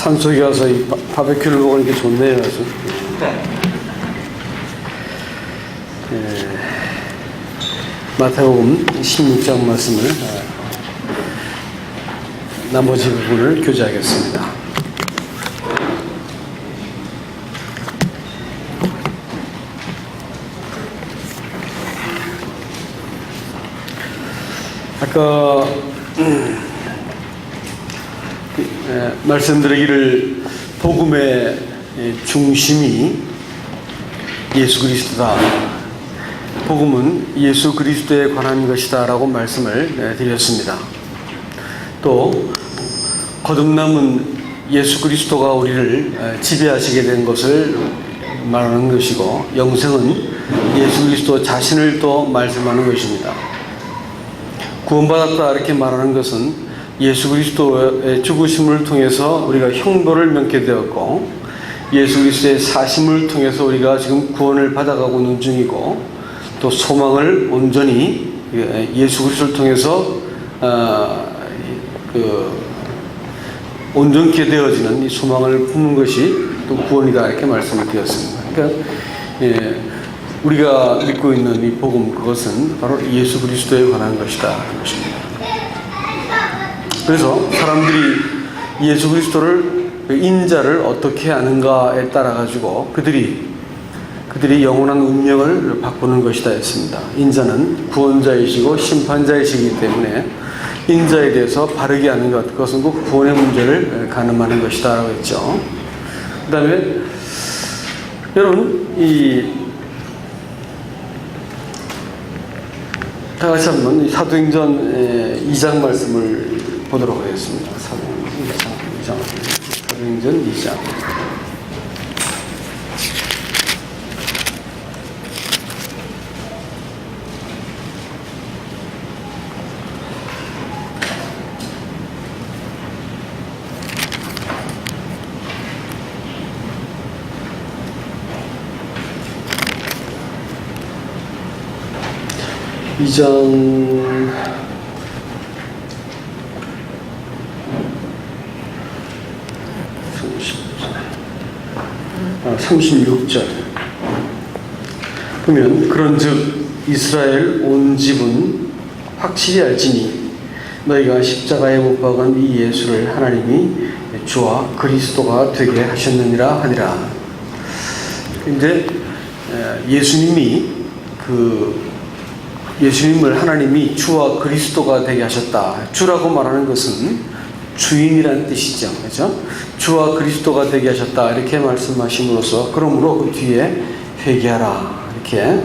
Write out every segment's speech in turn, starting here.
산속에 와서 이 바베큐를 먹으니까 좋네요. 아주. 마태복음 16장 말씀을 나머지 부분을 교제하겠습니다. 아까 말씀드리기를 복음의 중심이 예수 그리스도다. 복음은 예수 그리스도에 관한 것이다 라고 말씀을 드렸습니다. 또 거듭남은 예수 그리스도가 우리를 지배하시게 된 것을 말하는 것이고, 영생은 예수 그리스도 자신을 또 말씀하는 것입니다. 구원받았다 이렇게 말하는 것은 예수 그리스도의 죽으심을 통해서 우리가 형도를 면케 되었고, 예수 그리스도의 사심을 통해서 우리가 지금 구원을 받아가고 있는 중이고, 또 소망을 온전히 예수 그리스도를 통해서 온전케 되어지는 이 소망을 품는 것이 또 구원이다 이렇게 말씀을 드렸습니다. 그러니까 우리가 믿고 있는 이 복음, 그것은 바로 예수 그리스도에 관한 것이다 하는 것입니다. 그래서 사람들이 예수 그리스도를, 인자를 어떻게 아는가에 따라 가지고 그들이 영원한 운명을 바꾸는 것이다 했습니다. 인자는 구원자이시고 심판자이시기 때문에 인자에 대해서 바르게 아는 것, 그것은 꼭 구원의 문제를 가늠하는 것이다 라고 했죠. 그 다음에 여러분, 다 같이 한번 사도행전 2장 말씀을 보도록 하겠습니다. 사도행전 2장. 이 장 36절 보면, 그런즉 이스라엘 온 집은 확실히 알지니 너희가 십자가에 못 박은 이 예수를 하나님이 주와 그리스도가 되게 하셨느니라 하니라. 이제 예수님을 하나님이 주와 그리스도가 되게 하셨다. 주라고 말하는 것은 주인이라는 뜻이죠. 그렇죠? 주와 그리스도가 되게 하셨다 이렇게 말씀하심으로써, 그러므로 그 뒤에 회개하라 이렇게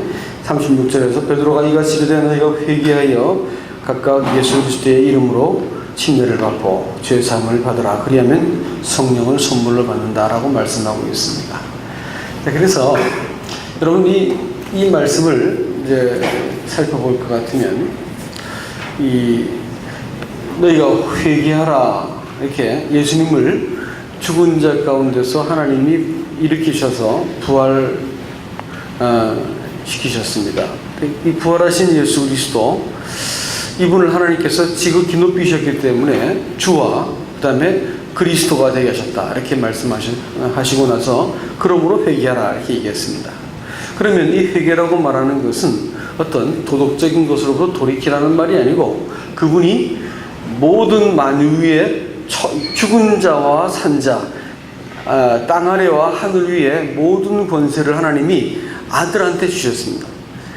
36절에서 베드로가 이같이 이르되 너희가 회개하여 각각 예수 그리스도의 이름으로 침례를 받고 죄 사함을 받으라. 그리하면 성령을 선물로 받는다라고 말씀하고 있습니다. 그래서 여러분 이 말씀을 이제 살펴볼 것 같으면, 너희가 회개하라 이렇게 예수님을 죽은 자 가운데서 하나님이 일으키셔서 부활 시키셨습니다. 이 부활하신 예수 그리스도, 이분을 하나님께서 지극히 높이셨기 때문에 주와 그 다음에 그리스도가 되게 하셨다 이렇게 말씀하시고 나서, 그러므로 회개하라 이렇게 얘기했습니다. 그러면 이 회개라고 말하는 것은 어떤 도덕적인 것으로부터 돌이키라는 말이 아니고, 그분이 모든 만유의 죽은 자와 산 자, 땅 아래와 하늘 위에 모든 권세를 하나님이 아들한테 주셨습니다.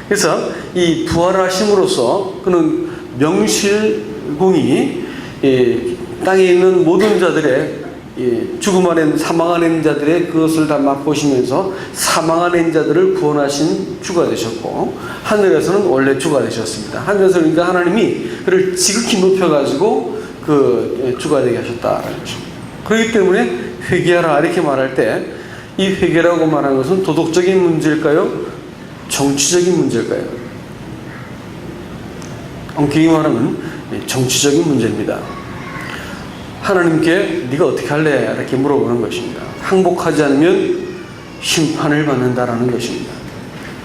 그래서 이 부활하심으로써 그는 명실공히 땅에 있는 모든 자들의 죽음 안에 사망 안에 자들의 그것을 다 맛보시면서 사망 안에 자들을 구원하신 주가 되셨고, 하늘에서는 원래 주가 되셨습니다. 하늘에서 그러니까 하나님이 그를 지극히 높여가지고 그 주가 되게 하셨다라는 것입니다. 그렇기 때문에 회개하라 이렇게 말할 때, 이 회개라고 말하는 것은 도덕적인 문제일까요? 정치적인 문제일까요? 엄격히 말하면 정치적인 문제입니다. 하나님께 네가 어떻게 할래? 이렇게 물어보는 것입니다. 항복하지 않으면 심판을 받는다라는 것입니다.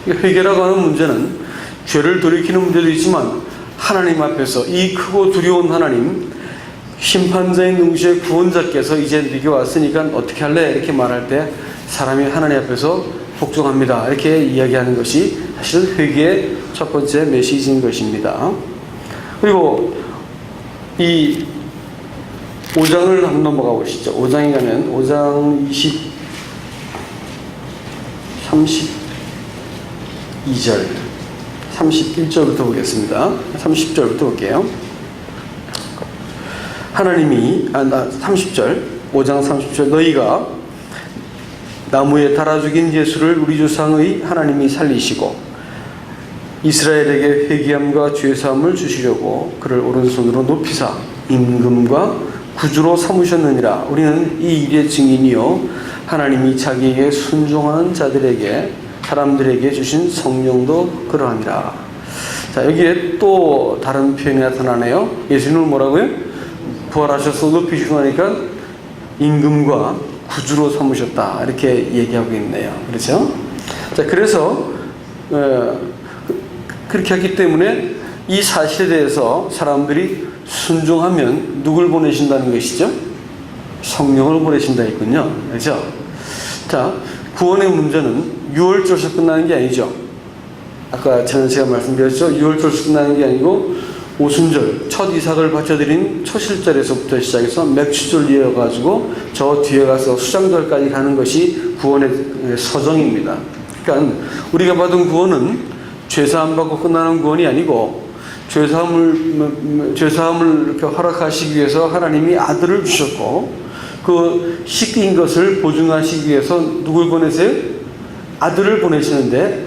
회개라고 하는 문제는 죄를 돌이키는 문제도 있지만, 하나님 앞에서 이 크고 두려운 하나님, 심판자인 동시에 구원자께서 이제 네게 왔으니까 어떻게 할래? 이렇게 말할 때 사람이 하나님 앞에서 복종합니다. 이렇게 이야기하는 것이 사실 회개의 첫 번째 메시지인 것입니다. 그리고 이 5장을 한번 넘어가 보시죠. 5장에 가면 5장 32절 31절부터 보겠습니다. 30절부터 볼게요. 하나님이 30절 5장 30절 너희가 나무에 달아 죽인 예수를 우리 조상의 하나님이 살리시고 이스라엘에게 회개함과 죄사함을 주시려고 그를 오른손으로 높이사 임금과 구주로 삼으셨느니라. 우리는 이 일의 증인이요 하나님이 자기에게 순종하는 자들에게 사람들에게 주신 성령도 그러하니라. 자, 여기에 또 다른 표현이 나타나네요. 예수님을 뭐라고요? 부활하셔서 높이시고 나니까 임금과 구주로 삼으셨다. 이렇게 얘기하고 있네요. 그렇죠? 자, 그래서 그렇게 하기 때문에 이 사실에 대해서 사람들이 순종하면 누굴 보내신다는 것이죠? 성령을 보내신다 했군요. 그렇죠? 자, 구원의 문제는 6월절에서 끝나는 게 아니죠. 아까 제가 말씀드렸죠. 6월절에서 끝나는 게 아니고 오순절, 첫 이삭을 바쳐드린 초실절에서부터 시작해서 맥추절 이어가지고 저 뒤에 가서 수장절까지 가는 것이 구원의 서정입니다. 그러니까 우리가 받은 구원은 죄사함 받고 끝나는 구원이 아니고 죄사함을 이렇게 허락하시기 위해서 하나님이 아들을 주셨고 그 시킨 것을 보증하시기 위해서 누굴 보내세요? 아들을 보내시는데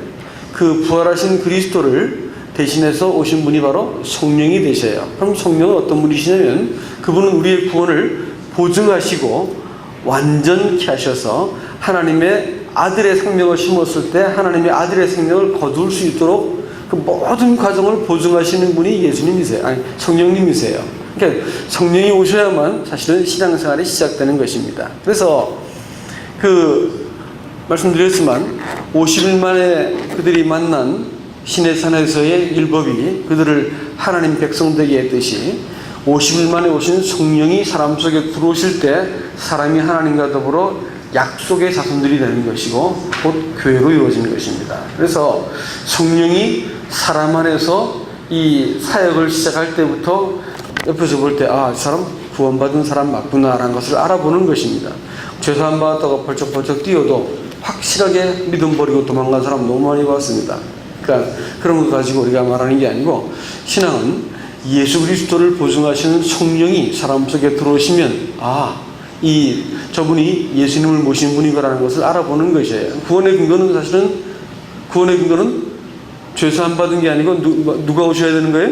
그 부활하신 그리스도를 대신해서 오신 분이 바로 성령이 되셔요. 그럼 성령은 어떤 분이시냐면 그분은 우리의 구원을 보증하시고 완전케 하셔서 하나님의 아들의 생명을 심었을 때 하나님의 아들의 생명을 거둘 수 있도록 그 모든 과정을 보증하시는 분이 예수님이세요. 아니, 성령님이세요. 그러니까 성령이 오셔야만 사실은 신앙생활이 시작되는 것입니다. 그래서 말씀드렸지만 50일 만에 그들이 만난 신의 산에서의 율법이 그들을 하나님 백성 되게 했듯이 50일 만에 오신 성령이 사람 속에 들어오실 때 사람이 하나님과 더불어 약속의 자손들이 되는 것이고 곧 교회로 이루어지는 것입니다. 그래서 성령이 사람 안에서 이 사역을 시작할 때부터 옆에서 볼 때 이 사람 구원받은 사람 맞구나라는 것을 알아보는 것입니다. 죄사함 받았다고 벌쩍벌쩍 뛰어도 확실하게 믿음 버리고 도망간 사람 너무 많이 봤습니다. 그러니까 그런 것 가지고 우리가 말하는 게 아니고 신앙은 예수 그리스도를 보증하시는 성령이 사람 속에 들어오시면 저분이 예수님을 모신 분이라는 것을 알아보는 것이에요. 구원의 근거는 죄사함 받은 게 아니고 누가 오셔야 되는 거예요?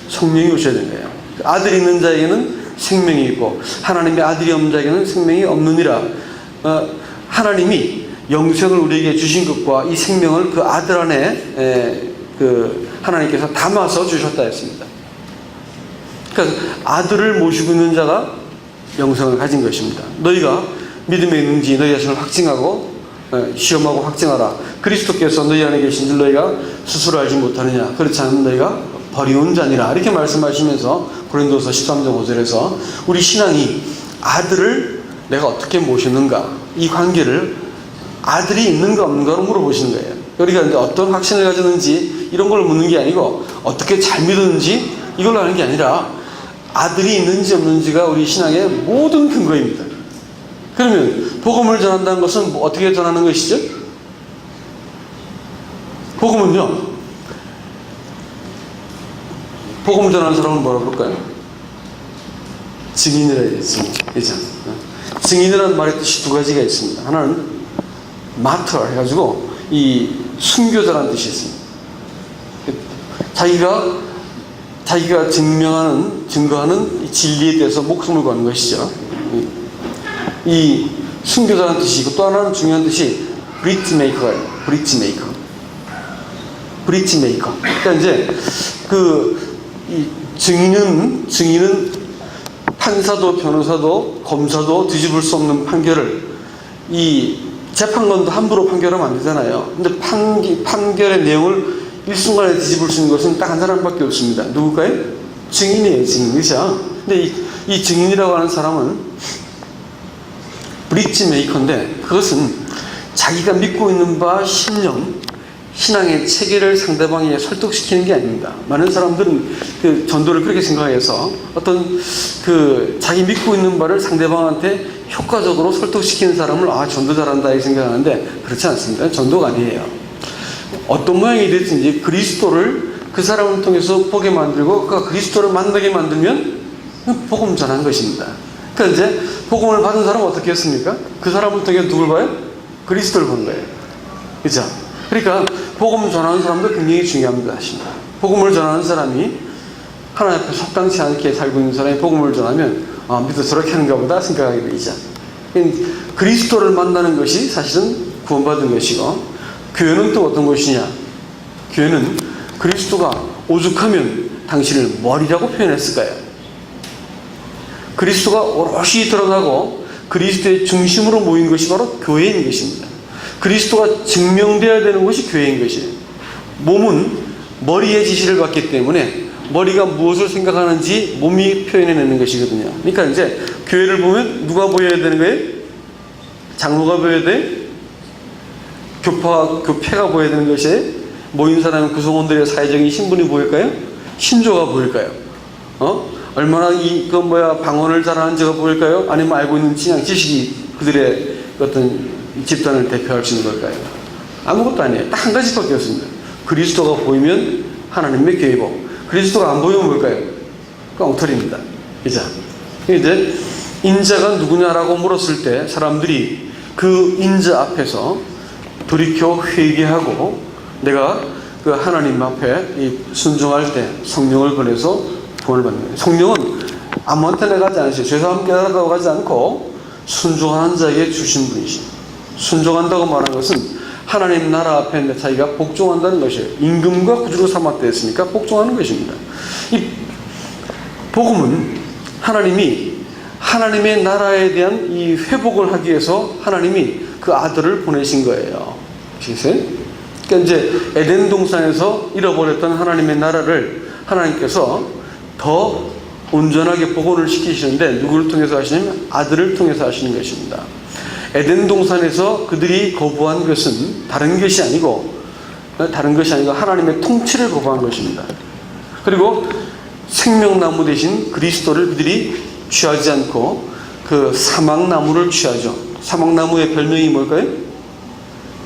성령이 오셔야 되는 거예요. 아들이 있는 자에게는 생명이 있고 하나님의 아들이 없는 자에게는 생명이 없느니라. 하나님이 영생을 우리에게 주신 것과 이 생명을 그 아들 안에 하나님께서 담아서 주셨다 했습니다. 그러니까 아들을 모시고 있는 자가 영생을 가진 것입니다. 너희가 믿음에 있는지 너희 자신을 확증하고 시험하고 확증하라. 그리스도께서 너희 안에 계신 줄 너희가 스스로 알지 못하느냐. 그렇지 않으면 너희가 버리운 자니라. 이렇게 말씀하시면서 고린도서 13장 5절에서 우리 신앙이 아들을 내가 어떻게 모셨는가, 이 관계를 아들이 있는가 없는가로 물어보시는 거예요. 우리가 이제 어떤 확신을 가졌는지 이런 걸 묻는 게 아니고 어떻게 잘 믿었는지 이걸로 하는 게 아니라 아들이 있는지 없는지가 우리 신앙의 모든 근거입니다. 그러면 복음을 전한다는 것은 어떻게 전하는 것이죠? 복음은요, 복음 전하는 사람은 뭐라고 그럴까요? 증인이라 해야 증인. 그죠? 증인이라는 말의 뜻이 두 가지가 있습니다. 하나는 마터 해가지고 이 순교자라는 뜻이 있습니다. 자기가 증거하는 이 진리에 대해서 목숨을 거는 것이죠. 이 순교자라는 뜻이 있고 또 하나는 중요한 뜻이 브릿지메이커예요. 브릿지메이커. 그러니까 이제 이 증인은 판사도 변호사도 검사도 뒤집을 수 없는 판결을 이 재판관도 함부로 판결하면 안 되잖아요. 근데 판결의 내용을 일순간에 뒤집을 수 있는 것은 딱 한 사람밖에 없습니다. 누굴까요? 증인이에요, 증인. 그죠? 근데 이 증인이라고 하는 사람은 브릿지 메이커인데, 그것은 자기가 믿고 있는 바 신념, 신앙의 체계를 상대방에 설득시키는 게 아닙니다. 많은 사람들은 그 전도를 그렇게 생각해서 어떤 그 자기 믿고 있는 바를 상대방한테 효과적으로 설득시키는 사람을 전도 잘한다 이 생각하는데, 그렇지 않습니다. 전도가 아니에요. 어떤 모양이 됐든지 그리스도를 그 사람을 통해서 보게 만들고 그 그리스도를 만나게 만들면 복음 전한 것입니다. 그러니까 이제 복음을 받은 사람은 어떻게 했습니까? 그 사람을 통해 누굴 봐요? 그리스도를 본 거예요. 그죠? 그러니까 복음 전하는 사람도 굉장히 중요합니다. 복음을 전하는 사람이 하나님 앞에 속당치 않게 살고 있는 사람이 복음을 전하면 믿어 저렇게 하는가 보다 생각하게 되죠. 그리스도를 만나는 것이 사실은 구원받은 것이고, 교회는 또 어떤 것이냐? 교회는 그리스도가 오죽하면 당신을 머리라고 표현했을까요? 그리스도가 오롯이 드러나고 그리스도의 중심으로 모인 것이 바로 교회인 것입니다. 그리스도가 증명되어야 되는 것이 교회인 것이에요. 몸은 머리의 지시를 받기 때문에 머리가 무엇을 생각하는지 몸이 표현해내는 것이거든요. 그러니까 이제 교회를 보면 누가 보여야 되는 거예요? 장로가 보여야 돼? 교패가 보여야 되는 것이에요? 모인 사람은 구성원들의 사회적인 신분이 보일까요? 신조가 보일까요? 얼마나 방언을 잘하는지가 보일까요? 아니면 알고 있는 그냥 지식이 그들의 어떤 집단을 대표할 수 있는 걸까요? 아무것도 아니에요. 딱 한 가지밖에 없습니다. 그리스도가 보이면 하나님의 교회고, 그리스도가 안 보이면 뭘까요? 엉터리입니다. 그죠? 이제 인자가 누구냐라고 물었을 때 사람들이 그 인자 앞에서 돌이켜 회개하고 내가 그 하나님 앞에 순종할 때 성령을 보내서 구원을 받는 거예요. 성령은 아무한테나 가지 않으시고 죄사함 깨달았다고 가지 않고 순종하는 자에게 주신 분이십니다. 순종한다고 말하는 것은 하나님 나라 앞에 자기가 복종한다는 것이에요. 임금과 구주로 삼았다 했으니까 복종하는 것입니다. 이 복음은 하나님이 하나님의 나라에 대한 이 회복을 하기 위해서 하나님이 그 아들을 보내신 거예요. 아시겠어요? 그러니까 이제 에덴 동산에서 잃어버렸던 하나님의 나라를 하나님께서 더 온전하게 복원을 시키시는데 누구를 통해서 하시냐면 아들을 통해서 하시는 것입니다. 에덴 동산에서 그들이 거부한 것은 다른 것이 아니고 하나님의 통치를 거부한 것입니다. 그리고 생명나무 대신 그리스도를 그들이 취하지 않고 그 사막나무를 취하죠. 사막나무의 별명이 뭘까요?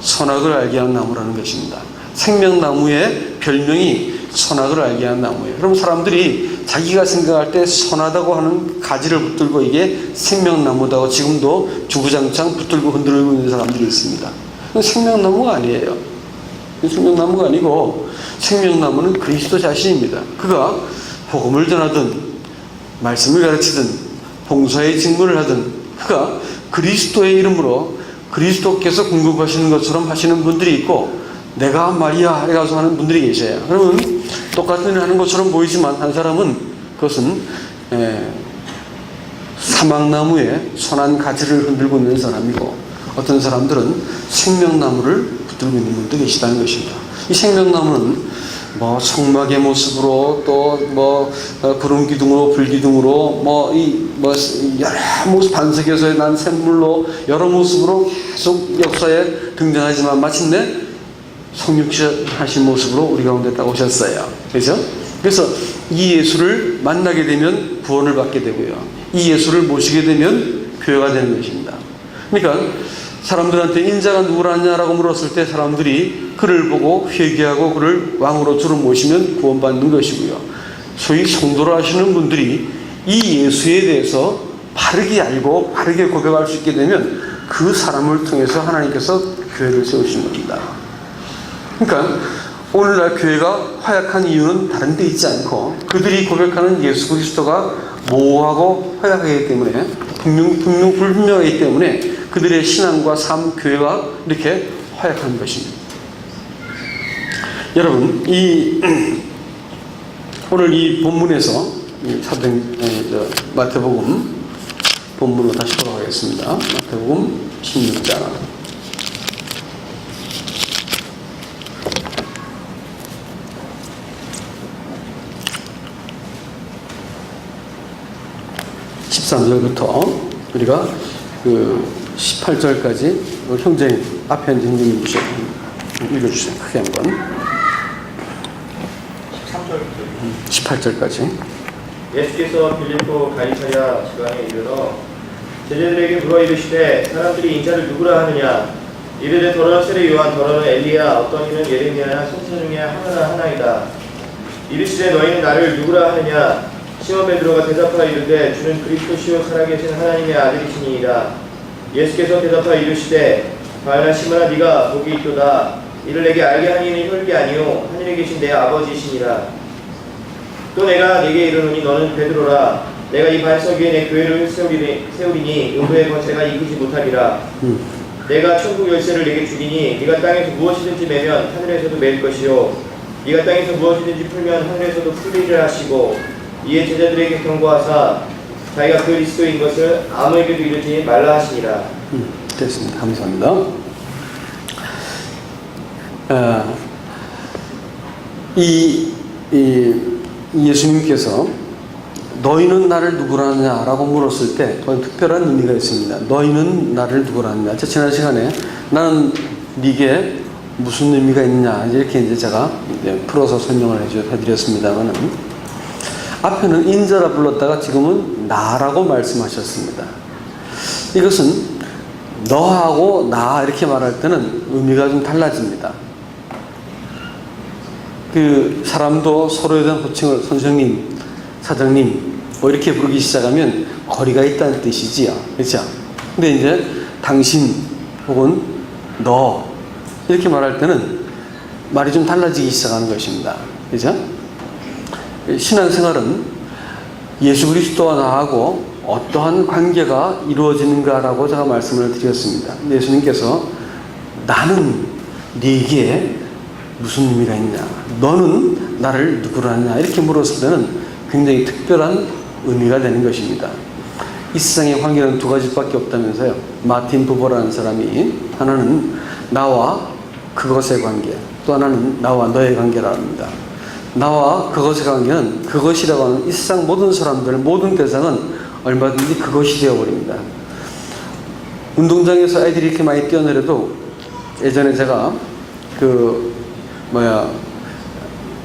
선악을 알게 하는 나무라는 것입니다. 생명나무의 별명이 선악을 알게 하는 나무예요. 그럼 사람들이 자기가 생각할 때 선하다고 하는 가지를 붙들고 이게 생명나무다고 지금도 주구장창 붙들고 흔들고 있는 사람들이 있습니다. 생명나무가 아니에요. 생명나무가 아니고 생명나무는 그리스도 자신입니다. 그가 복음을 전하든 말씀을 가르치든 봉사의 직무를 하든 그가 그리스도의 이름으로 그리스도께서 공급하시는 것처럼 하시는 분들이 있고 내가 말이야 해가서 하는 분들이 계셔요. 그러면 똑같은 일 하는 것처럼 보이지만 한 사람은 그것은 사막나무에 선한 가지를 흔들고 있는 사람이고 어떤 사람들은 생명나무를 붙들고 있는 분도 계시다는 것입니다. 이 생명나무는 성막의 모습으로 또 구름기둥으로 불기둥으로 여러 모습 반석에서의 난 샘물로 여러 모습으로 계속 역사에 등장하지만 마침내 성육신하신 모습으로 우리 가운데 딱 오셨어요. 그렇죠? 그래서 이 예수를 만나게 되면 구원을 받게 되고요. 이 예수를 모시게 되면 교회가 되는 것입니다. 그러니까 사람들한테 인자가 누구라냐라고 물었을 때 사람들이 그를 보고 회개하고 그를 왕으로 주로 모시면 구원받는 것이고요. 소위 성도로 하시는 분들이 이 예수에 대해서 바르게 알고 바르게 고백할 수 있게 되면 그 사람을 통해서 하나님께서 교회를 세우시는 겁니다. 그러니까 오늘날 교회가 활약한 이유는 다른 데 있지 않고 그들이 고백하는 예수 그리스도가 모호하고 활약하기 때문에 불분명하기 때문에 그들의 신앙과 삶, 교회가 이렇게 활약하는 것입니다. 여러분, 오늘 이 본문에서 마태복음 본문으로 다시 돌아가겠습니다. 마태복음 16장. 13절부터 우리가 그 18절까지 형제님 앞에 앉은 형제님 읽어주세요. 크게 한번. 18절까지. 예수께서 빌립보 가이사랴 지방에 이르러 제자들에게 물어 이르시되 사람들이 인자를 누구라 하느냐 이르되 더러는 세례 요한 더러는 엘리야 어떤 이는 예레미야나 선지자 중에 하나이다. 이르시되 너희는 나를 누구라 하느냐 시몬 베드로가 대답하여 이르되 주는 그리스도시요 살아계신 하나님의 아들이시니이다. 예수께서 대답하여 이르시되 바알나 시몬아 네가 복이 있도다. 이를 내게 알게 하니 이는 혈기 아니요 하늘에 계신 내 아버지시니라. 또 내가 네게 이르노니 너는 베드로라. 내가 이 반석 위에 내 교회를 세우리니 음부의 권세가 이기지 못하리라. 내가 천국 열쇠를 네게 주리니 네가 땅에서 무엇이든지 매면 하늘에서도 맬 것이요 네가 땅에서 무엇이든지 풀면 하늘에서도 풀리리라 하시고 이에 제자들에게 경고하사 자기가 그리스도인 것을 아무에게도 이르지 말라 하시니라. 됐습니다. 감사합니다. 예수님께서 너희는 나를 누구라 하느냐라고 물었을 때 특별한 의미가 있습니다. 너희는 나를 누구라 하느냐. 지난 시간에 나는 네게 무슨 의미가 있냐 이렇게 이제 제가 풀어서 설명을 해드렸습니다만은 앞에는 인자라 불렀다가 지금은 나라고 말씀하셨습니다. 이것은 너하고 나 이렇게 말할 때는 의미가 좀 달라집니다. 그 사람도 서로에 대한 호칭을 선생님, 사장님 뭐 이렇게 부르기 시작하면 거리가 있다는 뜻이지요. 그렇죠? 근데 이제 당신 혹은 너 이렇게 말할 때는 말이 좀 달라지기 시작하는 것입니다. 그렇죠? 신앙생활은 예수 그리스도와 나하고 어떠한 관계가 이루어지는가라고 제가 말씀을 드렸습니다. 예수님께서 나는 네게 무슨 의미가 있냐, 너는 나를 누구라 하냐 이렇게 물었을 때는 굉장히 특별한 의미가 되는 것입니다. 이 세상의 관계는 두 가지밖에 없다면서요. 마틴 부버라는 사람이 하나는 나와 그것의 관계, 또 하나는 나와 너의 관계라 합니다. 나와 그것의 관계는 그것이라고 하는 이 세상 모든 사람들, 모든 대상은 얼마든지 그것이 되어버립니다. 운동장에서 애들이 이렇게 많이 뛰어내려도 예전에 제가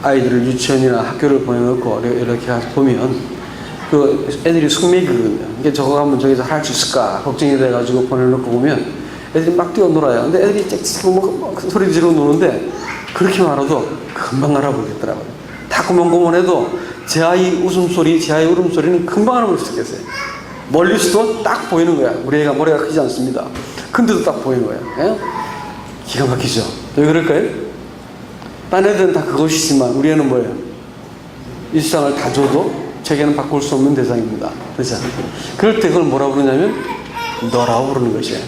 아이들을 유치원이나 학교를 보내놓고 이렇게 가서 보면 그 애들이 숙맥이거든요. 이게 저거 가면 저기서 할 수 있을까 걱정이 돼가지고 보내놓고 보면 애들이 막 뛰어놀아요. 근데 애들이 막 소리 지르고 노는데 그렇게 말아도 금방 알아보겠더라고요. 다 고만고만해도 제 아이 웃음소리, 제 아이 울음소리는 금방 알아볼 수 있겠어요. 멀리서도 딱 보이는 거야. 우리 애가 머리가 크지 않습니다. 근데도 딱 보이는 거예요. 예? 기가 막히죠. 왜 그럴까요? 딴 애들은 다 그것이지만 우리 애는 뭐예요? 이 세상을 다 줘도 제게는 바꿀 수 없는 대상입니다. 그렇죠? 그럴 때 그걸 뭐라 부르냐면 너라고 부르는 것이에요.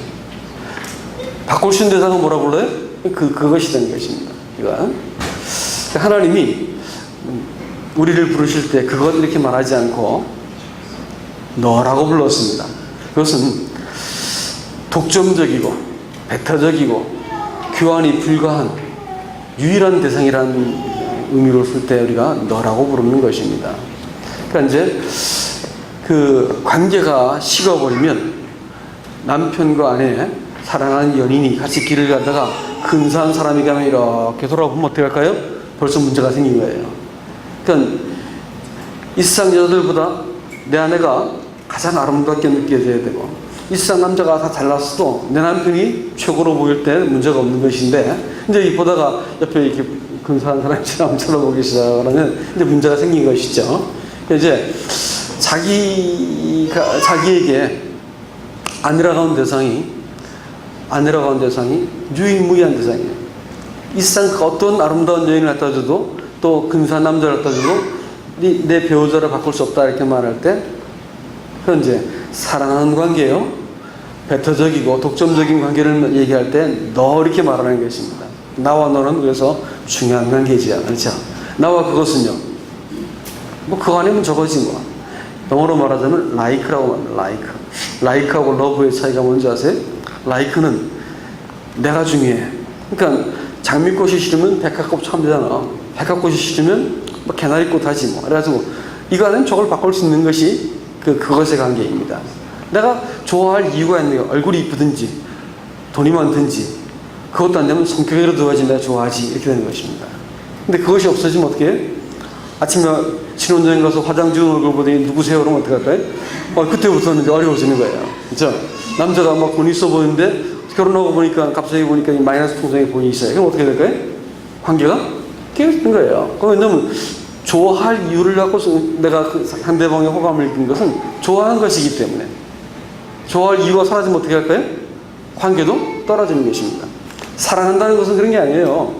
바꿀 수 있는 대상은 뭐라 불러요? 그것이 되는 것입니다. 이거. 하나님이 우리를 부르실 때 그것 이렇게 말하지 않고 너라고 불렀습니다. 그것은 독점적이고 배타적이고 교환이 불가한 유일한 대상이라는 의미로 쓸 때 우리가 너라고 부르는 것입니다. 그러니까 이제 그 관계가 식어버리면 남편과 아내 사랑하는 연인이 같이 길을 가다가 근사한 사람이 가면 이렇게 돌아보면 어떻게 할까요? 벌써 문제가 생긴 거예요. 그러니까 이 세상 여자들보다 내 아내가 가장 아름답게 느껴져야 되고 이 세상 남자가 다 잘났어도 내 남편이 최고로 보일 때 문제가 없는 것인데 이제 보다가 옆에 이렇게 근사한 사람처럼 쳐다보기 시작하면 이제 문제가 생긴 것이죠. 이제 자기에게 아내라고 하는 대상이 유일무이한 대상이에요. 이 세상 어떤 아름다운 여인을 갖다 줘도 또 근사한 남자를 갖다 줘도 내 배우자를 바꿀 수 없다 이렇게 말할 때 그건 이제 사랑하는 관계예요. 배타적이고 독점적인 관계를 얘기할 때 너 이렇게 말하는 것입니다. 나와 너는 그래서 중요한 관계지요. 그렇죠? 나와 그것은요. 뭐 그거 아니면 저거지 뭐. 영어로 말하자면 like라고 말합니다. like하고 love의 차이가 뭔지 아세요? like는 내가 중요해. 그러니까 장미꽃이 싫으면 백합꽃 참 되잖아. 백합꽃이 싫으면 뭐 개나리꽃 하지 뭐. 그래가지고 이거 아니면 저걸 바꿀 수 있는 것이 그것의 관계입니다. 내가 좋아할 이유가 있네요. 얼굴이 이쁘든지 돈이 많든지 그것도 안 되면 성격으로 도와지 내가 좋아하지 이렇게 되는 것입니다. 근데 그것이 없어지면 어떻게 해? 아침에 신혼여행 가서 화장 지운 얼굴 보더니 누구세요? 그러면 어떻게 할까요? 그때부터는 이제 어려워지는 거예요. 그렇죠? 남자가 막 돈이 있어 보이는데 결혼하고 보니까 갑자기 보니까 마이너스 통장에 돈이 있어요. 그럼 어떻게 될까요? 관계가 깨어지는 거예요. 왜냐면 좋아할 이유를 갖고 내가 그 상대방의 호감을 느낀 것은 좋아하는 것이기 때문에 좋아할 이유가 사라지면 어떻게 할까요? 관계도 떨어지는 것입니다. 사랑한다는 것은 그런 게 아니에요.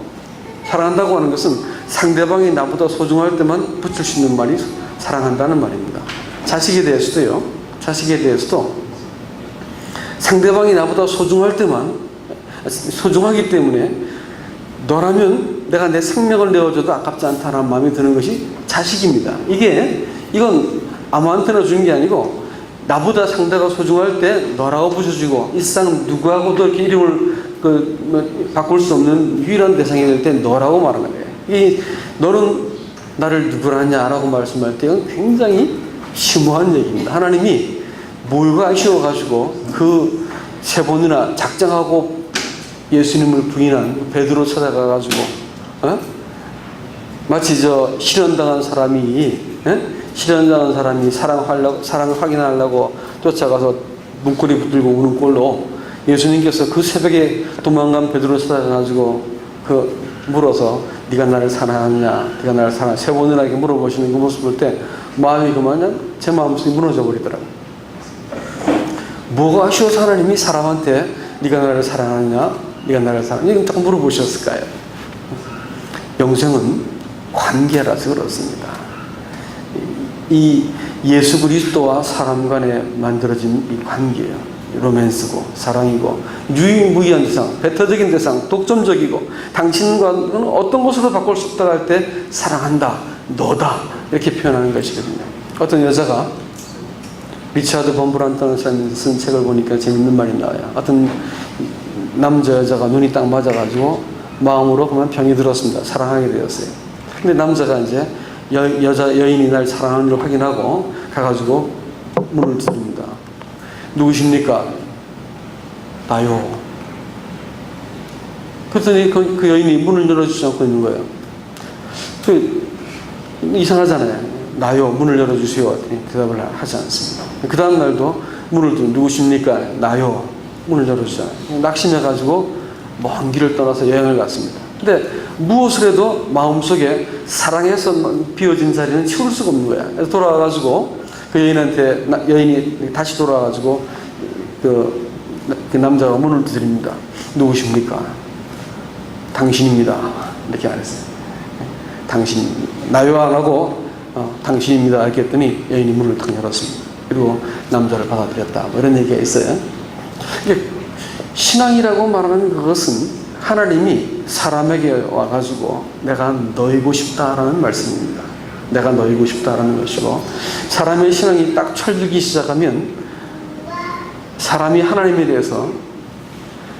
사랑한다고 하는 것은 상대방이 나보다 소중할 때만 붙일 수 있는 말이 사랑한다는 말입니다. 자식에 대해서도요. 자식에 대해서도 상대방이 나보다 소중할 때만 소중하기 때문에 너라면 내가 내 생명을 내어줘도 아깝지 않다는 마음이 드는 것이 자식입니다. 이건 아무한테나 주는 게 아니고 나보다 상대가 소중할 때 너라고 부셔주고 일상 누구하고도 이렇게 이름을 바꿀 수 없는 유일한 대상이 될 때 너라고 말하는 거예요. 너는 나를 누구라냐라고 말씀할 때 이건 굉장히 심오한 얘기입니다. 하나님이 뭘가 아쉬워가지고 그 세 번이나 작정하고 예수님을 부인한 베드로 찾아가가지고 마치 실현당한 사람이 실현당한 사람이 사랑을 확인하려고 쫓아가서 문고리 붙들고 우는 꼴로 예수님께서 그 새벽에 도망간 베드로 찾아가지고 물어서 네가 나를 사랑하느냐, 네가 나를 사랑하느냐 세 번이나 이렇게 물어보시는 그 모습 볼 때 마음이 그만 제 마음속이 무너져 버리더라고요. 뭐가 아쉬워서 하나님이 사람한테 네가 나를 사랑하느냐, 네가 나를 사랑하느냐 이건 딱 물어보셨을까요? 영생은 관계라서 그렇습니다. 이 예수 그리스도와 사람 간에 만들어진 이 관계예요. 로맨스고 사랑이고 유일무이한 대상, 배타적인 대상, 독점적이고 당신과는 어떤 것으로 바꿀 수 없다 할 때 사랑한다, 너다 이렇게 표현하는 것이거든요. 어떤 여자가 리차드 범브란트라는 사람이 쓴 책을 보니까 재밌는 말이 나와요. 어떤 남자 여자가 눈이 딱 맞아가지고 마음으로 그만 병이 들었습니다. 사랑하게 되었어요. 근데 남자가 이제 여인이 날 사랑하는 걸 확인하고 가가지고 문을 두드립니다. 누구십니까? 나요. 그랬더니 그 여인이 문을 열어주지 않고 있는 거예요. 이상하잖아요. 나요. 문을 열어주세요. 대답을 하지 않습니다. 그 다음 날도 문을 두드리고 누구십니까? 나요. 문을 열어주잖아요. 낙심해가지고 먼 길을 떠나서 여행을 갔습니다. 근데 무엇을 해도 마음속에 사랑해서 비워진 자리는 치울 수가 없는 거야. 그래서 돌아와가지고 그 여인이 다시 돌아와가지고 그 남자가 문을 두드립니다. 누구십니까? 당신입니다. 이렇게 안 했어요. 당신, 나요 안 하고 당신입니다. 이렇게 했더니 여인이 문을 탁 열었습니다. 그리고 남자를 받아들였다. 뭐 이런 얘기가 있어요. 신앙이라고 말하는 그것은 하나님이 사람에게 와가지고 내가 너이고 싶다라는 말씀입니다. 내가 너이고 싶다라는 것이고 사람의 신앙이 딱 철들기 시작하면 사람이 하나님에 대해서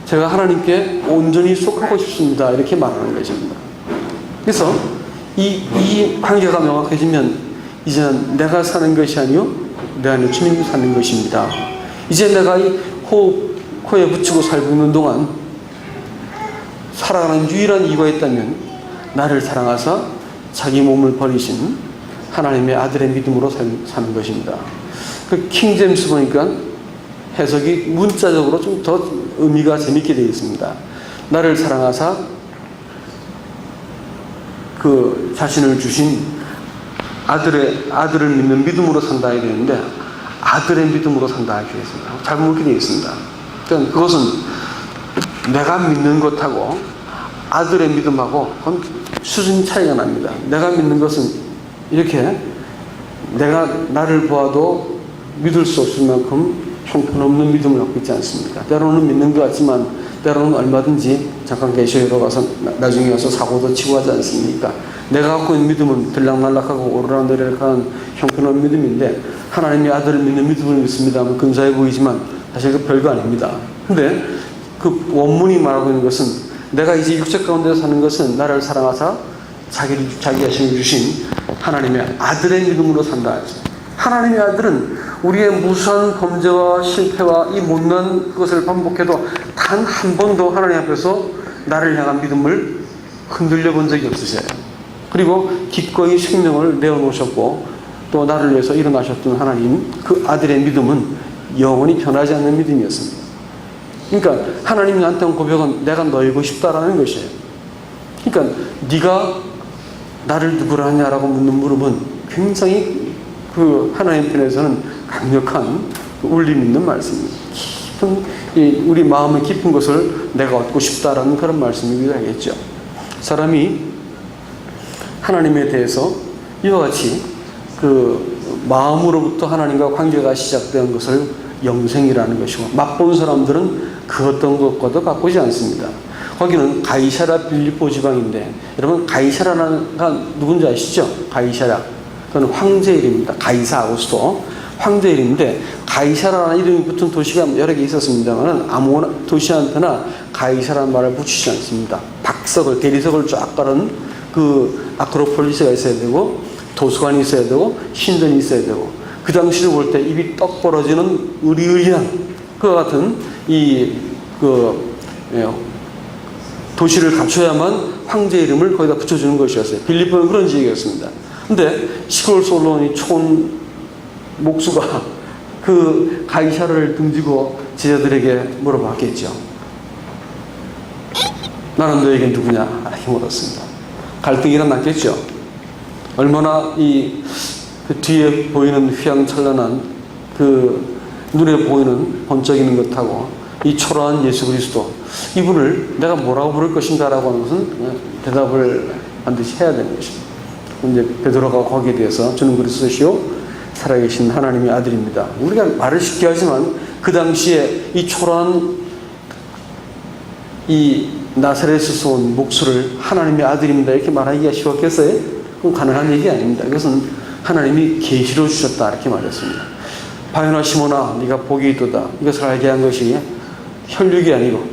제가 하나님께 온전히 속하고 싶습니다. 이렇게 말하는 것입니다. 그래서 이 관계가 명확해지면 이제는 내가 사는 것이 아니요 내 안에 주님이 사는 것입니다. 이제 내가 이 코에 붙이고 살고 있는 동안 살아가는 유일한 이유가 있다면 나를 사랑하사 자기 몸을 버리신 하나님의 아들의 믿음으로 사는 것입니다. 그 킹제임스 보니까 해석이 문자적으로 좀 더 의미가 재밌게 되어 있습니다. 나를 사랑하사 그 자신을 주신 아들을 믿는 믿음으로 산다 해야 되는데 아들의 믿음으로 산다 이렇게 되어 있습니다. 잘못 되어 있습니다. 그러니까 그것은 내가 믿는 것하고 아들의 믿음하고 그건 수준 차이가 납니다. 내가 믿는 것은 이렇게 내가 나를 보아도 믿을 수 없을 만큼 형편없는 믿음을 갖고 있지 않습니까? 때로는 믿는 것 같지만 때로는 얼마든지 잠깐 계셔로 가서 나중에 와서 사고도 치고 하지 않습니까? 내가 갖고 있는 믿음은 들락날락하고 오르락내리락하는 형편없는 믿음인데 하나님의 아들을 믿는 믿음을 믿습니다 하면 근사해 보이지만 사실 그 별거 아닙니다. 근데 그 원문이 말하고 있는 것은 내가 이제 육체 가운데 사는 것은 나를 사랑하사 자기 자신을 주신 하나님의 아들의 믿음으로 산다. 하나님의 아들은 우리의 무수한 범죄와 실패와 이 못난 것을 반복해도 단 한 번도 하나님 앞에서 나를 향한 믿음을 흔들려 본 적이 없으세요. 그리고 기꺼이 생명을 내어놓으셨고 또 나를 위해서 일어나셨던 하나님, 그 아들의 믿음은 영원히 변하지 않는 믿음이었습니다. 그러니까 하나님이 나한테 한 고백은 내가 너이고 싶다라는 것이에요. 그러니까 네가 나를 누구라 하냐라고 묻는 물음은 굉장히 그 하나님 편에서는 강력한 울림 있는 말씀입니다. 깊은 우리 마음의 깊은 것을 내가 얻고 싶다라는 그런 말씀이기도 하겠죠. 사람이 하나님에 대해서 이와 같이 그 마음으로부터 하나님과 관계가 시작된 것을 영생이라는 것이고, 맛본 사람들은 그 어떤 것과도 바꾸지 않습니다. 거기는 가이사랴 빌립보 지방인데, 여러분 가이사랴가 누군지 아시죠? 가이사랴, 그건 황제 이름입니다. 가이사 아우구스토 황제 이름인데, 가이사라라는 이름이 붙은 도시가 여러 개 있었습니다만 아무 도시한테나 가이사라는 말을 붙이지 않습니다. 박석을, 대리석을 쫙 깔은 그 아크로폴리스가 있어야 되고, 도서관이 있어야 되고, 신전이 있어야 되고, 그 당시를 볼 때 입이 떡 벌어지는 의리의리한 그와 같은 도시를 갖춰야만 황제 이름을 거기다 붙여주는 것이었어요. 빌립보는 그런 지역이었습니다. 근데 시골 솔로몬이 촌 목수가 그 가이사를 등지고 제자들에게 물어봤겠죠. 나는 너에게 누구냐? 이렇게 물었습니다. 갈등이 일어났겠죠. 얼마나 그 뒤에 보이는 휘황찬란한 그 눈에 보이는 번쩍이는 것하고 이 초라한 예수 그리스도, 이분을 내가 뭐라고 부를 것인가라고 하는 것은 대답을 반드시 해야 되는 것입니다. 이제 베드로가 거기에 대해서 주는 그리스도시요 살아계신 하나님의 아들입니다. 우리가 말을 쉽게 하지만 그 당시에 이 초라한 이 나사렛에서 온 목수를 하나님의 아들입니다 이렇게 말하기가 쉬웠겠어요? 그건 가능한 얘기 아닙니다. 이것은 하나님이 계시로 주셨다 이렇게 말했습니다. 바요나 시몬아 네가 복이 있도다. 이것을 알게 한 것이 혈육이 아니고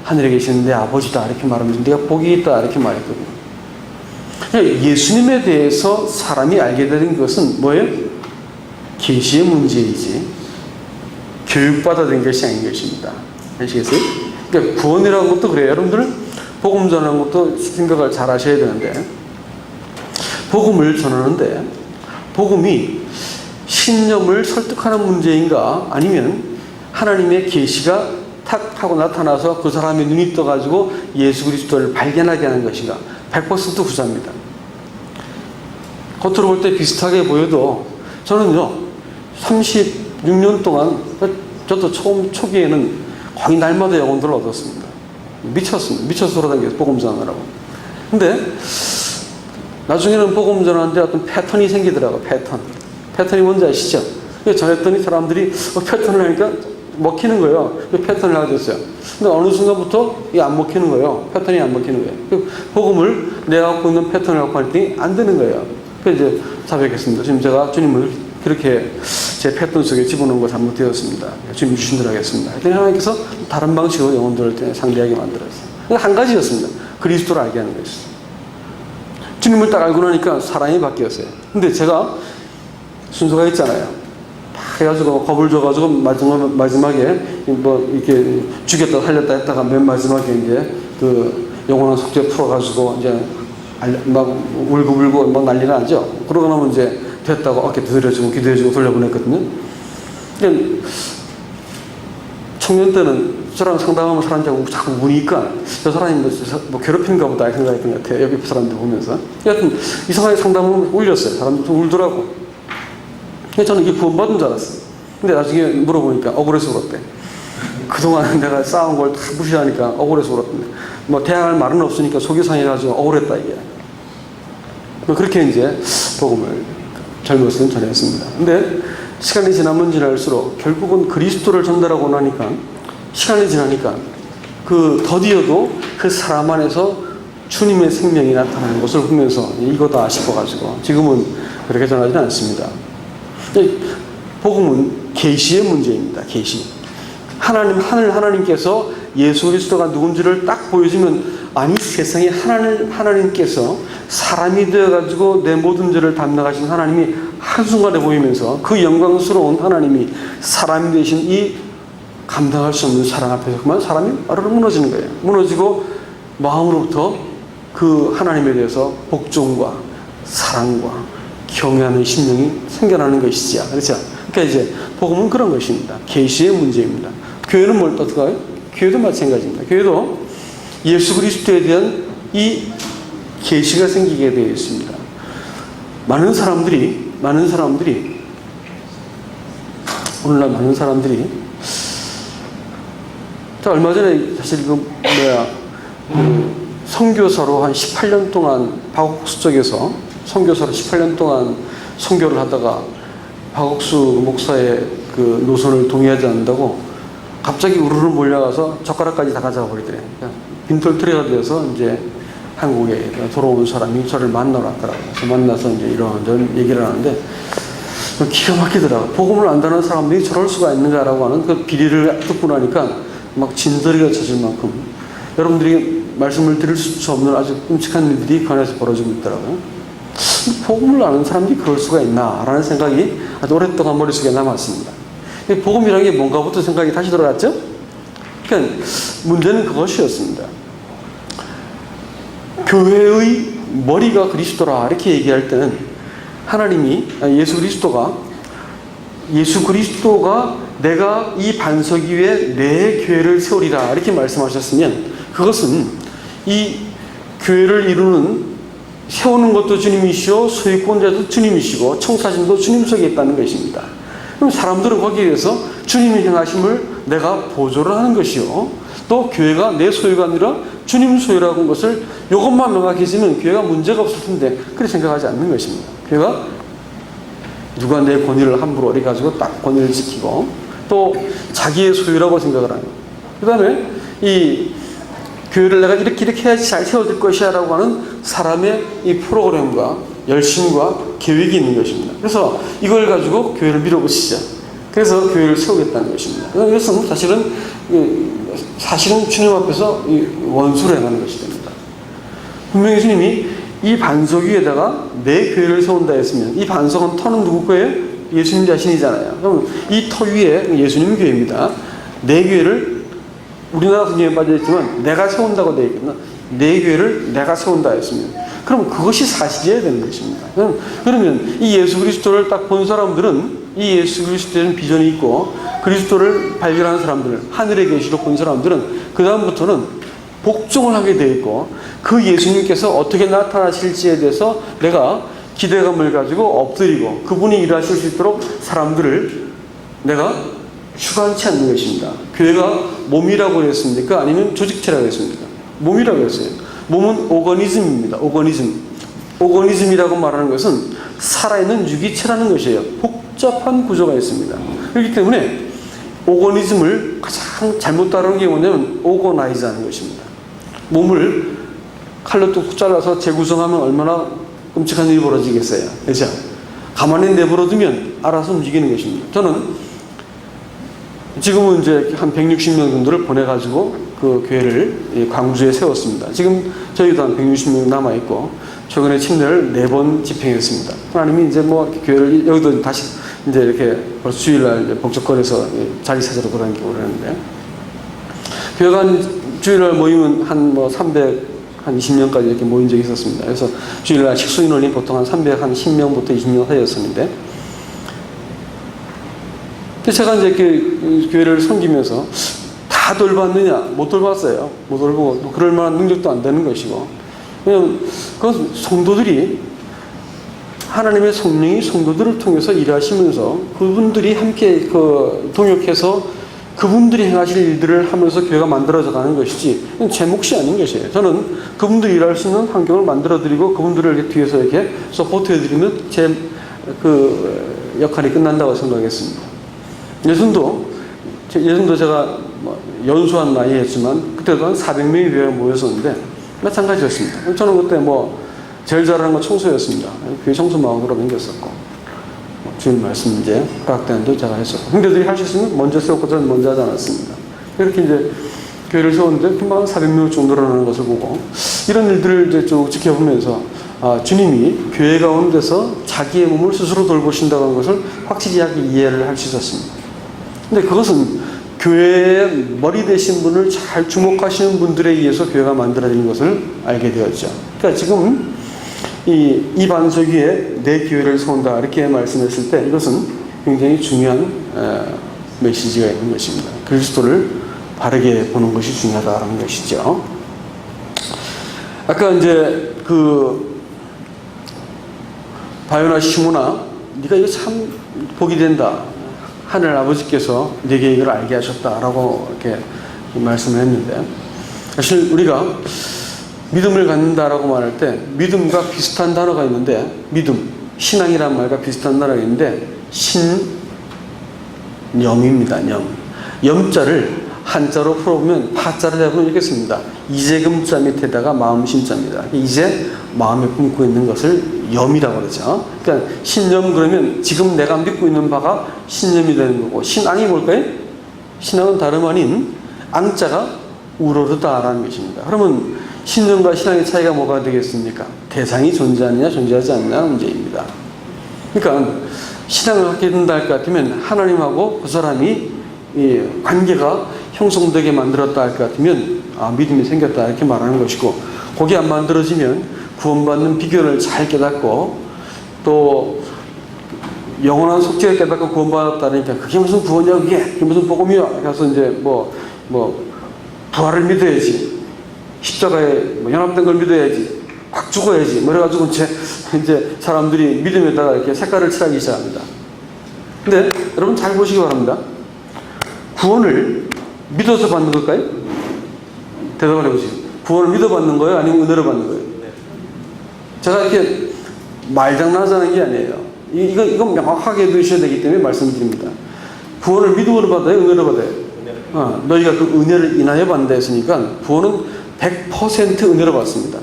하늘에 계시는 내 아버지다 이렇게 말하면서 네가 복이 있다 이렇게 말했거든요. 예수님에 대해서 사람이 알게 되는 것은 뭐예요? 계시의 문제이지 교육받아 된 것이 아닌 것입니다. 아시겠어요? 그러니까 구원이라는 것도 그래요. 여러분들은 복음 전하는 것도 생각을 잘 하셔야 되는데, 복음을 전하는데 복음이 신념을 설득하는 문제인가, 아니면 하나님의 계시가 탁 하고 나타나서 그 사람의 눈이 떠가지고 예수 그리스도를 발견하게 하는 것인가, 100% 후자입니다. 겉으로 볼 때 비슷하게 보여도 저는요 36년 동안, 저도 초기에는 거의 날마다 영혼들을 얻었습니다. 미쳤습니다. 미쳐서 돌아다녔어요. 복음 전하느라고. 근데 나중에는 복음 전하는데 어떤 패턴이 생기더라고요. 패턴이 뭔지 아시죠? 전했더니 사람들이 패턴을 하니까 먹히는 거예요. 패턴을 하게 됐어요. 근데 어느 순간부터 이게 안 먹히는 거예요. 패턴이 안 먹히는 거예요. 복음을 내가 갖고 있는 패턴을 갖고 하니까 안 되는 거예요. 그래서 이제 자백했습니다. 지금 제가 주님을 그렇게 제 패턴 속에 집어넣은 거 잘못되었습니다. 주님 주신 대로 하겠습니다. 그랬더니 하나님께서 다른 방식으로 영혼들을 상대하게 만들었어요. 한 가지였습니다. 그리스도를 알게 하는 것이었어요. 주님을 딱 알고 나니까 사람이 바뀌었어요. 근데 제가 순서가 있잖아요. 해가지고 겁을 줘가지고 마지막에 뭐 이렇게 죽였다 살렸다 했다가 맨 마지막에 이제 그 영혼의 속죄 풀어가지고 이제 막 울고 막 난리가 나죠. 그러고 나면 이제 됐다고 어깨 두드려주고 기도해주고 돌려보냈거든요. 청년 때는 저랑 상담하면 사람들하고 자꾸 우니까 저 사람이 뭐 괴롭히는가 보다 생각했던 것 같아요. 옆에 사람들 보면서. 여하튼 이상하게 상담하면 울렸어요. 사람들 울더라고. 저는 이게 구원받은 줄 알았어요. 근데 나중에 물어보니까 억울해서 울었대. 그동안 내가 쌓은 걸 다 무시하니까 억울해서 울었던데. 뭐 대항할 말은 없으니까 속이 상해가지고 억울했다 이게. 그렇게 이제 복음을 젊었을 때 전했습니다. 근데 시간이 지나면 지날수록 결국은 그리스도를 전달하고 나니까, 시간이 지나니까 그 더디어도 그 사람 안에서 주님의 생명이 나타나는 것을 보면서 이거다 싶어가지고 지금은 그렇게 전하지는 않습니다. 복음은 계시의 문제입니다. 계시. 하나님께서 예수 그리스도가 누군지를 딱 보여주면, 아니 세상에 하나님께서 사람이 되어가지고 내 모든 죄를 담당하신 하나님이 한순간에 보이면서 그 영광스러운 하나님이 사람이 되신 이 감당할 수 없는 사랑 앞에서 그만 사람이 아르르 무너지는 거예요. 무너지고 마음으로부터 그 하나님에 대해서 복종과 사랑과 경외하는 심령이 생겨나는 것이지요. 그렇죠? 그러니까 이제 복음은 그런 것입니다. 계시의 문제입니다. 교회는 뭘 어떨까요? 교회도 마찬가지입니다. 교회도 예수 그리스도에 대한 이 계시가 생기게 되어 있습니다. 많은 사람들이 오늘날 많은 사람들이 얼마 전에 사실 선교사로 한 18년 동안 박옥수 쪽에서 선교사로 18년 동안 선교를 하다가 박옥수 목사의 그 노선을 동의하지 않는다고 갑자기 우르르 몰려가서 젓가락까지 다 가져가 버리더래요. 그러니까 빈털터리가 되어서 이제 한국에 돌아온 사람이 저를 만나러 왔더라고요. 그래서 만나서 이제 이런 얘기를 하는데 기가 막히더라고요. 복음을 안다는 사람들이 저럴 수가 있는가라고 하는 그 비리를 듣고 나니까 막 진저리가 젖을 만큼 여러분들이 말씀을 드릴 수 없는 아주 끔찍한 일들이 그 안에서 벌어지고 있더라고요. 복음을 아는 사람들이 그럴 수가 있나라는 생각이 아주 오랫동안 머릿속에 남았습니다. 복음이라는 게 뭔가부터 생각이 다시 들어갔죠? 그러니까 문제는 그것이었습니다. 교회의 머리가 그리스도라 이렇게 얘기할 때는 하나님이 예수 그리스도가 내가 이 반석 위에 내 교회를 세우리라 이렇게 말씀하셨으면 그것은 이 교회를 세우는 것도 주님이시오 소유권자도 주님이시고 청사진도 주님 속에 있다는 것입니다. 그럼 사람들은 거기에 대해서 주님의 행하심을 내가 보조를 하는 것이요 또 교회가 내 소유가 아니라 주님 소유라고 하는 것을 이것만 명확해지면 교회가 문제가 없을 텐데 그렇게 생각하지 않는 것입니다. 교회가 누가 내 권위를 함부로 어려가지고 딱 권위를 지키고 또 자기의 소유라고 생각을 하는 그 다음에 이 교회를 내가 이렇게 해야지 잘 세워질 것이야 라고 하는 사람의 이 프로그램과 열심과 계획이 있는 것입니다. 그래서 이걸 가지고 교회를 밀어붙이자. 그래서 교회를 세우겠다는 것입니다. 이것은 사실은 주님 앞에서 원수로 행하는 것이 됩니다. 분명히 주님이 이 반석 위에다가 내 교회를 세운다 했으면 이 반석은 터는 누구 거예요? 예수님 자신이잖아요. 그럼 이 터 위에 예수님 교회입니다. 내 교회를 우리나라 성경에 빠져있지만 내가 세운다고 되어 있거든요. 내 교회를 내가 세운다 했으면 그럼 그것이 사실이어야 되는 것입니다. 그러면 이 예수 그리스도를 딱 본 사람들은 이 예수 그리스도에 대한 비전이 있고 그리스도를 발견하는 사람들, 하늘의 계시로 본 사람들은 그 다음부터는 복종을 하게 되어 있고 그 예수님께서 어떻게 나타나실지에 대해서 내가 기대감을 가지고 엎드리고 그분이 일하실 수 있도록 사람들을 내가 주관치 않는 것입니다. 교회가 몸이라고 했습니까? 아니면 조직체라고 했습니까? 몸이라고 했어요. 몸은 오거니즘입니다. 오거니즘이라고 말하는 것은 살아있는 유기체라는 것이에요. 복잡한 구조가 있습니다. 그렇기 때문에 오거니즘을 가장 잘못 다루는 게 뭐냐면 오거나이즈 하는 것입니다. 몸을 칼로 뚝 잘라서 재구성하면 얼마나 끔찍한 일이 벌어지겠어요. 그렇죠? 가만히 내버려두면 알아서 움직이는 것입니다. 저는 지금은 이제 한 160명 정도를 보내가지고 그 교회를 광주에 세웠습니다. 지금 저희도 한 160명 남아있고, 최근에 침례를 4번 집행했습니다. 하나님이 이제 뭐 교회를 여기도 다시 이제 이렇게 벌써 주일날 복적거려서 자리 찾으러 돌아다니고 그러는데, 교회가 주일날 모이면 한 320명까지 이렇게 모인 적이 있었습니다. 그래서 주일날 식수 인원이 보통 한 310명부터 20명 사이였었는데, 제가 이제 교회를 섬기면서 다 돌봤느냐? 못 돌봤어요. 못 돌보고 그럴 만한 능력도 안 되는 것이고, 왜냐하면 그건 성도들이 하나님의 성령이 성도들을 통해서 일하시면서 그분들이 함께 동역해서 그분들이 행하실 일들을 하면서 교회가 만들어져 가는 것이지 제 몫이 아닌 것이에요. 저는 그분들이 일할 수 있는 환경을 만들어드리고 그분들을 이렇게 뒤에서 이렇게 서포트해드리면 제 역할이 끝난다고 생각했습니다. 예전도 제가 연수한 나이였지만 그때도 한 400명이 교회에 모였었는데 마찬가지였습니다. 저는 그때 제일 잘하는 건 청소였습니다. 교회 청소망으로 넘겼었고, 주일 말씀 이제 허락대안도 제가 했었고, 형제들이 할 수 있으면 먼저 세웠고 저는 먼저 하지 않았습니다. 이렇게 이제 교회를 세웠는데 금방 400명 정도 늘어나는 것을 보고 이런 일들을 이제 쭉 지켜보면서 주님이 교회 가운데서 자기의 몸을 스스로 돌보신다고 하는 것을 확실하게 이해를 할 수 있었습니다. 근데 그것은 교회의 머리 되신 분을 잘 주목하시는 분들에 의해서 교회가 만들어진 것을 알게 되었죠. 그러니까 지금 이 반석 위에 내 교회를 세운다 이렇게 말씀했을 때 이것은 굉장히 중요한 메시지가 있는 것입니다. 그리스도를 바르게 보는 것이 중요하다는 것이죠. 아까 이제 바요나 시므나 네가 이거 참 복이 된다. 하늘 아버지께서 네게 이걸 알게 하셨다라고 이렇게 말씀을 했는데, 사실 우리가 믿음을 갖는다라고 말할 때 믿음과 비슷한 단어가 있는데, 믿음, 신앙이란 말과 비슷한 단어가 있는데 신념입니다. 염자를 한자로 풀어보면 파자를 잡으면 이렇게 씁니다. 이재금자 밑에다가 마음심자입니다. 이제 마음에 품고 있는 것을 염이라고 그러죠. 그러니까 신념 그러면 지금 내가 믿고 있는 바가 신념이 되는 거고, 신앙이 뭘까요? 신앙은 다름 아닌 앙자가 우러르다라는 것입니다. 그러면 신념과 신앙의 차이가 뭐가 되겠습니까? 대상이 존재하느냐 존재하지 않느냐는 문제입니다. 그러니까 신앙을 갖게 된다 할 것 같으면 하나님하고 그 사람이 이 관계가 형성되게 만들었다 할 것 같으면 믿음이 생겼다 이렇게 말하는 것이고, 그게 안 만들어지면 구원받는 비결을 잘 깨닫고 또 영원한 속죄를 깨닫고 구원받았다니까 그게 무슨 구원이야, 그게 무슨 복음이야. 그래서 이제 부활을 믿어야지, 십자가에 연합된 걸 믿어야지, 확 죽어야지, 그래가지고 이제 사람들이 믿음에다가 이렇게 색깔을 칠하기 시작합니다. 근데 여러분 잘 보시기 바랍니다. 구원을 믿어서 받는 걸까요? 대답을 해보세요. 구원을 믿어 받는 거예요? 아니면 은혜로 받는 거예요? 제가 이렇게 말장난하자는 게 아니에요. 이건 명확하게 두셔야 되기 때문에 말씀드립니다. 구원을 믿음으로 받아요? 은혜로 받아요? 너희가 그 은혜를 인하여 받는다 했으니까 구원은 100% 은혜로 받습니다.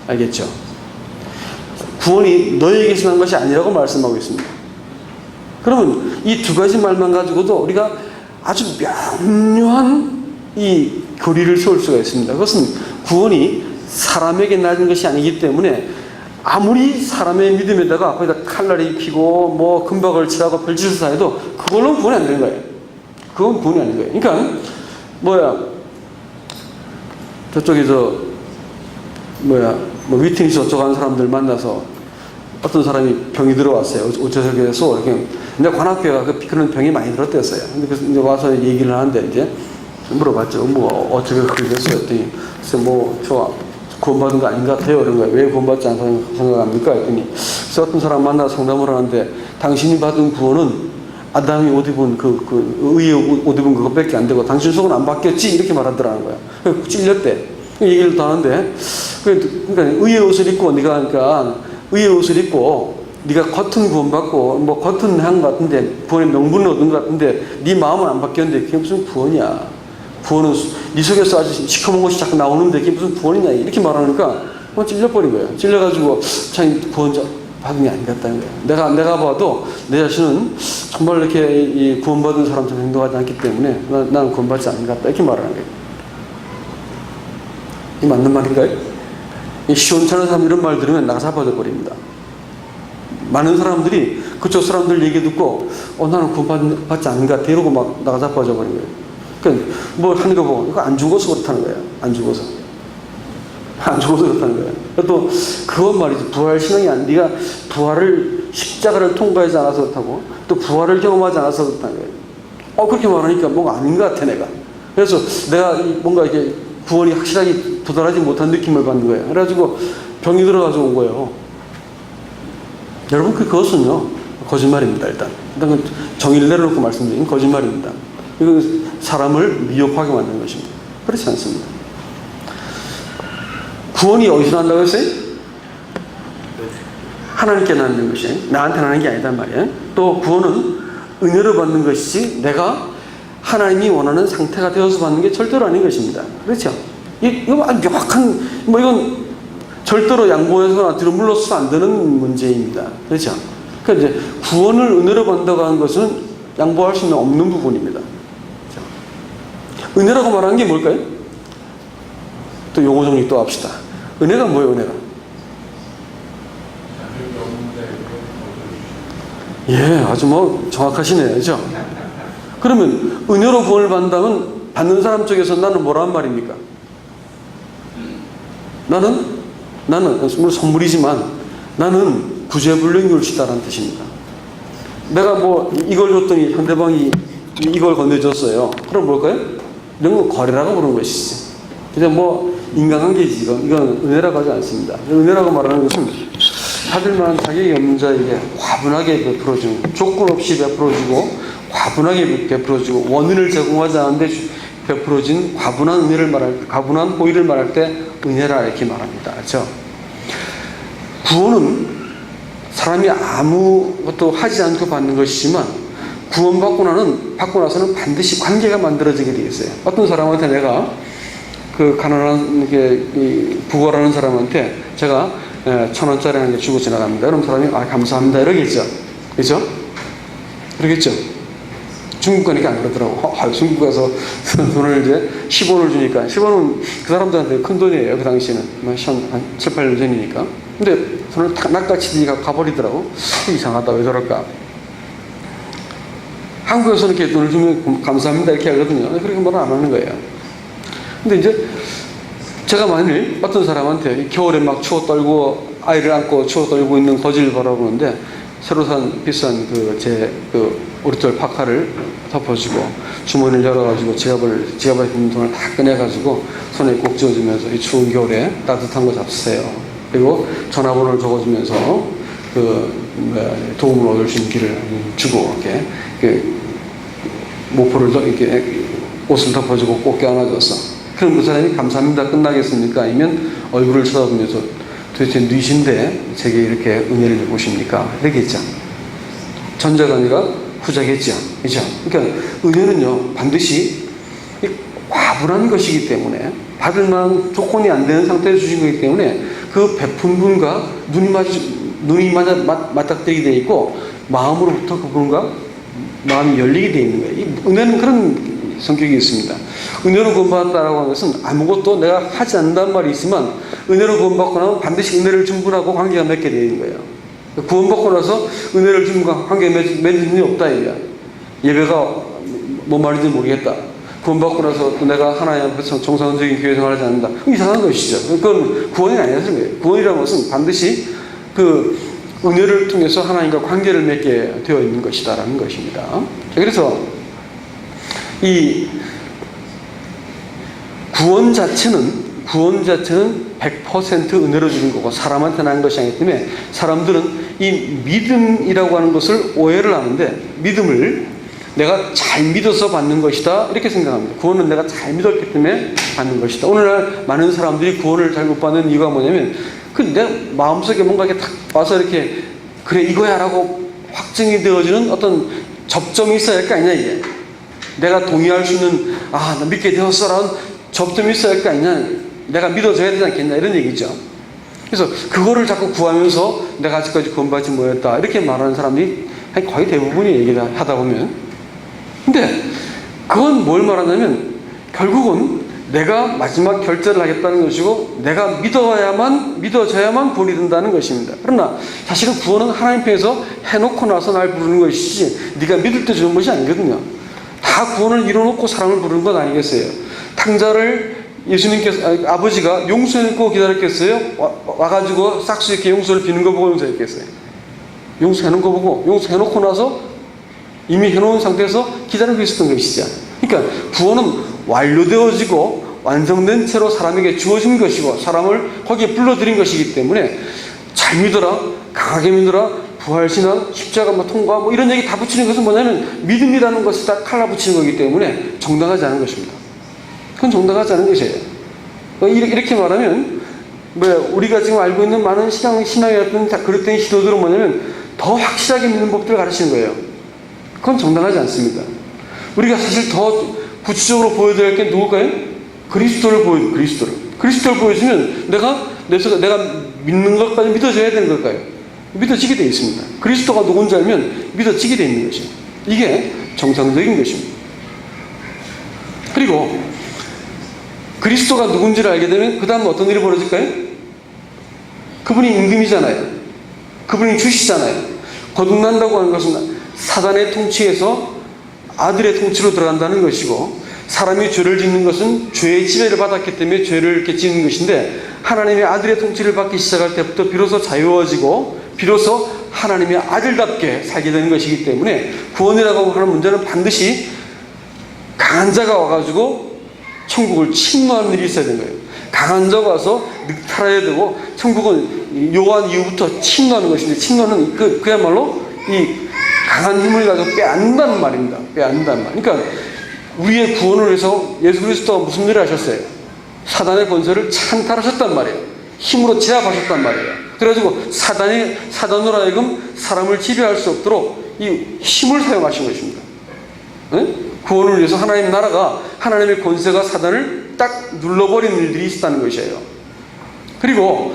알겠죠? 구원이 너희에게서 난 것이 아니라고 말씀하고 있습니다. 그러면 이 두 가지 말만 가지고도 우리가 아주 명료한 이 교리를 세울 수가 있습니다. 그것은 구원이 사람에게 낮은 것이 아니기 때문에 아무리 사람의 믿음에다가 거기다 칼날이 입히고 금박을 칠하고 별짓을 다 해도 그걸로는 구원이 안 되는 거예요. 그건 구원이 아닌 거예요. 그러니까 저쪽에서 위팅시 어쩌고 하는 사람들 만나서 어떤 사람이 병이 들어왔어요. 우체국에서 이렇게. 근데 관악교회가 그런 병이 많이 들었댔어요. 근데 그래서 이제 와서 얘기를 하는데 이제 물어봤죠. 어떻게 그렇게 됐어요? 했더니 글쎄 저 구원받은 거 아닌 것 같아요. 그런 거예요. 왜 구원받지 않다고 생각합니까? 했더니 그래서 어떤 사람 만나서 상담을 하는데, 당신이 받은 구원은 아담이 옷 입은 의의 옷 입은 그것밖에 안 되고 당신 속은 안 바뀌었지, 이렇게 말하더라는 거예요. 그래서 찔렸대. 얘기를 더 하는데, 그러니까 의의 옷을 입고 네가 의의 옷을 입고 네가 겉은 구원받고 겉은 한 것 같은데 구원의 명분을 얻은 것 같은데 네 마음은 안 바뀌었는데 그게 무슨 구원이야. 구원은 네 속에서 아주 시커먼 것이 자꾸 나오는데 그게 무슨 구원이냐, 이렇게 말하니까 찔려버린 거예요. 찔려가지고 참 구원 받은 게 아닌 것 같다는 거예요. 내가 봐도 내 자신은 정말 이렇게 이 구원받은 사람처럼 행동하지 않기 때문에 나는 구원받지 않은 것 같다, 이렇게 말하는 거예요. 이 맞는 말인가요? 시원찮은 사람 이런 말 들으면 나가 자빠져 버립니다. 많은 사람들이 그쪽 사람들 얘기 듣고 나는 구원받지 않은 것 같아 이러고 막 나가 자빠져 버린 거예요. 그러니까 하는 거 보고 이거 안 죽어서 그렇다는 거예요. 안 죽어서 그렇다는 거예요. 또 그건 말이지, 부활신앙이 네가 부활을 십자가를 통과하지 않아서 그렇다고, 또 부활을 경험하지 않아서 그렇다는 거예요. 그렇게 말하니까 뭔가 아닌 것 같아 내가. 그래서 내가 뭔가 이렇게 구원이 확실하게 도달하지 못한 느낌을 받는 거예요. 그래가지고 병이 들어가지고 온 거예요. 여러분 그것은요 거짓말입니다. 일단 정의를 내려놓고 말씀드리면 거짓말입니다. 이건 사람을 미혹하게 만드는 것입니다. 그렇지 않습니다. 구원이 어디서 난다고 했어요? 하나님께 나는 것이, 나한테 나는 게 아니단 말이에요. 또 구원은 은혜로 받는 것이지 내가 하나님이 원하는 상태가 되어서 받는 게 절대로 아닌 것입니다. 그렇죠? 이거 아주 명확한, 이건 절대로 양보해서나 뒤로 물러서도 안 되는 문제입니다. 그렇죠? 그러니까 이제 구원을 은혜로 받는다고 하는 것은 양보할 수는 없는 부분입니다. 그렇죠? 은혜라고 말하는 게 뭘까요? 또 용어 정리 또 합시다. 은혜가 뭐예요, 은혜가? 예, 아주 뭐 정확하시네요. 그죠? 그러면 은혜로 구원을 받는다면 받는 사람 쪽에서 나는 뭐란 말입니까? 나는 물론 선물이지만 나는 구제불능이 시다라는 뜻입니다. 내가 뭐 이걸 줬더니 상대방이 이걸 건네줬어요. 그럼 뭘까요? 이런 거 거래라고 부르는 것이지. 그냥 뭐 인간관계지. 이건 은혜라고 하지 않습니다. 은혜라고 말하는 것은 받을만한 자격이 없는 자에게 과분하게 베풀어주는, 조건 없이 베풀어주고 과분하게 베풀어주고 원인을 제공하지 않는데 베풀어진 과분한 은혜를 과분한 호의를 말할 때 은혜라 이렇게 말합니다. 그렇죠? 구원은 사람이 아무것도 하지 않고 받는 것이지만 구원받고 나서는 반드시 관계가 만들어지게 되어 있어요. 어떤 사람한테 내가 그 가난한 부고라는 사람한테 제가 1,000원짜리 한 개 주고 지나갑니다. 그럼 사람이 감사합니다 이러겠죠. 그렇죠? 그러겠죠. 중국 가니까 안 그러더라고. 중국 가서 돈을 이제 10원을 주니까 10원은 그 사람들한테 큰 돈이에요. 그 당시에는 한 7, 8년 전이니까. 근데 돈을 탁 낚아치니까 가버리더라고. 이상하다. 왜 저럴까? 한국에서는 이렇게 돈을 주면 감사합니다 이렇게 하거든요. 그렇게 말은 안 하는 거예요. 근데 이제 제가 만일 어떤 사람한테 겨울에 막 추워 떨고 아이를 안고 추워 떨고 있는 거지를 바라보는데 새로 산 비싼 제 오리털 파카를 덮어주고 주머니를 열어가지고 지갑에 있는 돈을 다 꺼내가지고 손에 꼭 쥐어주면서 이 추운 겨울에 따뜻한 거 잡수세요. 그리고 전화번호를 적어주면서 도움을 얻을 수 있는 길을 주고 이렇게 모포를 이렇게 옷을 덮어주고 꼭 껴안아줬어. 그럼 그 사람이 감사합니다 끝나겠습니까? 아니면 얼굴을 쳐다보면서 도대체 누이신데 제게 이렇게 은혜를 베푸십니까? 이러겠죠. 전자가 아니라 후자겠죠. 그죠? 그러니까 은혜는요 반드시 과분한 것이기 때문에 받을 만한 조건이 안 되는 상태에서 주신 거기 때문에 그 베푼 분과 눈이 맞닥뜨리게 되어 있고 마음으로부터 그분과 마음이 열리게 되어 있는 거예요. 이 은혜는 그런 성격이 있습니다. 은혜로 구원받았다라고 하는 것은 아무것도 내가 하지 않는다는 말이 있지만 은혜로 구원받고 나면 반드시 은혜를 충분하고 관계가 맺게 되어 있는 거예요. 구원받고 나서 은혜를 충분한 관계 맺는 일이 없다 이거야. 예배가 뭔 말인지 모르겠다. 구원받고 나서 내가 하나님 앞에서 정상적인 교회 생활을 하지 않는다. 이상한 것이죠. 그건 구원이 아니라는 거예요. 구원이라는 것은 반드시 은혜를 통해서 하나님과 관계를 맺게 되어 있는 것이다라는 것입니다. 그래서 이 구원 자체는 100% 은혜로 주는 거고 사람한테 난 것이 아니기 때문에 사람들은 이 믿음이라고 하는 것을 오해를 하는데 믿음을 내가 잘 믿어서 받는 것이다 이렇게 생각합니다. 구원은 내가 잘 믿었기 때문에 받는 것이다. 오늘날 많은 사람들이 구원을 잘 못 받는 이유가 뭐냐면 내 마음속에 뭔가 이렇게 탁 와서 이렇게 그래 이거야 라고 확증이 되어지는 어떤 접점이 있어야 할 거 아니냐 이게. 내가 동의할 수 있는 나 믿게 되었어라는 접점이 있어야 할 거 아니냐. 내가 믿어줘야 되지 않겠냐 이런 얘기죠. 그래서 그거를 자꾸 구하면서 내가 아직까지 구원받지 못했다 이렇게 말하는 사람들이 거의 대부분이 얘기를 하다 보면 근데 그건 뭘 말하냐면 결국은 내가 마지막 결제를 하겠다는 것이고 내가 믿어져야만 구원이 된다는 것입니다. 그러나 사실은 구원은 하나님 편에서 해놓고 나서 날 부르는 것이지 네가 믿을 때 주는 것이 아니거든요. 다 구원을 이뤄놓고 사람을 부르는 건 아니겠어요. 탕자를 예수님께서 아버지가 용서해놓고 기다렸겠어요? 와가지고 싹수 있게 용서를 비는 거 보고 용서했겠어요? 용서해놓은 거 보고 용서해놓고 나서 이미 해놓은 상태에서 기다리고 있었던 것이죠. 그러니까 구원은 완료되어지고 완성된 채로 사람에게 주어진 것이고 사람을 거기에 불러들인 것이기 때문에 잘 믿어라, 강하게 믿어라, 부활신앙, 십자가 통과 이런 얘기 다 붙이는 것은 뭐냐면 믿음이라는 것을 다 칼라 붙이는 거기 때문에 정당하지 않은 것입니다. 그건 정당하지 않은 것이에요. 이렇게 말하면 우리가 지금 알고 있는 많은 신앙의 어떤 그릇된 시도들은 뭐냐면 더 확실하게 믿는 법들을 가르치는 거예요. 그건 정당하지 않습니다. 우리가 사실 더 구체적으로 보여드려야 할 게 누굴까요? 그리스도를 보여주면 내가 믿는 것까지 믿어져야 되는 걸까요? 믿어지게 되어 있습니다. 그리스도가 누군지 알면 믿어지게 되어 있는 것이에요. 이게 정상적인 것입니다. 그리고 그리스도가 누군지를 알게 되면 그 다음 어떤 일이 벌어질까요? 그분이 임금이잖아요. 그분이 주시잖아요. 거듭난다고 하는 것은 사단의 통치에서 아들의 통치로 들어간다는 것이고, 사람이 죄를 짓는 것은 죄의 지배를 받았기 때문에 죄를 이렇게 짓는 것인데, 하나님의 아들의 통치를 받기 시작할 때부터 비로소 자유워지고 비로소 하나님의 아들답게 살게 되는 것이기 때문에, 구원이라고 하는 문제는 반드시 강한 자가 와가지고 천국을 침노하는 일이 있어야 되는 거예요. 강한 자가 와서 늑탈해야 되고, 천국은 요한 이후부터 침노하는 것인데, 침노는 그야말로 이 강한 힘을 가지고 빼앗는다는 말입니다. 빼앗는다는 말. 그러니까 우리의 구원을 위해서 예수 그리스도가 무슨 일을 하셨어요? 사단의 권세를 찬탈하셨단 말이에요. 힘으로 제압하셨단 말이에요. 그래가지고 사단으로 하여금 사람을 지배할 수 없도록 이 힘을 사용하신 것입니다. 네? 구원을 위해서 하나님의 나라가, 하나님의 권세가 사단을 딱 눌러버리는 일들이 있었다는 것이에요. 그리고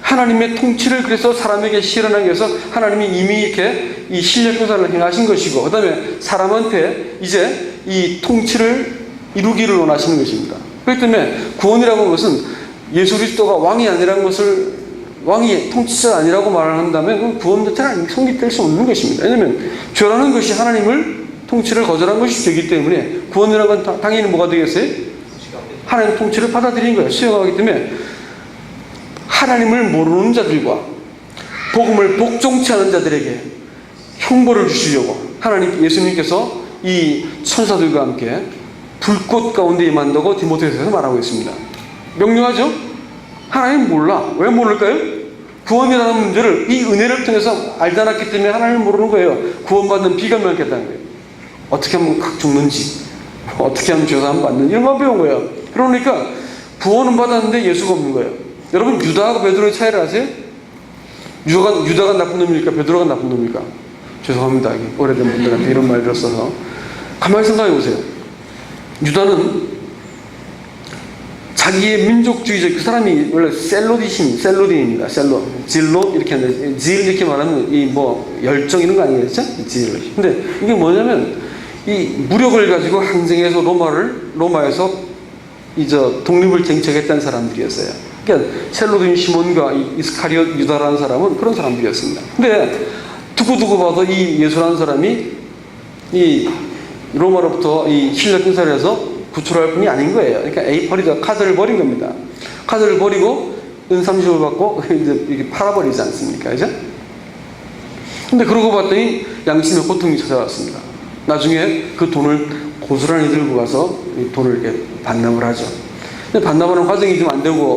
하나님의 통치를 그래서 사람에게 실현하기 위해서 하나님이 이미 이렇게 이 실력 교사를 행하신 것이고, 그 다음에 사람한테 이제 이 통치를 이루기를 원하시는 것입니다. 그렇기 때문에 구원이라고 하는 것은 예수 그리스도가 왕이 아니라는 것을, 왕이 통치자가 아니라고 말을 한다면 그 구원 자체는 성립될 수 없는 것입니다. 왜냐하면 죄라는 것이 하나님을 통치를 거절한 것이 되기 때문에, 구원이라는 건 당연히 뭐가 되겠어요? 하나님 통치를 받아들이는 거예요. 수용하기 때문에 하나님을 모르는 자들과 복음을 복종치 않은 자들에게 형벌을 주시려고 예수님께서 이 천사들과 함께 불꽃 가운데 임한다고 디모데후서에서 말하고 있습니다. 명료하죠? 하나님 몰라. 왜 모를까요? 구원이라는 문제를, 이 은혜를 통해서 알지 않았기 때문에 하나님을 모르는 거예요. 구원받는 비결만 알겠다는 거예요. 어떻게 하면 각 죽는지, 어떻게 하면 죄사함 받는지, 이런 거 배운 거예요. 그러니까 구원은 받았는데 예수가 없는 거예요. 여러분, 유다하고 베드로의 차이를 아세요? 유다가 나쁜 놈입니까? 베드로가 나쁜 놈입니까? 죄송합니다. 오래된 분들한테 이런 말 들었어서. 가만히 생각해 보세요. 유다는 자기의 민족주의적, 그 사람이 원래 셀로딘입니다. 질롯 이렇게 하는데, 질 이렇게 말하면 이 뭐 열정 이런 거 아니겠죠? 질. 근데 이게 뭐냐면 이 무력을 가지고 항쟁해서 로마에서 독립을 쟁취했다는 사람들이었어요. 그러니까 셀로딘 시몬과 이스카리옷 유다라는 사람은 그런 사람들이었습니다. 근데 두고두고 봐도 이 예수라는 사람이 이 로마로부터 이 실력 행사를 해서 구출할 분이 아닌 거예요. 그러니까 카드를 버린 겁니다. 카드를 버리고 은삼십을 받고 이제 이렇게 팔아버리지 않습니까? 그죠? 근데 그러고 봤더니 양심의 고통이 찾아왔습니다. 나중에 그 돈을 고스란히 들고 가서 이 돈을 이렇게 반납을 하죠. 근데 반납하는 과정이 좀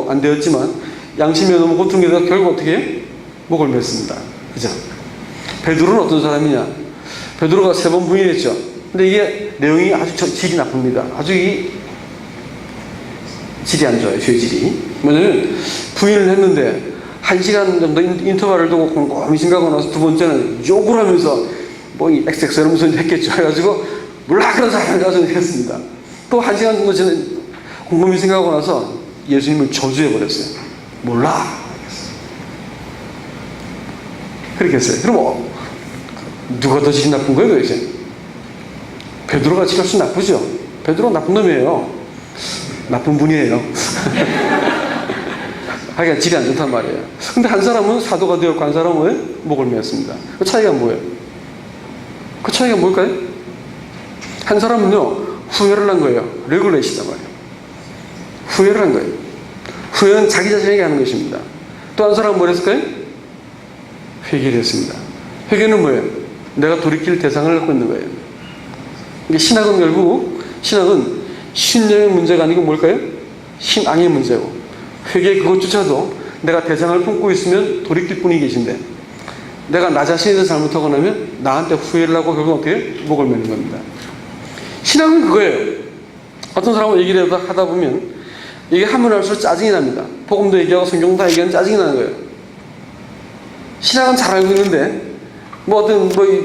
안 되었지만 양심에 너무 고통이 돼서 결국 어떻게 해요? 목을 맸습니다. 그죠? 베드로는 어떤 사람이냐? 베드로가 3번 부인했죠. 근데 이게 내용이 아주 질이 나쁩니다. 아주 질이 안 좋아요. 죄질이. 뭐냐면 부인을 했는데 1시간 정도 인터벌을 두고 곰곰이 생각하고 나서 두 번째는 욕을 하면서 뭐 XX 이러면서 했겠죠. 해가지고 몰라 그런 사람을 가서 했습니다. 또 1시간 정도 전에 곰곰이 생각하고 나서 예수님을 저주해버렸어요. 몰라. 그렇게 했어요. 그럼 누가 더 질이 나쁜 거예요, 도대체? 베드로가 질없이 나쁘죠? 베드로가 나쁜 놈이에요. 나쁜 분이에요. 하기가 질이 안 좋단 말이에요. 근데 한 사람은 사도가 되었고 한 사람은 목을 메었습니다. 그 차이가 뭐예요? 그 차이가 뭘까요? 한 사람은요, 후회를 한 거예요. 레귤레이시단 말이에요. 후회를 한 거예요. 후회는 자기 자신에게 하는 것입니다. 또 한 사람은 뭘 했을까요? 회개를 했습니다. 회개는 뭐예요? 내가 돌이킬 대상을 갖고 있는 거예요. 신학은 결국, 신학은 신념의 문제가 아니고 뭘까요? 신앙의 문제고, 회개 그것조차도 내가 대상을 품고 있으면 돌이킬 분이 계신데, 내가 나 자신에 대해서 잘못하고 나면 나한테 후회를 하고 결국 어떻게 목을 매는 겁니다. 신앙은 그거예요. 어떤 사람은 얘기를 하다 보면 이게 하면 할수록 짜증이 납니다. 복음도 얘기하고 성경도 다 얘기하면 짜증이 나는 거예요. 신앙은 잘 알고 있는데,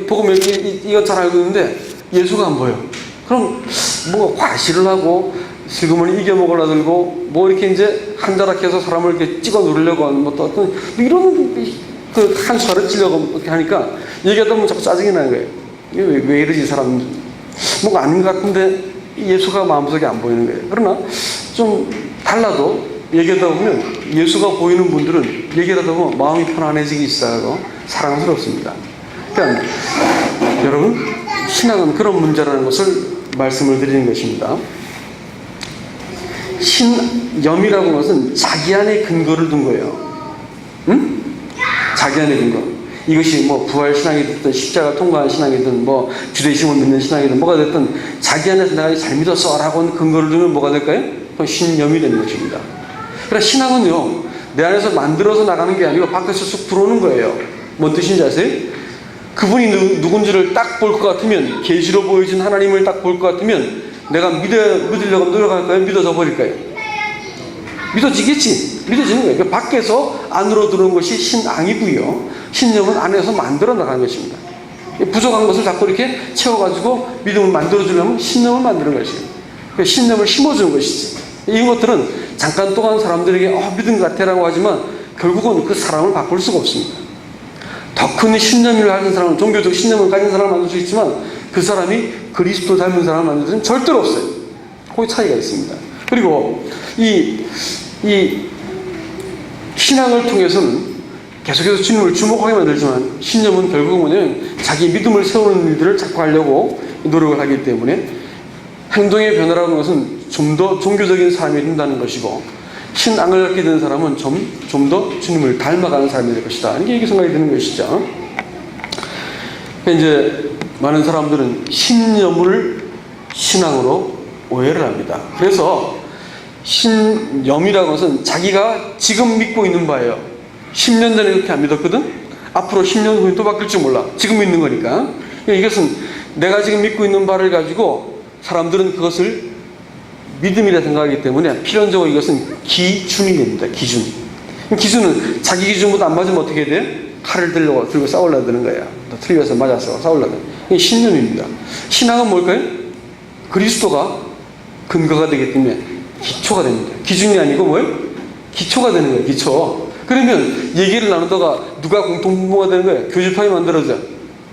복음 이거 잘 알고 있는데 예수가 안 보여. 그럼 뭔가 과시를 하고 슬그머니 이겨먹으려 들고 이렇게 이제 한자락해서 사람을 이렇게 찍어 누르려고 하는 것도 어떤 이런 한 수화를 찌려고 이렇게 하니까 얘기하다 보면 자꾸 짜증이 나는 거예요. 왜 이러지 사람, 뭔가 아닌 것 같은데 예수가 마음속에 안 보이는 거예요. 그러나 좀 달라도 얘기하다 보면 예수가 보이는 분들은 얘기하다 보면 마음이 편안해지기 시작하고 사랑스럽습니다. 그러니까 여러분, 신앙은 그런 문제라는 것을 말씀을 드리는 것입니다. 신념이라고 하는 것은 자기 안에 근거를 둔 거예요. 응? 자기 안에 근거. 이것이 뭐 부활신앙이 됐든 십자가 통과한 신앙이든 뭐 주대심을 믿는 신앙이든 뭐가 됐든 자기 안에서 내가 잘 믿었어 라고 하는 근거를 두면 뭐가 될까요? 그건 신념이 되는 것입니다. 그러나 신앙은요, 내 안에서 만들어서 나가는 게 아니고 밖에서 쑥 들어오는 거예요. 뭔 뜻인지 아세요? 그분이 누군지를 딱 볼 것 같으면, 계시로 보여진 하나님을 딱 볼 것 같으면 내가 믿으려고 노력할까요? 믿어져 버릴까요? 믿어지겠지. 믿어지는 거예요. 그러니까 밖에서 안으로 들어온 것이 신앙이고요. 신념은 안에서 만들어 나가는 것입니다. 부족한 것을 자꾸 이렇게 채워가지고 믿음을 만들어주려면 신념을 만드는 것이에요. 그러니까 신념을 심어주는 것이지. 이런 것들은 잠깐 동안 사람들에게 믿음 같아라고 하지만 결국은 그 사람을 바꿀 수가 없습니다. 더 큰 신념을 가진 사람은, 종교적 신념을 가진 사람을 만들 수 있지만 그 사람이 그리스도 닮은 사람을 만들 수는 절대로 없어요. 거기 차이가 있습니다. 그리고 이 신앙을 통해서는 계속해서 주님을 주목하게 만들지만 신념은 결국은 뭐냐면 자기 믿음을 세우는 일들을 자꾸 하려고 노력을 하기 때문에 행동의 변화라는 것은 좀 더 종교적인 삶이 된다는 것이고, 신앙을 갖게 되는 사람은 좀 더 주님을 닮아가는 삶이 될 것이다. 이게 생각이 드는 것이죠. 이제 많은 사람들은 신념을 신앙으로 오해를 합니다. 그래서 신념이라는 것은 자기가 지금 믿고 있는 바예요. 10년 전에 그렇게 안 믿었거든? 앞으로 10년 후에 또 바뀔지 몰라. 지금 믿는 거니까. 이것은 내가 지금 믿고 있는 바를 가지고 사람들은 그것을 믿음이라 생각하기 때문에 필연적으로 이것은 기준이 됩니다. 기준은 자기 기준보다 안 맞으면 어떻게 돼? 칼을 들고 싸우려고 드는 거야. 또 틀려서 맞아서 싸우려고. 이게 신념입니다. 신앙은 뭘까요? 그리스도가 근거가 되기 때문에 기초가 됩니다. 기준이 아니고 뭐예요? 기초가 되는 거예요. 기초. 그러면 얘기를 나누다가 누가 공통분모가 되는 거예요? 교집합이 만들어져.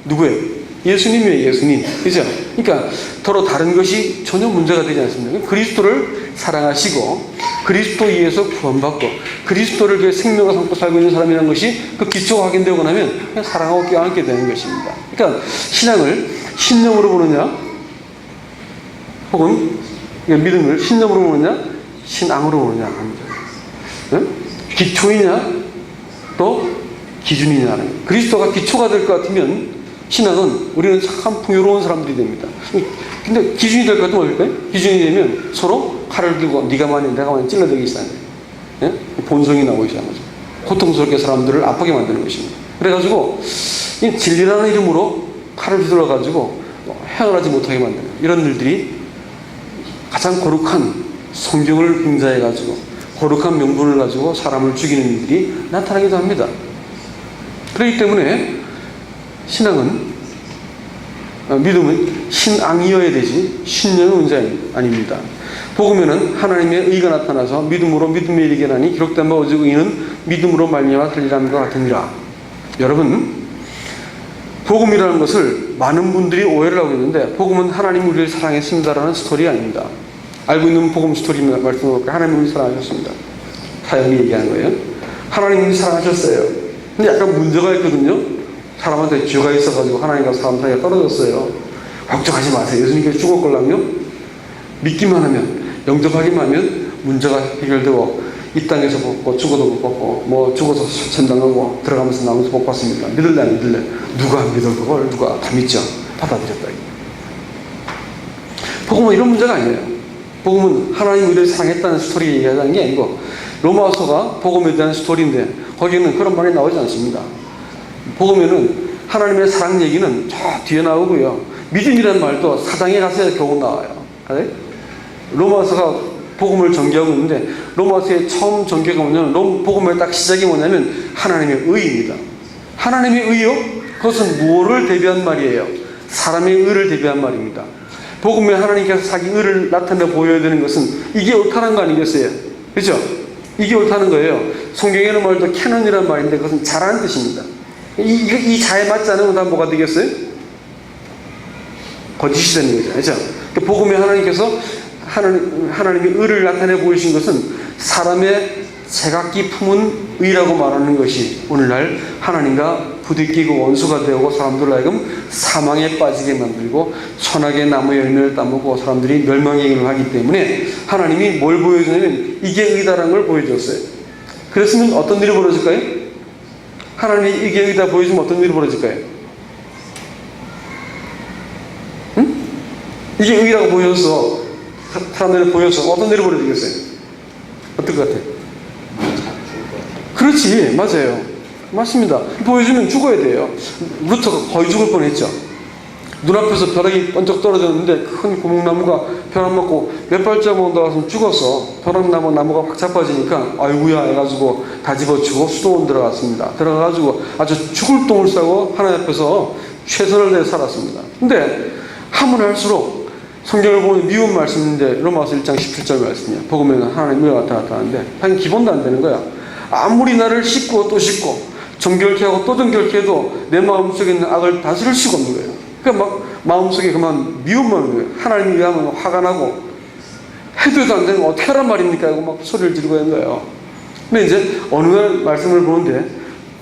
누구예요? 예수님이에요. 예수님. 그죠? 그러니까 서로 다른 것이 전혀 문제가 되지 않습니다. 그리스도를 사랑하시고 그리스도에 의해서 구원받고 그리스도를 그 생명을 삼고 살고 있는 사람이라는 것이 그 기초가 확인되고 나면 그냥 사랑하고 껴안게 되는 것입니다. 그러니까 신앙을 신념으로 보느냐 혹은 믿음을 신념으로 보느냐 신앙으로 보느냐 합니다. 네? 기초이냐 또 기준이냐는 거예요. 그리스도가 기초가 될 것 같으면 신앙은 우리는 참 풍요로운 사람들이 됩니다. 근데 기준이 될 것 같으면 어떨까요? 기준이 되면 서로 칼을 들고 네가 많이 내가 많이 찔러대기 시작해요. 예? 본성이 나오기 시작하는 거죠. 고통스럽게 사람들을 아프게 만드는 것입니다. 그래가지고 이 진리라는 이름으로 칼을 휘둘러가지고 행하지 못하게 만드는 이런 일들이 가장 거룩한 성경을 빙자해가지고 거룩한 명분을 가지고 사람을 죽이는 일들이 나타나기도 합니다. 그렇기 때문에 신앙은 믿음은 신앙이어야 되지 신념의 문제 아닙니다. 복음에는 하나님의 의가 나타나서 믿음으로 믿음에 이르게 하니 기록된 바 오직 의는 믿음으로 말미암아 살리라는 것 같으니라. 여러분, 복음이라는 것을 많은 분들이 오해를 하고 있는데 복음은 하나님 우리를 사랑했습니다라는 스토리 아닙니다. 알고 있는 복음 스토리 말씀을 하나님 우리를 사랑하셨습니다. 사연이 얘기하는 거예요. 하나님 우리를 사랑하셨어요. 근데 약간 문제가 있거든요. 사람한테 죄가 있어가지고 하나님과 사람 사이가 떨어졌어요. 걱정하지 마세요. 예수님께서 죽었걸랑요. 믿기만 하면, 영접하기만 하면 문제가 해결되고 이 땅에서 복 죽어도 복 받고 뭐 죽어서 천당하고 들어가면서 나오면서 복 받습니다. 믿을래 안 믿을래? 누가 안 믿을 그걸 누가 다 믿죠. 받아들였다. 복음은 이런 문제가 아니에요. 복음은 하나님 우리를 사랑했다는 스토리 얘기하는 게 아니고 로마서가 복음에 대한 스토리인데 거기에는 그런 말이 나오지 않습니다. 복음에는 하나님의 사랑 얘기는 저 뒤에 나오고요. 믿음이라는 말도 4장에 가서야 겨우 나와요. 로마서가 복음을 전개하고 있는데 로마서의 처음 전개가 뭐냐면 복음의 딱 시작이 뭐냐면 하나님의 의입니다. 하나님의 의요? 그것은 무엇을 대비한 말이에요? 사람의 의를 대비한 말입니다. 복음에 하나님께서 자기 의를 나타내 보여야 되는 것은 이게 옳다는 거 아니겠어요? 그렇죠? 이게 옳다는 거예요. 성경에는 말도 캐논이라는 말인데 그것은 잘하는 뜻입니다. 이 자에 맞지 않으면 다 뭐가 되겠어요? 거짓이 되는 거죠. 그렇죠? 복음에 하나님께서 하나님의 의를 나타내 보이신 것은 사람의 제각기 품은 의라고 말하는 것이 오늘날 하나님과 부딪히고 원수가 되고 사람들을 하여금 사망에 빠지게 만들고 선악의 나무 열매를 따먹고 사람들이 멸망의 길을 하기 때문에 하나님이 뭘 보여주냐면 이게 의다라는 걸 보여줬어요. 그랬으면 어떤 일이 벌어질까요? 하나님이 이게 의다 보여주면 어떤 일이 벌어질까요? 응? 이게 의라고 보여서 사람들이 보여서 어떤 일이 벌어지겠어요? 어떨 것 같아요? 그렇지, 맞아요. 맞습니다. 보여주면 죽어야 돼요. 루터가 거의 죽을 뻔했죠. 눈앞에서 벼락이 번쩍 떨어졌는데 큰 고목나무가 벼락 맞고 몇 발자국 나가서 죽어서 나무가 확 자빠지니까 아이고야 해가지고 다 집어치고 수도원 들어갔습니다. 들어가가지고 아주 죽을 똥을 싸고 하나님 앞에서 최선을 다해 살았습니다. 근데 하면 할수록 성경을 보면 미운 말씀인데 로마서 1장 17절 말씀이야. 복음에는 하나님이 나타나는데 당연히 기본도 안 되는 거야. 아무리 나를 씻고 또 씻고 정결케 하고 또 정결케 해도 내 마음속에 있는 악을 다스릴 수가 없는 거예요. 그러니까 막 마음속에 그만 미움만 오는 거예요. 하나님이 위하면 화가 나고 해도 안 되는 거 어떻게 하란 말입니까? 하고 막 소리를 지르고 있는 거예요. 근데 이제 어느 날 말씀을 보는데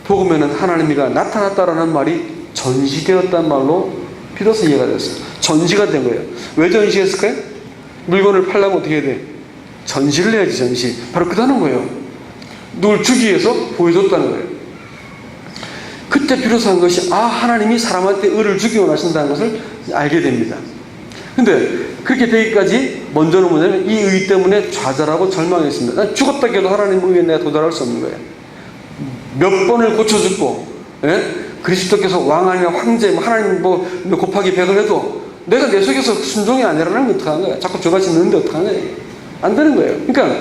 복음에는 하나님이가 나타났다라는 말이 전시되었단 말로 비로소 이해가 됐어요. 전시가 된 거예요. 왜 전시했을까요? 물건을 팔려면 어떻게 해야 돼? 전시를 해야지. 전시. 바로 그 단어인 거예요. 누굴 주기 위해서 보여줬다는 거예요. 그때 비로소 한 것이 하나님이 사람한테 의를 주기 원하신다는 것을 알게 됩니다. 근데 그렇게 되기까지 먼저는 뭐냐면 이 의 때문에 좌절하고 절망했습니다. 난 죽었다 해도 하나님 의에 내가 도달할 수 없는 거예요. 몇 번을 고쳐 죽고 그리스도께서 왕 아니라 황제 하나님 곱하기 100을 해도 내가 내 속에서 순종이 아니라는 게 어떡하는 거야. 자꾸 저같이 넣는데 어떡하는 거야. 안 되는 거예요. 그러니까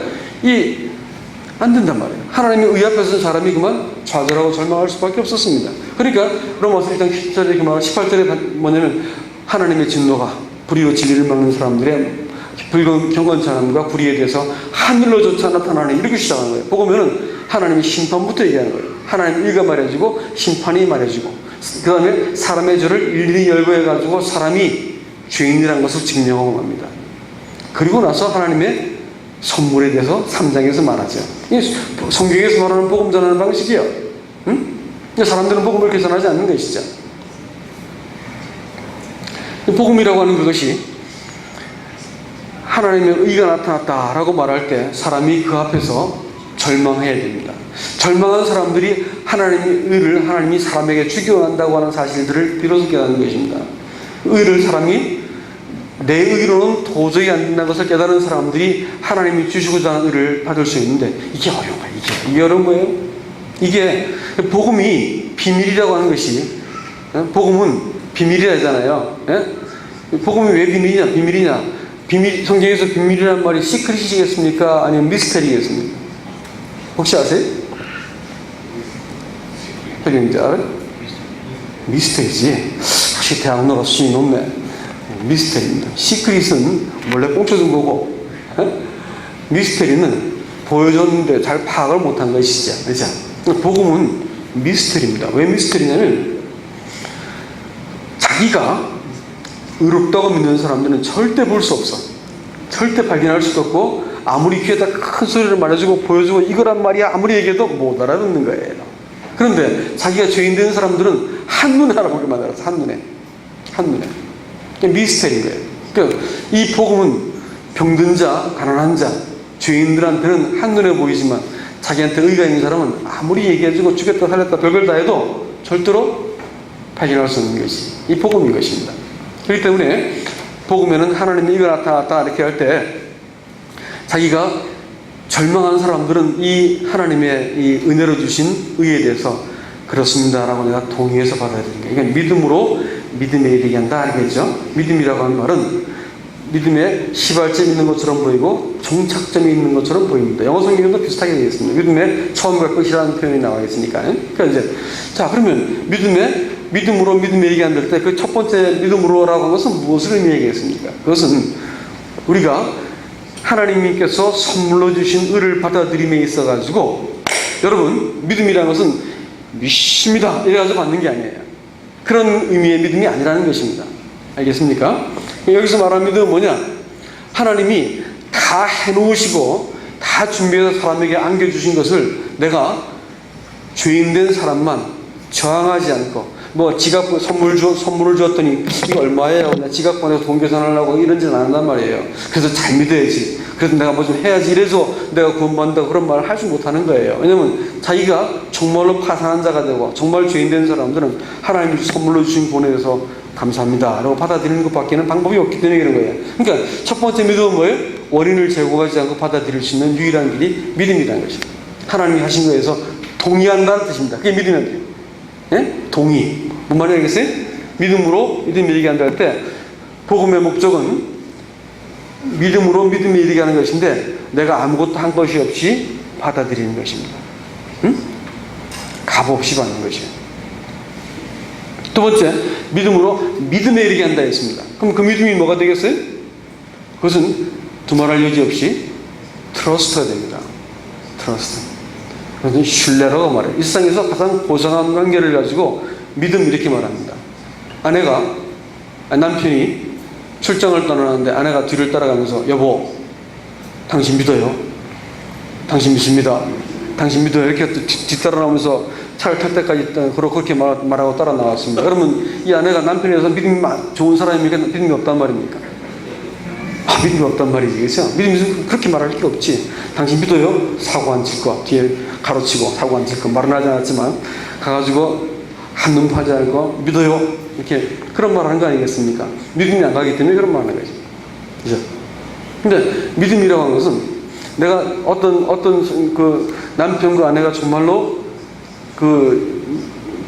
안 된단 말이에요. 하나님의 의 앞에서는 사람이 그만 좌절하고 절망할 수밖에 없었습니다. 그러니까 로마서 1장 10절에 그 말 18절에 뭐냐면 하나님의 진노가 불의로 진리를 막는 사람들의 불경 경건찬함과 불의에 대해서 하늘로조차 나타나는 이렇게 시작하는 거예요. 보면은 하나님의 심판부터 얘기하는 거예요. 하나님 의가 말해주고 심판이 말해주고 그 다음에 사람의 죄를 일일이 열거해가지고 사람이 죄인이라는 것을 증명하고 맙니다. 그리고 나서 하나님의 선물에 대해서 3장에서 말하죠. 성경에서 말하는 복음 전하는 방식이에요. 응? 사람들은 복음을 계산하지 않는 것이죠. 복음이라고 하는 그것이 하나님의 의가 나타났다라고 말할 때 사람이 그 앞에서 절망해야 됩니다. 절망한 사람들이 하나님의 의를 하나님이 사람에게 주기 원한다고 하는 사실들을 비로소 깨닫는 것입니다. 의를 사람이 내 의로는 도저히 안 된다는 것을 깨달은 사람들이 하나님이 주시고자 하는 의를 받을 수 있는데 이게 어려운 거예요. 이게 어려운 거예요. 이게 복음이 비밀이라고 하는 것이 복음은 비밀이라 하잖아요. 복음이 왜 비밀이냐? 성경에서 비밀이라는 말이 시크릿이겠습니까? 아니면 미스테리겠습니까? 혹시 아세요? 설경자 알아요? 미스테리지. 혹시 대학 나가 수준이 높네. 미스테리입니다. 시크릿은 원래 꽁쳐준 거고 미스테리는 보여줬는데 잘 파악을 못한 것이죠. 그렇죠? 복음은 미스테리입니다. 왜 미스테리냐면 자기가 의롭다고 믿는 사람들은 절대 볼 수 없어. 절대 발견할 수도 없고 아무리 귀에다 큰 소리를 말해주고 보여주고 이거란 말이야 아무리 얘기해도 못 알아듣는 거예요. 그런데 자기가 죄인 되는 사람들은 한눈에 알아보게 만들었어. 한눈에. 미스테리인 거예요. 그러니까 이 복음은 병든 자, 가난한 자, 죄인들한테는 한눈에 보이지만 자기한테 의가 있는 사람은 아무리 얘기해주고 죽였다 살렸다 별걸 다 해도 절대로 발견할 수 없는 것이 이 복음인 것입니다. 그렇기 때문에 복음에는 하나님의 의가 나타났다 이렇게 할 때 자기가 절망하는 사람들은 이 하나님의 이 은혜로 주신 의에 대해서 그렇습니다라고 내가 동의해서 받아야 되는 거예요. 그러니까 믿음으로 믿음에 얘기한다 알겠죠? 믿음이라고 하는 말은 믿음에 시발점이 있는 것처럼 보이고 종착점이 있는 것처럼 보입니다. 영어 성경도 비슷하게 되어 있습니다. 믿음의 처음과 끝이라는 표현이 나와 있으니까. 그러니까 이제 자 그러면 믿음으로 믿음에 얘기한다 때 그 첫 번째 믿음으로라고 하는 것은 무엇을 의미하겠습니까? 그것은 우리가 하나님께서 선물로 주신 의를 받아들임에 있어 가지고 여러분 믿음이라는 것은 믿습니다 이래가지고 받는 게 아니에요. 그런 의미의 믿음이 아니라는 것입니다. 알겠습니까? 여기서 말하는 믿음은 뭐냐? 하나님이 다 해놓으시고 다 준비해서 사람에게 안겨주신 것을 내가 죄인된 사람만 저항하지 않고 뭐 지갑 선물을 주었더니 이거 얼마예요? 나 지갑 보내서 돈 계산하려고 이런지는 안 한단 말이에요. 그래서 잘 믿어야지. 그래서 내가 뭐 좀 해야지. 이래서 내가 구원받는다고 그런 말을 하지 못하는 거예요. 왜냐면 자기가 정말로 파산한 자가 되고 정말 죄인 된 사람들은 하나님이 선물로 주신 보내서 감사합니다 라고 받아들이는 것밖에는 방법이 없기 때문에 그런 거예요. 그러니까 첫 번째 믿음은 뭐예요? 원인을 제공하지 않고 받아들일 수 있는 유일한 길이 믿음이라는 것입니다. 하나님이 하신 거에서 동의한다는 뜻입니다. 그게 믿으면 돼요. 예? 동의. 뭔 말인지 알겠어요? 믿음으로 믿음이 얘기한다 할 때 복음의 목적은 믿음으로 믿음이 얘기하는 것인데 내가 아무것도 한 것이 없이 받아들이는 것입니다. 응? 값 없이 받는 것이에요. 두 번째, 믿음으로 믿음에 얘기한다 했습니다. 그럼 그 믿음이 뭐가 되겠어요? 그것은 두말할 여지 없이 트러스트가 됩니다. 트러스트. 그것은 신뢰라고 말해요. 일상에서 가장 고상한 관계를 가지고 믿음 이렇게 말합니다. 남편이 출장을 떠나는데 아내가 뒤를 따라가면서 여보, 당신 믿어요? 당신 믿습니다. 당신 믿어요? 이렇게 뒤따라 나오면서 차를 탈 때까지 그렇게 말하고 따라 나왔습니다. 그러면 이 아내가 남편에서 믿음이 좋은 사람이니까 믿음이 없단 말입니까? 믿음이 없단 말이지. 그렇죠? 믿음이 그렇게 말할 필요 없지. 당신 믿어요? 사고 안 칠 거. 뒤에 가로치고 사고 안 칠 거. 말은 하지 않았지만 가가지고 한눈 파지 않고 믿어요? 이렇게 그런 말 하는 거 아니겠습니까? 믿음이 안 가기 때문에 그런 말 하는 거죠. 그죠? 근데 믿음이라고 하는 것은 내가 어떤 그 남편과 아내가 정말로 그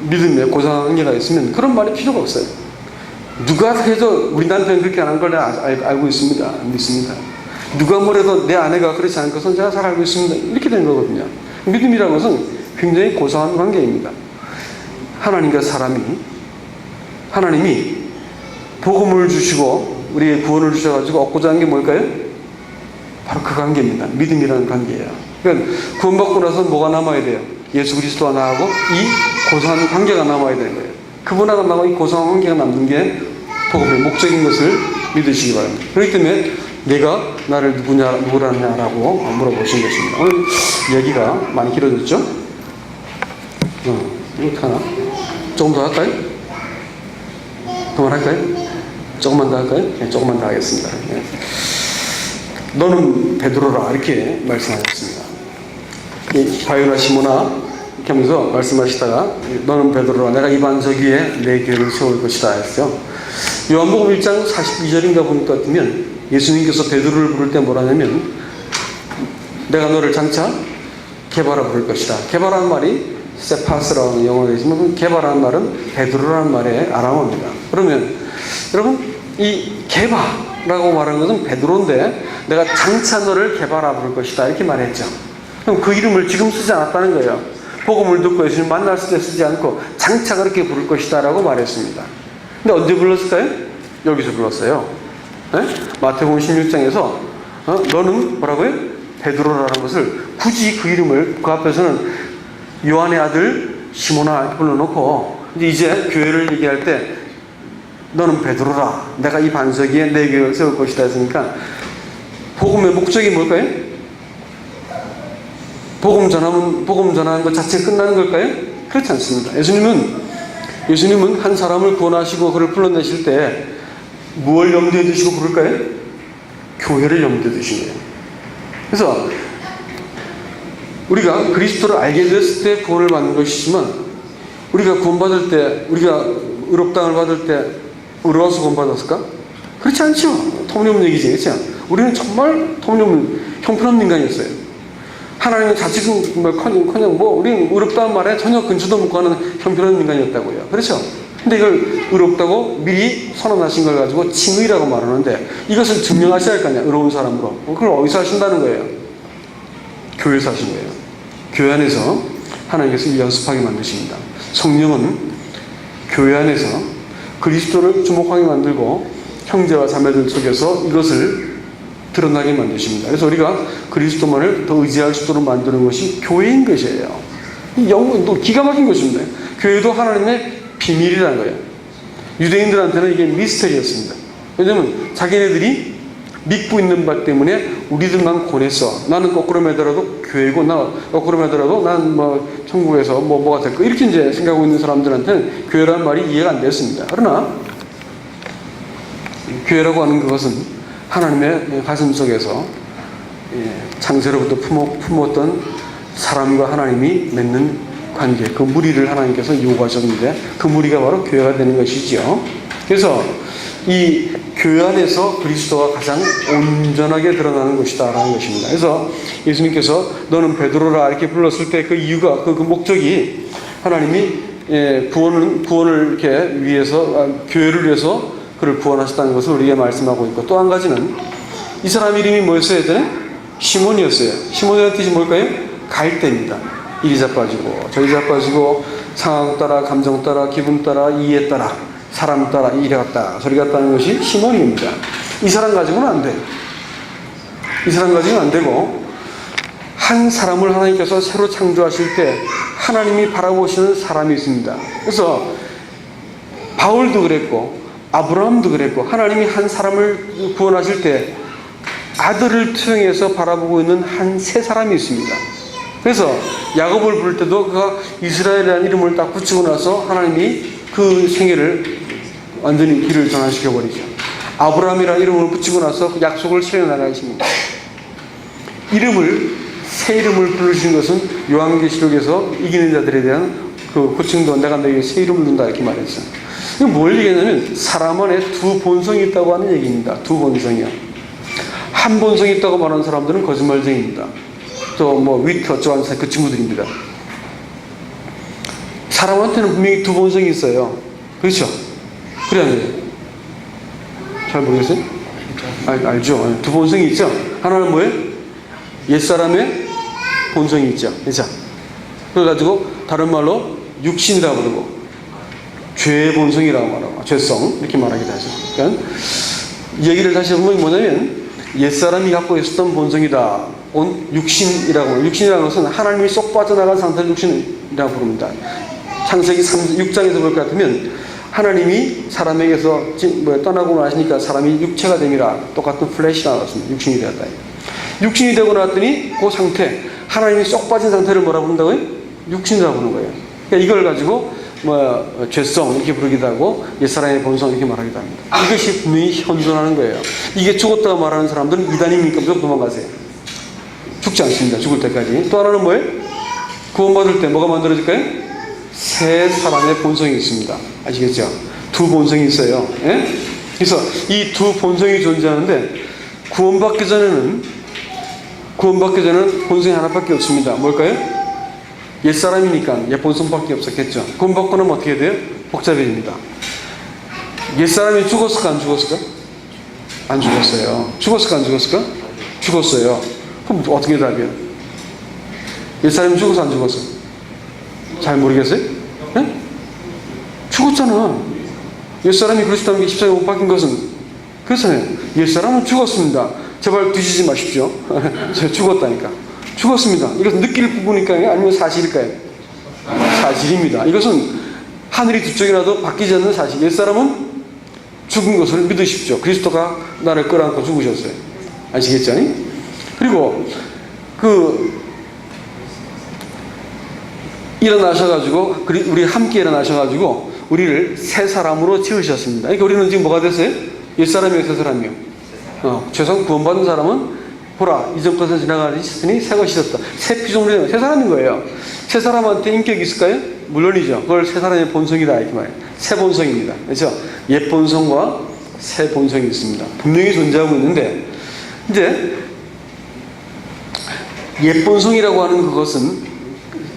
믿음에 고상한 관계가 있으면 그런 말이 필요가 없어요. 누가 해도 우리 남편이 그렇게 안 한 걸 내가 알고 있습니다. 믿습니다. 누가 뭐래도 내 아내가 그렇지 않은 것은 제가 잘 알고 있습니다. 이렇게 되는 거거든요. 믿음이라는 것은 굉장히 고상한 관계입니다. 하나님과 하나님이 복음을 주시고 우리에게 구원을 주셔가지고 얻고자 하는 게 뭘까요? 바로 그 관계입니다. 믿음이라는 관계예요. 그러니까 구원받고 나서 뭐가 남아야 돼요? 예수 그리스도와 나하고 이 고상한 관계가 남아야 되는 거예요. 그분하고 나하고 이 고상한 관계가 남는 게 복음의 목적인 것을 믿으시기 바랍니다. 그렇기 때문에 내가 나를 누구라냐라고 물어보신 것입니다. 오늘 얘기가 많이 길어졌죠? 이거 하나? 조금 더 할까요? 그만할까요? 조금만 더 할까요? 네, 조금만 더 하겠습니다. 네. 너는 베드로라 이렇게 말씀하셨습니다. 바요나 시모나 이렇게 하면서 말씀하시다가 너는 베드로라 내가 이 반석 위에 내 교회를 세울 것이다 했어요. 요한복음 1장 42절인가 보니까 같으면 예수님께서 베드로를 부를 때 뭐라냐면 내가 너를 장차 개바라 부를 것이다. 개바라는 말이 세파스라는 영어로 있지만 개바라는 말은 베드로라는 말의 아람어입니다. 그러면 여러분 이 개바라고 말하는 것은 베드로인데 내가 장차 너를 개바라 부를 것이다 이렇게 말했죠. 그럼 그 이름을 지금 쓰지 않았다는 거예요. 복음을 듣고 예수님 만났을 때 쓰지 않고 장차 그렇게 부를 것이다 라고 말했습니다. 근데 언제 불렀을까요? 여기서 불렀어요. 네? 마태복음 16장에서 너는 뭐라고요? 베드로라는 것을 굳이 그 이름을 그 앞에서는 요한의 아들 시모나 불러놓고 이제 교회를 얘기할 때 너는 베드로라 내가 이 반석 위에 내 교회를 세울 것이다 했으니까 복음의 목적이 뭘까요? 복음 전하는 것 자체가 끝나는 걸까요? 그렇지 않습니다. 예수님은 한 사람을 구원하시고 그를 불러내실 때 무엇을 염두에 두시고 부를까요? 교회를 염두에 두신 거예요. 그래서 우리가 그리스도를 알게 됐을 때 구원을 받는 것이지만 우리가 구원받을 때 우리가 의롭다함을 받을 때 의로워서 구원받았을까? 그렇지 않죠. 터무니없는 얘기지. 그렇죠? 우리는 정말 터무니없는 형편없는 인간이었어요. 하나님은 자칫커녕 우리는 의롭다는 말에 전혀 근처도 못 가는 형편없는 인간이었다고요. 그렇죠? 근데 이걸 의롭다고 미리 선언하신 걸 가지고 칭의라고 말하는데 이것을 증명하셔야 할 거 아니야. 의로운 사람으로. 그걸 어디서 하신다는 거예요? 교회에서 하신 거예요. 교회 안에서 하나님께서 연습하게 만드십니다. 성령은 교회 안에서 그리스도를 주목하게 만들고 형제와 자매들 속에서 이것을 드러나게 만드십니다. 그래서 우리가 그리스도만을 더 의지할 수 있도록 만드는 것이 교회인 것이에요. 또 기가 막힌 것입니다. 교회도 하나님의 비밀이라는 거예요. 유대인들한테는 이게 미스터리였습니다. 왜냐하면 자기네들이 믿고 있는 바 때문에 우리들만 권했어. 나는 거꾸로 매더라도 교회고, 나 거꾸로 매더라도 난 뭐 천국에서 뭐가 될까, 이렇게 이제 생각하고 있는 사람들한테는 교회라는 말이 이해가 안 됐습니다. 그러나 교회라고 하는 그것은 하나님의 가슴 속에서 창세로부터 품었던 사람과 하나님이 맺는 관계, 그 무리를 하나님께서 요구하셨는데 그 무리가 바로 교회가 되는 것이지요. 그래서 이 교회 안에서 그리스도가 가장 온전하게 드러나는 것이다 라는 것입니다. 그래서 예수님께서 너는 베드로라 이렇게 불렀을 때 그 이유가, 그 목적이 하나님이 구원을 이렇게 위해서, 교회를 위해서 그를 구원하셨다는 것을 우리에게 말씀하고 있고, 또 한 가지는 이 사람 이름이 뭐였어야 되나? 시몬이었어요. 시몬이라는 뜻이 뭘까요? 갈대입니다. 이리 자빠지고 저리 자빠지고, 상황 따라, 감정 따라, 기분 따라, 이해 따라, 사람 따라, 이리 갔다 저리 갔다는 것이 시몬입니다. 이 사람 가지고는 안 돼. 이 사람 가지고는 안 되고, 한 사람을 하나님께서 새로 창조하실 때 하나님이 바라보시는 사람이 있습니다. 그래서 바울도 그랬고 아브라함도 그랬고, 하나님이 한 사람을 구원하실 때 아들을 투영해서 바라보고 있는 한 세 사람이 있습니다. 그래서 야곱을 부를 때도 그가 이스라엘이라는 이름을 딱 붙이고 나서 하나님이 그 생애를 완전히 길을 전환시켜버리죠. 아브라함이라는 이름을 붙이고 나서 그 약속을 실현하십니다. 새 이름을 부르시는 것은 요한계시록에서 이기는 자들에 대한 그 고칭도 내가 너에게 새 이름을 준다 이렇게 말했어요. 이건 뭘 얘기하냐면 사람 안에 두 본성이 있다고 하는 얘기입니다. 두 본성이요. 한 본성이 있다고 말하는 사람들은 거짓말쟁이입니다. 또 위트 어쩌고 하는 그 친구들입니다. 사람한테는 분명히 두 본성이 있어요. 그렇죠? 그래 아니에요? 잘 모르겠어요? 알죠? 두 본성이 있죠? 하나는 뭐예요? 옛사람의 본성이 있죠. 그렇죠? 그래가지고 다른 말로 육신이라고 부르고 죄의 본성이라고 말하고 죄성 이렇게 말하기도 하죠. 그러니까 이 얘기를 다시 해보면 뭐냐면 옛사람이 갖고 있었던 본성이다. 육신이라고. 육신이라는 것은 하나님이 쏙 빠져나간 상태를 육신이라고 부릅니다. 창세기 6장에서 볼 것 같으면 하나님이 사람에게서 떠나고 나시니까 사람이 육체가 됨이라, 똑같은 플래시가 나왔습니다. 육신이 되었다. 육신이 되고 나왔더니 그 상태, 하나님이 쏙 빠진 상태를 뭐라 부른다고요? 육신이라고 부르는 거예요. 그러니까 이걸 가지고 죄성 이렇게 부르기도 하고 옛사람의 본성 이렇게 말하기도 합니다. 이것이 분명히 현존하는 거예요. 이게 죽었다고 말하는 사람들은 이단입니까? 무조건 도망가세요. 죽지 않습니다. 죽을 때까지. 또 하나는 뭐예요? 구원받을 때 뭐가 만들어질까요? 새 사람의 본성이 있습니다. 아시겠죠? 두 본성이 있어요. 예? 그래서 이 두 본성이 존재하는데 구원받기 전에는 본성이 하나밖에 없습니다. 뭘까요? 옛사람이니까 옛 본성밖에 없었겠죠. 구원받고 나면 어떻게 돼요? 복잡해집니다. 옛사람이 죽었을까 안 죽었을까? 안 죽었어요. 죽었을까 안 죽었을까? 죽었어요. 그럼 어떻게 답이에요? 옛사람이 죽어서 안 죽었어? 잘 모르겠어요? 네? 죽었잖아. 옛사람이 그리스도함께 십자가에 못 박힌 것은 그렇잖아요. 옛사람은 죽었습니다. 제발 뒤지지 마십시오. 제가 죽었다니까. 죽었습니다. 이것은 느낄 부분일까요? 아니면 사실일까요? 사실입니다. 이것은 하늘이 두 쪽이라도 바뀌지 않는 사실. 옛사람은 죽은 것을 믿으십시오. 그리스도가 나를 끌어안고 죽으셨어요. 아시겠죠? 그리고 일어나셔가지고 우리 함께 일어나셔가지고 우리를 새 사람으로 지으셨습니다. 그러니까 우리는 지금 뭐가 됐어요? 옛사람이요, 새 사람이요. 죄송 구원받은 사람은 보라 이전 것은 지나가니 새 것이 되었다. 새 피조물이 새 사람인 거예요. 새 사람한테 인격이 있을까요? 물론이죠. 그걸 새 사람의 본성이다 이렇게 말해요. 새 본성입니다. 그렇죠? 옛 본성과 새 본성이 있습니다. 분명히 존재하고 있는데 이제 옛 본성이라고 하는 그것은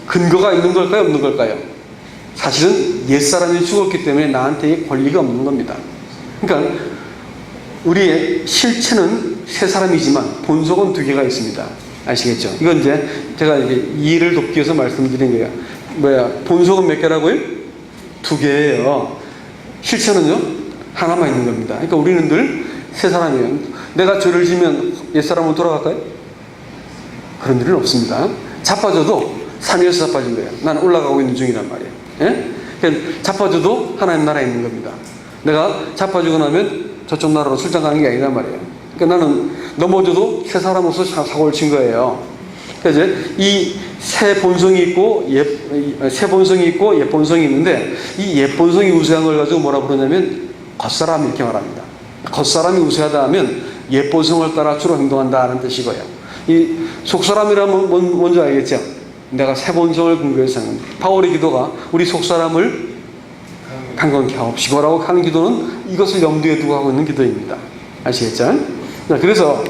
근거가 있는 걸까요? 없는 걸까요? 사실은 옛사람이 죽었기 때문에 나한테 권리가 없는 겁니다. 그러니까 우리의 실체는 새 사람이지만 본성은 두 개가 있습니다. 아시겠죠? 이건 이제 제가 이해를 돕기 위해서 말씀드린 거예요. 본성은 몇 개라고요? 두 개예요. 실체는요? 하나만 있는 겁니다. 그러니까 우리는 늘 새 사람이에요. 내가 죄를 지면 옛사람으로 돌아갈까요? 그런 일은 없습니다. 자빠져도 산 위에서 자빠진 거예요. 나는 올라가고 있는 중이란 말이에요. 예? 그러니까 자빠져도 하나님 나라에 있는 겁니다. 내가 자빠지고 나면 저쪽 나라로 출장 가는 게 아니란 말이에요. 그러니까 나는 넘어져도 새 사람으로서 사고를 친 거예요. 그래서 이 새 본성이 있고 새 본성이 있고 옛 본성이 있는데 이 옛 본성이 우세한 걸 가지고 뭐라 부르냐면 겉사람 이렇게 말합니다. 겉사람이 우세하다 하면 옛 본성을 따라 주로 행동한다는 뜻이고요. 이 속사람이라면 뭔지 알겠죠? 내가 새 본성을 근거해서 하는 바울의 기도가 우리 속사람을 강건케 하옵시고라고 하는 기도는 이것을 염두에 두고 하고 있는 기도입니다. 아시겠죠? 그래서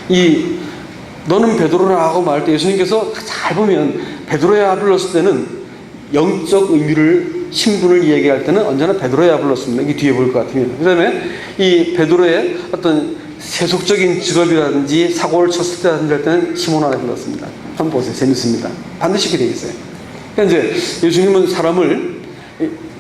이 너는 베드로라고 말할 때 예수님께서 잘 보면 베드로야 불렀을 때는 영적 의미를 신분을 얘기할 때는 언제나 베드로야 불렀습니다. 이게 뒤에 볼 것 같으면. 그 다음에 이 베드로의 어떤 세속적인 직업이라든지 사고를 쳤을 때라든지 할 때는 시몬아라 불렀습니다. 한번 보세요. 재밌습니다. 반드시 그렇게 되어 있어요. 그러니까 이제 예수님은 사람을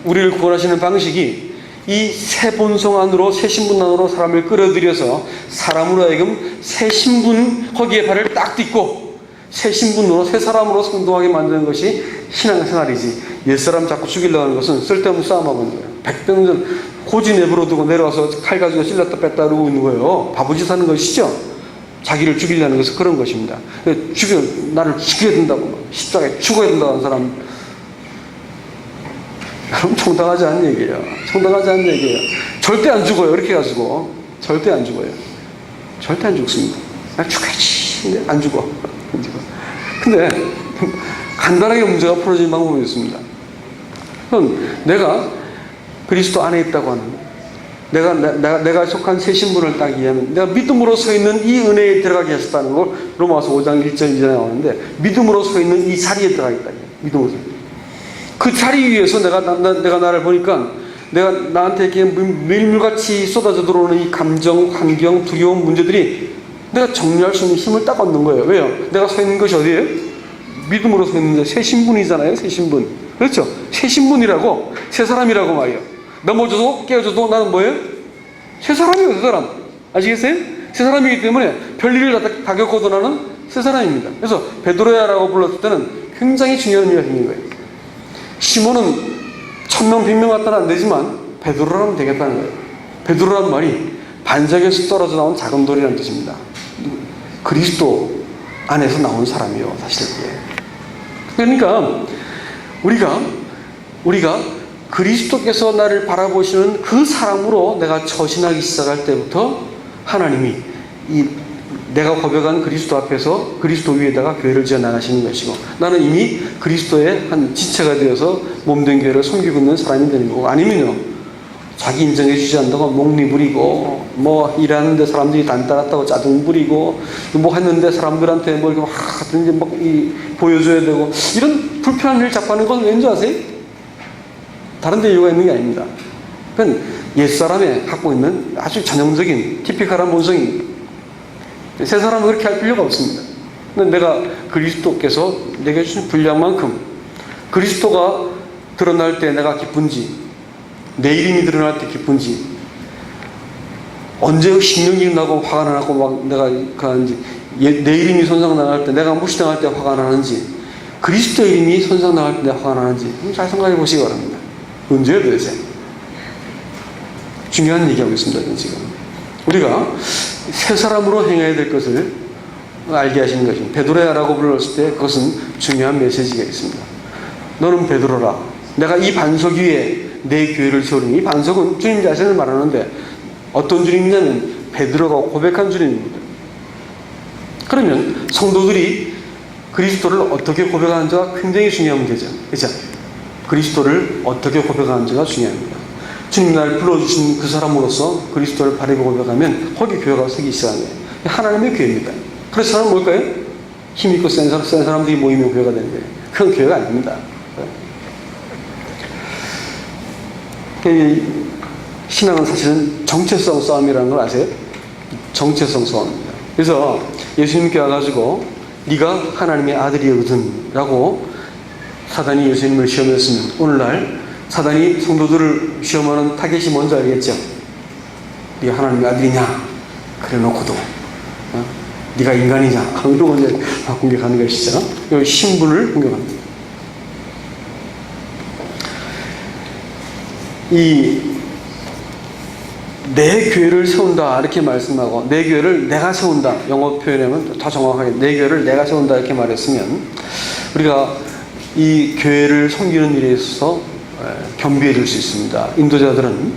우리를 구원하시는 방식이 이 새 본성 안으로 새 신분 안으로 사람을 끌어들여서 사람으로 하여금 새 신분 거기에 발을 딱 딛고 새 신분으로 새 사람으로 행동하게 만드는 것이 신앙생활이지 옛사람 자꾸 죽이려고 하는 것은 쓸데없는 싸움하고 있는 거예요. 백병전 고지 내버려 두고 내려와서 칼 가지고 찔렀다 뺐다 그러고 있는 거예요. 바보짓 하는 것이죠. 자기를 죽이려는 것은 그런 것입니다. 나를 죽여야 된다고 십자가에 죽어야 된다는 사람 여러분 정당하지 않은 얘기예요. 정당하지 않은 얘기예요. 절대 안 죽어요. 이렇게 해가지고 절대 안 죽어요. 절대 안 죽습니다. 나 죽어야지. 근데 안 죽어. 안 죽어. 근데 간단하게 문제가 풀어지는 방법이 있습니다. 그럼 내가 그리스도 안에 있다고 하는 내가 속한 새 신분을 딱 이해하면 내가 믿음으로 서 있는 이 은혜에 들어가게 하셨다는 걸 로마서 5장 1절 2절에 나오는데 믿음으로 서 있는 이 자리에 들어가겠다. 믿음으로 서 있는. 그 자리 위에서 내가 나를 보니까 내가 나한테 이렇게 밀물같이 쏟아져 들어오는 이 감정, 환경, 두려움, 문제들이 내가 정리할 수 있는 힘을 딱 얻는 거예요. 왜요? 내가 서 있는 것이 어디예요? 믿음으로 서 있는 새 신분이잖아요. 새 신분. 그렇죠? 새 신분이라고 새 사람이라고 말이에요. 넘어져도 깨어져도 나는 뭐예요? 새 사람이에요. 새 사람. 아시겠어요? 새 사람이기 때문에 별일을 다 겪어도 나는 새 사람입니다. 그래서 베드로야라고 불렀을 때는 굉장히 중요한 의미가 생긴 거예요. 시몬은 천명 빈명 갖다는 안 되지만 베드로라면 되겠다는 거예요. 베드로라는 말이 반석에서 떨어져 나온 작은 돌이라는 뜻입니다. 그리스도 안에서 나온 사람이에요. 사실 그게. 그러니까 우리가 그리스도께서 나를 바라보시는 그 사람으로 내가 처신하기 시작할 때부터 하나님이 내가 고백한 그리스도 앞에서 그리스도 위에다가 교회를 지어 나가시는 것이고 나는 이미 그리스도의 한 지체가 되어서 몸된 교회를 섬기고 있는 사람이 되는 거고 아니면요 자기 인정해 주지 않는다고 목리 부리고 뭐 일하는데 사람들이 단 따랐다고 짜증 부리고 뭐 했는데 사람들한테 뭐 이렇게 하든지 막 보여줘야 되고 이런 불편한 일 자꾸 하는 건 왠지 아세요? 다른 데 이유가 있는 게 아닙니다. 그건 옛사람에 갖고 있는 아주 전형적인 티피컬한 본성입니다. 새 사람은 그렇게 할 필요가 없습니다. 근데 내가 그리스도께서 내게 주신 분량만큼 그리스도가 드러날 때 내가 기쁜지 내 이름이 드러날 때 기쁜지 언제 신경이 나고 화가 나고 막 내가 가는지 내 이름이 손상당할 때 내가 무시당할 때 화가 나는지 그리스도 이름이 손상당할 때 화가 나는지 잘 생각해 보시기 바랍니다. 언제요 도대체? 중요한 얘기하고 있습니다. 지금 우리가 새 사람으로 행해야 될 것을 알게 하시는 것입니다. 베드로야라고 불렀을 때 그것은 중요한 메시지가 있습니다. 너는 베드로라. 내가 이 반석 위에 내 교회를 세우리니 이 반석은 주님 자신을 말하는데 어떤 주님이냐면 베드로가 고백한 주님입니다. 그러면 성도들이 그리스도를 어떻게 고백하는지가 굉장히 중요한 문제죠. 그렇죠? 그리스도를 어떻게 고백하는지가 중요합니다. 주님 날 불러주신 그 사람으로서 그리스도를 바르게 고백하면 거기 교회가 서기 시작하는 거예요. 하나님의 교회입니다. 그래서 사람은 뭘까요? 힘있고 센 사람들이 모이면 교회가 되는 거예요. 그건 교회가 아닙니다. 신앙은 사실은 정체성 싸움이라는 걸 아세요? 정체성 싸움입니다. 그래서 예수님께 와가지고 네가 하나님의 아들이거든 라고 사단이 예수님을 시험했으면 오늘날 사단이 성도들을 시험하는 타겟이 뭔지 알겠죠? 네가 하나님의 아들이냐? 그래 놓고도 네가 인간이냐? 이런 이제 공격하는 것이죠. 이 신분을 공격합니다. 이 내 교회를 세운다 이렇게 말씀하고 내 교회를 내가 세운다, 영어 표현하면 더 정확하게 내 교회를 내가 세운다 이렇게 말했으면 우리가 이 교회를 섬기는 일에 있어서 겸비해 줄 수 있습니다. 인도자들은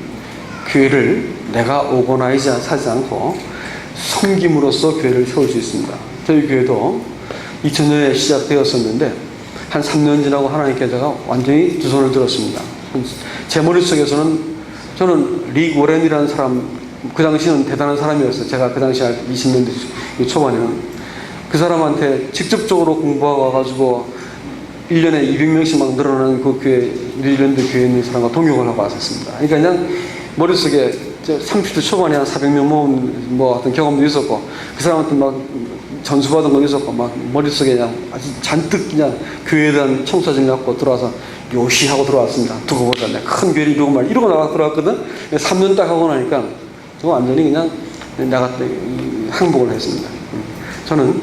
교회를 내가 오거나이즈 하지 않고 섬김으로써 교회를 세울 수 있습니다. 저희 교회도 2000년에 시작되었었는데 한 3년 지나고 하나님께 제가 완전히 두 손을 들었습니다. 제 머릿속에서는 저는 릭 워렌이라는 사람, 그 당시는 대단한 사람이었어요. 제가 그 당시 20년대 초반에는 그 사람한테 직접적으로 공부하고 와가지고 1년에 200명씩 막 늘어나는 그 교회, 뉴질랜드 교회에 있는 사람과 동역을 하고 왔었습니다. 그러니까 그냥 머릿속에 30대 초반에 한 400명 모은 뭐 어떤 경험도 있었고 그 사람한테 막 전수받은 거 있었고 막 머릿속에 그냥 아주 잔뜩 그냥 교회에 대한 청사진을 갖고 들어와서 요시하고 들어왔습니다. 두고 보자. 큰 교회를 이루고 말 이러고 나가 들어왔거든. 3년 딱 하고 나니까 저 완전히 그냥 나갔다 항복을 했습니다. 저는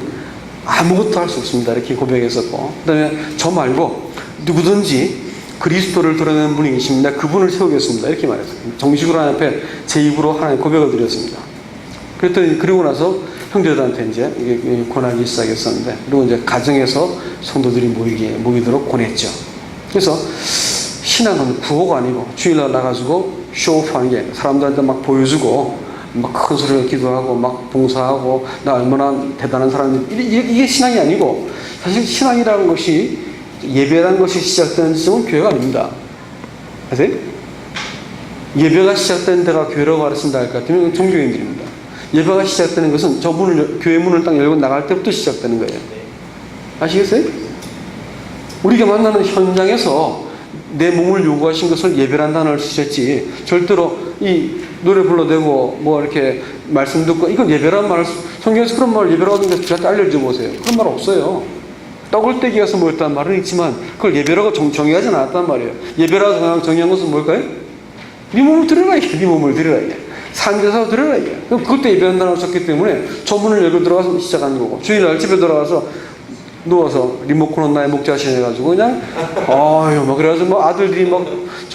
아무것도 할 수 없습니다. 이렇게 고백했었고 그 다음에 저 말고 누구든지 그리스도를 드러내는 분이 계십니다. 그분을 세우겠습니다. 이렇게 말했어요. 정식으로 하나님 앞에 제 입으로 하나님 고백을 드렸습니다. 그랬더니 그리고 나서 형제들한테 이제 이게 권하기 시작했었는데 그리고 이제 가정에서 성도들이 모이도록 권했죠. 그래서 신앙은 구호가 아니고 주일날 나가지고 쇼오프하는 게 사람들한테 막 보여주고 막 큰 소리로 기도하고 막 봉사하고 나 얼마나 대단한 사람인지 이게 신앙이 아니고 사실 신앙이라는 것이 예배라는 것이 시작되는 지점은 교회가 아닙니다. 아세요? 예배가 시작되는 데가 교회라고 가르친다 할 것 같으면 종교인들입니다. 예배가 시작되는 것은 저 문을, 교회 문을 딱 열고 나갈 때부터 시작되는 거예요. 아시겠어요? 우리가 만나는 현장에서 내 몸을 요구하신 것을 예배란 단어를 쓰셨지 절대로 이 노래 불러대고 뭐 이렇게 말씀 듣고 이건 예배란 말을 성경에서 그런 말을 예배라고 하는 것을 저한테 알려줘 보세요. 그런 말 없어요. 떡을 떼기 위해서 모였다는 말은 있지만 그걸 예배라고 정의하지 않았단 말이에요. 예배라고 정의한 것은 뭘까요? 네 몸을 드려라 이게. 네 몸을 드려라 이게. 산제사로 드려라 이게. 그럼 그것도 예배한다고 썼기 때문에 저 문을 열고 들어가서 시작하는 거고 주일날 집에 들어가서 누워서 리모컨은 나의 목자신 해가지고 그냥 아유 막 그래가지고 뭐 아들들이 막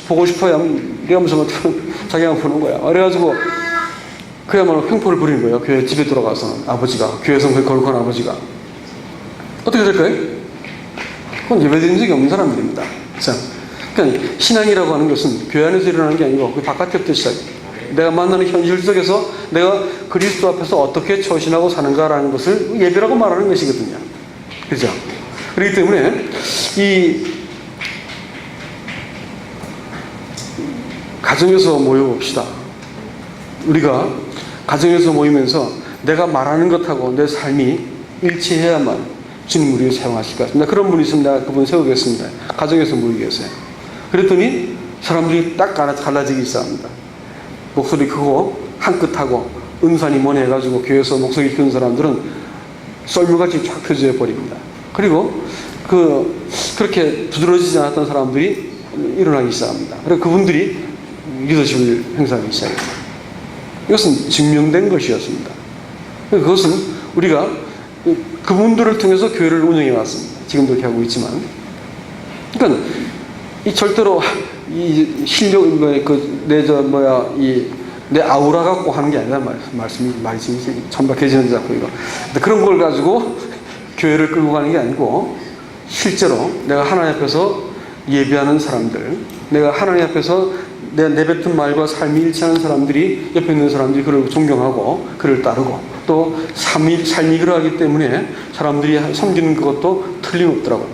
보고 싶어요 이러면서 막 자기가 보는 거야. 그래가지고 그야말로 횡포를 부리는 거예요. 교회 집에 들어가서 아버지가 교회 성도에 거룩한 아버지가 어떻게 될까요? 그건 예배드린 적이 없는 사람들입니다. 자, 그러니까 신앙이라고 하는 것은 교회 안에서 일어나는 게 아니고 그 바깥에부터 시작해요. 내가 만나는 현실 속에서 내가 그리스도 앞에서 어떻게 처신하고 사는가라는 것을 예배라고 말하는 것이거든요. 그죠? 그렇기 때문에 이 가정에서 모여봅시다. 우리가 가정에서 모이면서 내가 말하는 것하고 내 삶이 일치해야만 주님 우리를 사용하실 것 같습니다. 그런 분이 있으면 내가 그분 세우겠습니다. 가정에서 모이겠어요. 그랬더니 사람들이 딱 갈라지기 시작합니다. 목소리 크고 한끗하고 은산이 뭐네 해가지고 교회에서 목소리 큰 사람들은 썰물같이 쫙 펴져 버립니다. 그리고 그렇게 두드러지지 않았던 사람들이 일어나기 시작합니다. 그리고 그분들이 리더십을 행사하기 시작합니다. 이것은 증명된 것이었습니다. 그것은 우리가 그분들을 통해서 교회를 운영해 왔습니다. 지금도 이렇게 하고 있지만. 그러니까 이 절대로 이 실력, 내 아우라 갖고 하는 게 아니라 말씀이 천박해지는 자꾸 이거. 그런 걸 가지고 교회를 끌고 가는 게 아니고 실제로 내가 하나님 앞에서 예배하는 사람들, 내가 하나님 앞에서 내가 내뱉은 말과 삶이 일치하는 사람들이 옆에 있는 사람들이 그를 존경하고 그를 따르고 또 삶이 그러하기 때문에 사람들이 섬기는 그것도 틀림없더라고요.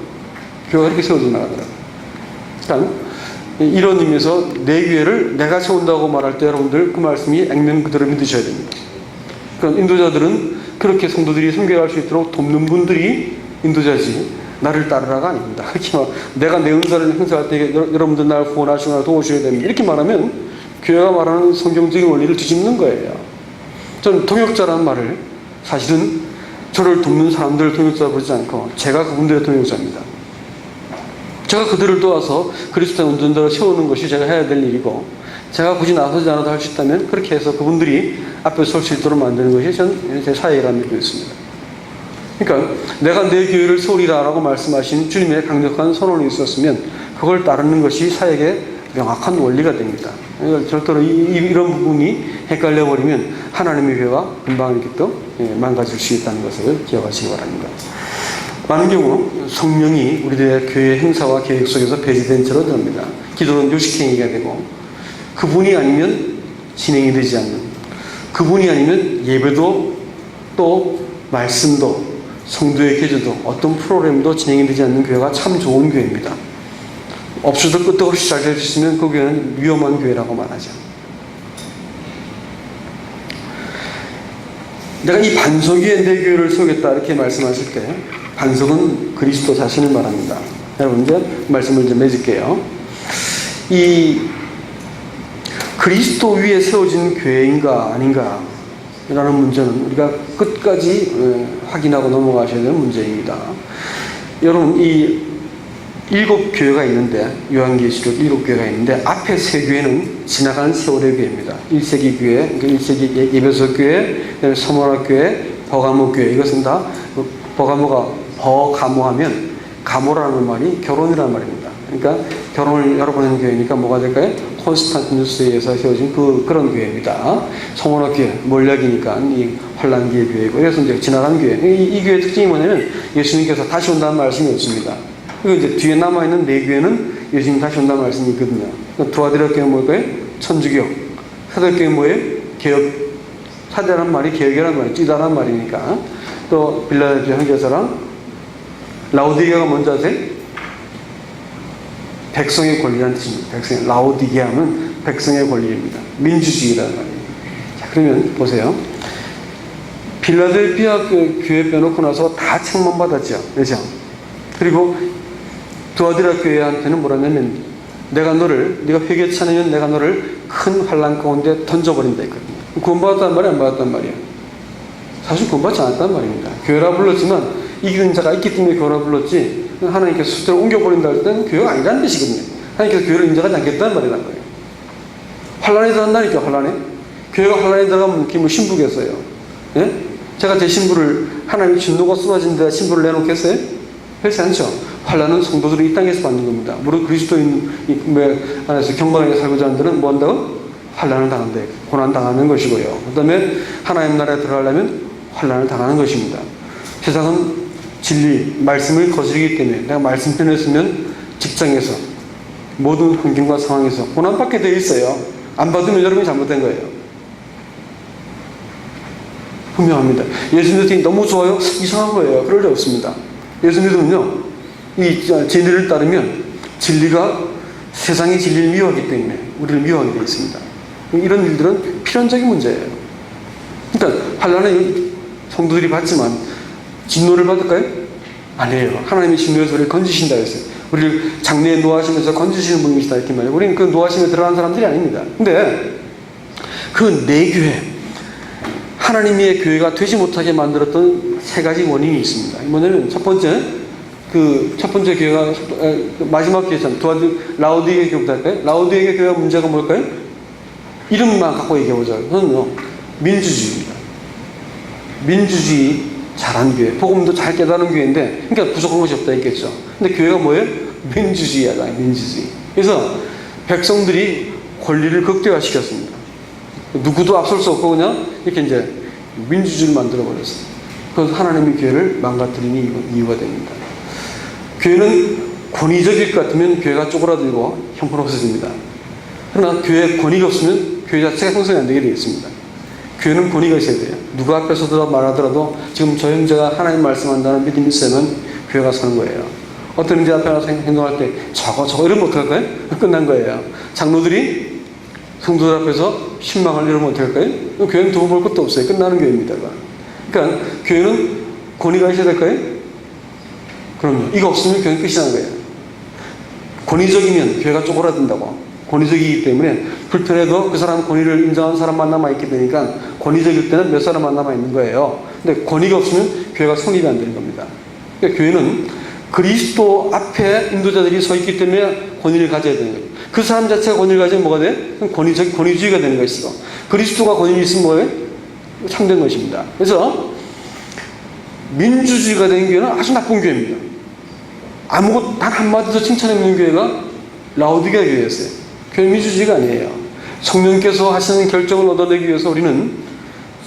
교회가 이렇게 세워져 나가더라고요. 그러니까 이런 의미에서 내 교회를 내가 세운다고 말할 때 여러분들 그 말씀이 액면 그대로 믿으셔야 됩니다. 그러니까 인도자들은 그렇게 성도들이 섬겨갈 수 있도록 돕는 분들이 인도자지 나를 따르라가 아닙니다. 그렇게 막 내가 내 은사를 행사할 때 여러분들 나를 구원하시거나 도우셔야 됩니다. 이렇게 말하면 교회가 말하는 성경적인 원리를 뒤집는 거예요. 저는 동역자라는 말을 사실은 저를 돕는 사람들을 동역자 보지 않고 제가 그분들의 동역자입니다. 제가 그들을 도와서 그리스도의 운전자를 세우는 것이 제가 해야 될 일이고 제가 굳이 나서지 않아도 할 수 있다면 그렇게 해서 그분들이 앞에 설 수 있도록 만드는 것이 제 사역이라고 믿고 있습니다. 그러니까 내가 내 교회를 세우리라라고 말씀하신 주님의 강력한 선언이 있었으면 그걸 따르는 것이 사역의 명확한 원리가 됩니다. 그러니까 절대로 이런 부분이 헷갈려 버리면 하나님의 교회가 금방 이렇게 또 망가질 수 있다는 것을 기억하시기 바랍니다. 많은 경우 성령이 우리들의 교회 행사와 계획 속에서 배제된 채로 됩니다. 기도는 요식행위가 되고, 그분이 아니면 진행이 되지 않는, 그분이 아니면 예배도 또 말씀도 성도의 교제도 어떤 프로그램도 진행이 되지 않는 교회가 참 좋은 교회입니다. 없어도 끄떡 없이 잘 될 수 있으면 그 교회는 위험한 교회라고 말하죠. 내가 이 반석 위에 내 교회를 세우겠다 이렇게 말씀하실 때 반석은 그리스도 자신을 말합니다. 여러분 이제 말씀을 좀 맺을게요. 이 그리스도 위에 세워진 교회인가 아닌가 라는 문제는 우리가 끝까지 확인하고 넘어가셔야 되는 문제입니다. 여러분 이 7교회가 있는데, 요한계시록 7교회가 있는데 앞에 3교회는 지나간 세월의 교회입니다. 1세기 교회, 1세기 에베소 교회, 서머나 교회, 버가모 교회. 이것은 다 버가모가 버가모하면 가모라는 말이 결혼이라는 말입니다. 그러니까 결혼을 여러 번 하는 교회니까 뭐가 될까요? 콘스탄티누스에 의해서 세워진 그런 교회입니다. 서머나 교회, 몰약이니까 이 환란기의 교회고, 그래서 이제 지나간 교회. 이 교회의 특징이 뭐냐면 예수님께서 다시 온다는 말씀이 없습니다. 그리고 이제 뒤에 남아있는 4교회는 예수님 다시 온다는 말씀이 있거든요. 두아디라 교회는 뭘까요? 천주교. 사도교회는 뭐예요? 개혁. 사대란 말이 개혁이라는 말이에요. 찌다란 말이니까. 또 빌라델피아 형제사랑 라오디게아가 뭔지 아세요? 백성의 권리라는 뜻입니다. 라오디게아는 백성의 권리입니다. 민주주의라는 말이에요. 자, 그러면 보세요. 빌라델피아 교회 빼놓고 나서 다 책만 받았죠. 그렇죠? 그리고 두아디라 교회한테는 뭐라냐면 네가 회개치 않으면 내가 너를 큰 환난 가운데 던져버린다 했거든요. 구원받았단 말이야, 안 받았단 말이야? 사실 구원받지 않았단 말입니다. 교회라 불렀지만 이기는 자가 있기 때문에 교회라 불렀지, 하나님께서 수대로 옮겨버린다 할 때는 교회가 아니라는 뜻이거든요. 하나님께서 교회를 인정하지 않겠다는 말이란 거예요. 환난에 들어간다니까, 환난에. 교회가 환난에 들어가면 그게 뭐 신부겠어요. 예? 제가 제 신부를 하나님의 진노가 쏟아진 데 신부를 내놓겠어요? 그렇지 않죠. 환난은 성도들이 이 땅에서 받는 겁니다. 무릇 그리스도인 안에서 경건하게 살고자 하는 데는 뭐 한다고? 환난을 당한다. 고난 당하는 것이고요. 그 다음에 하나님 나라에 들어가려면 환난을 당하는 것입니다. 세상은 진리, 말씀을 거스르기 때문에 내가 말씀 편에 서면 직장에서 모든 환경과 상황에서 고난받게 되어 있어요. 안 받으면 여러분이 잘못된 거예요. 분명합니다. 예수 믿음이 너무 좋아요? 이상한 거예요. 그럴 리 없습니다. 예수 믿으면요, 이 진리를 따르면 진리가 세상의 진리를 미워하기 때문에 우리를 미워하게 되어 있습니다. 이런 일들은 필연적인 문제예요. 그러니까 환난에 성도들이 받지만 진노를 받을까요? 아니에요. 하나님의 진노에서 우리를 건지신다 했어요. 우리를 장래에 노하시면서 건지시는 분이시다 이렇게 말해요. 우리는 그 노하심에 들어가는 사람들이 아닙니다. 근데 그 내 교회, 하나님의 교회가 되지 못하게 만들었던 3가지 원인이 있습니다. 뭐냐면 첫 번째 교회가 마지막 교회잖아요. 라오디게 교회부터 할까요? 라오디게 교회가 문제가 뭘까요? 이름만 갖고 얘기해보자. 그거는요, 민주주의입니다. 민주주의 잘한 교회, 복음도 잘 깨달은 교회인데, 그러니까 부족한 것이 없다 했겠죠. 근데 교회가 뭐예요? 민주주의하다, 민주주의. 그래서 백성들이 권리를 극대화시켰습니다. 누구도 앞설 수 없고 그냥 이렇게 이제 민주주의를 만들어버렸어요. 그래서 하나님의 교회를 망가뜨리는 이유가 됩니다. 교회는 권위적일 것 같으면 교회가 쪼그라들고 형편없어집니다. 그러나 교회에 권위가 없으면 교회 자체가 형성이 안 되게 되어 있습니다. 교회는 권위가 있어야 돼요. 누가 앞에서 말하더라도 지금 저 형제가 하나님 말씀한다는 믿음이 있으면 교회가 서는 거예요. 어떤 형제 앞에 나서 행동할 때 저거 이러면 어떡할까요? 끝난 거예요. 장로들이 성도들 앞에서 신망을 이러면 어떡할까요? 교회는 두고 볼 것도 없어요. 끝나는 교회입니다. 그러니까 교회는 권위가 있어야 될까요? 그럼요. 이거 없으면 교회는 끝이 나는 거예요. 권위적이면 교회가 쪼그라든다고. 권위적이기 때문에 불편해도 그 사람 권위를 인정하는 사람만 남아있게 되니까 권위적일 때는 몇 사람만 남아있는 거예요. 근데 권위가 없으면 교회가 성립이 안 되는 겁니다. 그러니까 교회는 그리스도 앞에 인도자들이 서 있기 때문에 권위를 가져야 되는 거예요. 그 사람 자체가 권위를 가지면 뭐가 돼? 권위주의가 되는 것이죠. 그리스도가 권위를 있으면 뭐예요? 참된 것입니다. 그래서 민주주의가 된 교회는 아주 나쁜 교회입니다. 단 한마디도 칭찬해 없는 교회가 라오디게아 교회였어요. 교회 민주주의가 아니에요. 성령께서 하시는 결정을 얻어내기 위해서 우리는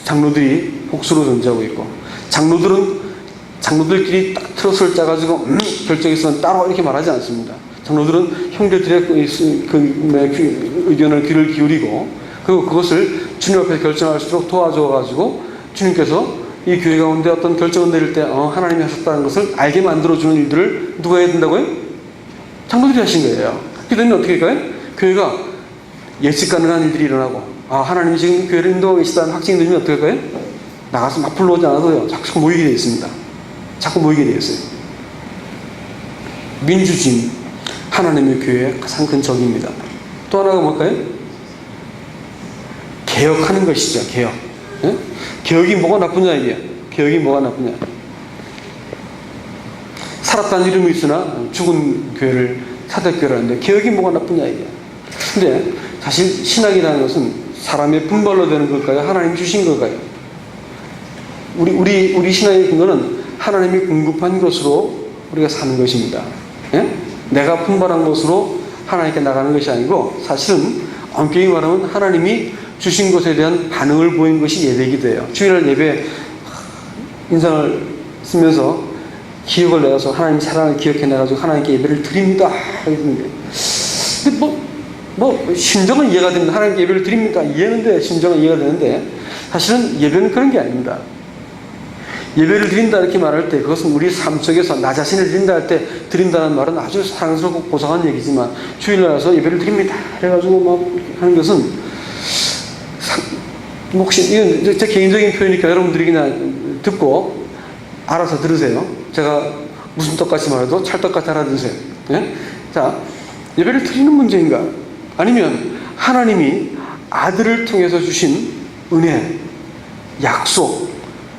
장로들이 복수로 존재하고 있고, 장로들끼리 딱 트러스를 짜가지고 결정했으면 따로 이렇게 말하지 않습니다. 장로들은 형제들의 의견을 귀를 기울이고, 그리고 그것을 주님 앞에 결정할 수 있도록 도와줘가지고 주님께서 이 교회 가운데 어떤 결정을 내릴 때 하나님이 하셨다는 것을 알게 만들어주는 일들을 누가 해야 된다고요? 장로들이 하신 거예요. 그렇게 되면 어떻게 할까요? 교회가 예측 가능한 일들이 일어나고, 하나님이 지금 교회를 인도하고 계시다는 확증이 들면 어떻게 할까요? 나가서 막 불러오지 않아도요, 자꾸 모이게 되어 있습니다. 자꾸 모이게 되어 있어요. 민주주의, 하나님의 교회의 가장 큰 적입니다. 또 하나가 뭘까요? 개혁하는 것이죠. 개혁. 예? 개혁이 뭐가 나쁘냐 이게. 개혁이 뭐가 나쁘냐. 살았다는 이름이 있으나 죽은 교회를 사대교회라는데 개혁이 뭐가 나쁘냐 이게. 근데 사실 신학이라는 것은 사람의 분발로 되는 걸까요? 하나님이 주신 걸까요? 우리 신앙의 근거는 하나님이 공급한 것으로 우리가 사는 것입니다. 예? 내가 분발한 것으로 하나님께 나가는 것이 아니고, 사실은 엄격히 말하면 하나님이 주신 것에 대한 반응을 보인 것이 예배이기도 해요. 주일날 예배 인상을 쓰면서 기억을 내서 하나님 사랑을 기억해내가지고 하나님께 예배를 드립니다. 심정은 이해가 됩니다. 하나님께 예배를 드립니다. 이해는데, 심정은 이해가 되는데, 사실은 예배는 그런 게 아닙니다. 예배를 드린다 이렇게 말할 때 그것은 우리 삶 속에서 나 자신을 드린다 할 때 드린다는 말은 아주 사랑스럽고 고상한 얘기지만, 주일날 와서 예배를 드립니다 그래가지고 막 하는 것은 혹시 이건 제 개인적인 표현이니까 여러분들이 그냥 듣고 알아서 들으세요. 제가 무슨 떡같이 말해도 찰떡같이 알아들으세요. 예? 자, 예배를 드리는 문제인가? 아니면 하나님이 아들을 통해서 주신 은혜, 약속,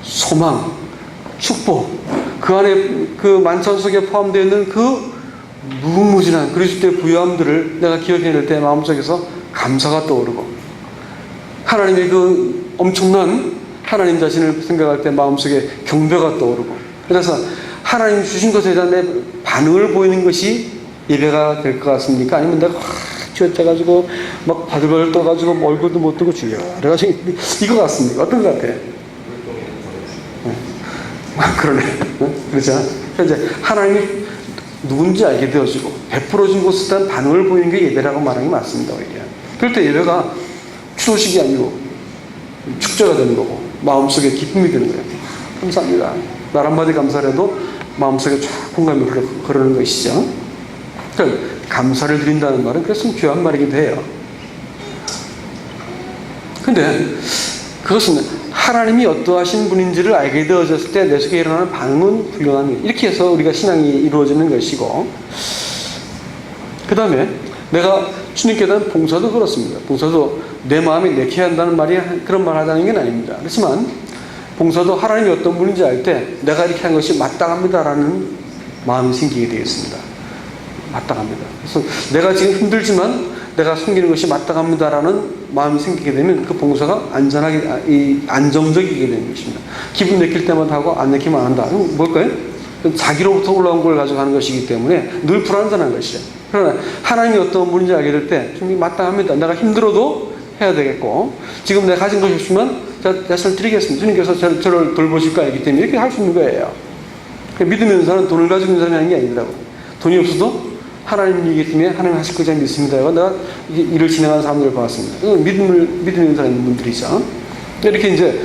소망, 축복, 그 안에 그 만찬속에 포함되어 있는 그 무궁무진한 그리스도의 부요함들을 내가 기억해낼 때 마음속에서 감사가 떠오르고, 하나님의 그 엄청난 하나님 자신을 생각할 때 마음속에 경배가 떠오르고, 그래서 하나님 주신 것에 대한 내 반응을 보이는 것이 예배가 될 것 같습니까? 아니면 내가 쥐어짜가지고 막 바들바들 떠가지고 얼굴도 못 뜨고 주여 그래가지고 이거 같습니까? 어떤 것 같아? 그러네. 그렇죠? 이제 하나님이 누군지 알게 되어지고 베풀어준 것에 대한 반응을 보이는 게 예배라고 말하는 게 맞습니다. 오히려. 그럴 때 예배가 추도식이 아니고 축제가 되는 거고 마음속에 기쁨이 되는 거예요. 감사합니다. 말 한마디 감사해도 마음속에 쫙 공감이 흐르는 것이죠. 그러니까 감사를 드린다는 말은 그래서 귀한 말이기도 해요. 근데 그것은 하나님이 어떠하신 분인지를 알게 되어졌을 때 내 속에 일어나는 반응은 훌륭한 일. 이렇게 해서 우리가 신앙이 이루어지는 것이고, 그 다음에 내가 주님께 대한 봉사도 그렇습니다. 봉사도 내 마음이 내켜야 한다는 말이 그런 말 하자는 게 아닙니다. 그렇지만 봉사도 하나님이 어떤 분인지 알 때 내가 이렇게 한 것이 마땅합니다라는 마음이 생기게 되겠습니다. 마땅합니다. 그래서 내가 지금 힘들지만 내가 섬기는 것이 마땅합니다라는 마음이 생기게 되면 그 봉사가 안정적이게 되는 것입니다. 기분 내킬 때마다 하고 안 내키면 안 한다. 뭘까요? 자기로부터 올라온 걸 가지고 하는 것이기 때문에 늘 불완전한 것이죠. 그러나 하나님이 어떤 분인지 알게 될 때 좀 마땅합니다. 내가 힘들어도 해야 되겠고, 지금 내가 가진 것이 없으면 제가 자신을 드리겠습니다. 주님께서 저를 돌보실 거 알기 때문에 이렇게 할 수 있는 거예요. 믿으면 사람은 돈을 가지고 있는 사람이 아닌 게 아니더라고요. 돈이 없어도 하나님이기 때문에 하나님 하실 거지 믿습니다. 내가 일을 진행하는 사람들을 봤습니다. 믿는 사람인 분들이죠. 이렇게 이제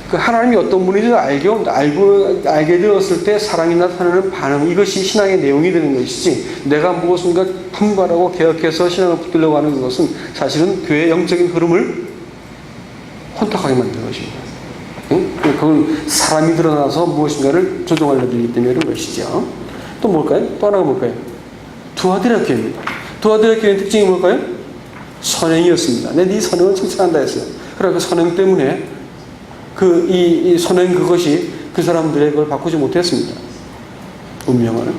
그 하나님이 어떤 분인지 알게 되었을 때 사랑이 나타나는 반응, 이것이 신앙의 내용이 되는 것이지, 내가 무엇인가 분발하고 개혁해서 신앙을 붙들려고 하는 것은 사실은 교회의 영적인 흐름을 혼탁하게 만드는 것입니다. 그건 사람이 드러나서 무엇인가를 조종하려고 하기 때문에 그런 것이죠. 또 뭘까요? 또 하나가 뭘까요? 두아디라 교회입니다. 두아디라 교회의 특징이 뭘까요? 선행이었습니다. 네 선행을 칭찬한다 했어요. 그러니까 그 선행 때문에 이 선행 그것이 그 사람들의 그걸 바꾸지 못했습니다. 운명을.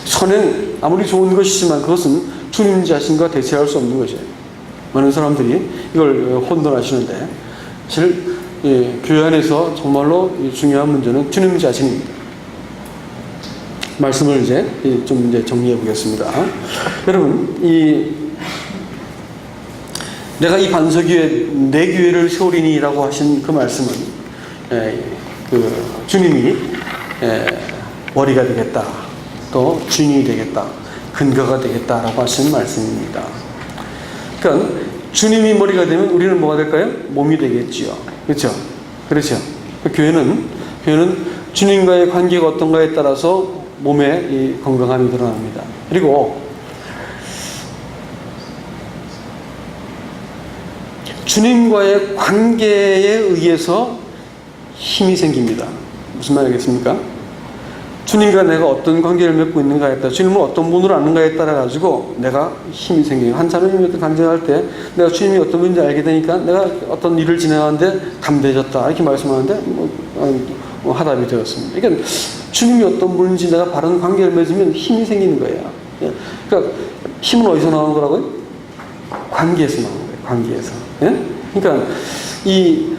선행 아무리 좋은 것이지만 그것은 주님 자신과 대체할 수 없는 것이에요. 많은 사람들이 이걸 혼돈하시는데, 사실 교회 안에서 정말로 중요한 문제는 주님 자신입니다. 말씀을 이제 정리해 보겠습니다. 여러분, 내가 이 반석 위에 내 교회를 세우리니라고 하신 그 말씀은 주님이 머리가 되겠다, 또 주인이 되겠다, 근거가 되겠다라고 하신 말씀입니다. 그러니까 주님이 머리가 되면 우리는 뭐가 될까요? 몸이 되겠지요. 그렇죠? 그렇죠. 교회는 주님과의 관계가 어떤가에 따라서 몸의 이 건강함이 드러납니다. 그리고 주님과의 관계에 의해서 힘이 생깁니다. 무슨 말이겠습니까? 주님과 내가 어떤 관계를 맺고 있는가에 따라, 주님을 어떤 분으로 아는가에 따라 가지고 내가 힘이 생겨요. 한 사람이 어떤 간증할 때 내가 주님이 어떤 분인지 알게 되니까 내가 어떤 일을 진행하는데 담대해졌다 이렇게 말씀하는데 화답이 되었습니다. 그러니까 주님이 어떤 분인지 내가 바른 관계를 맺으면 힘이 생기는 거예요. 그러니까 힘은 어디서 나오는 거라고요? 관계에서 나오는 거예요. 관계에서. 예? 그러니까 이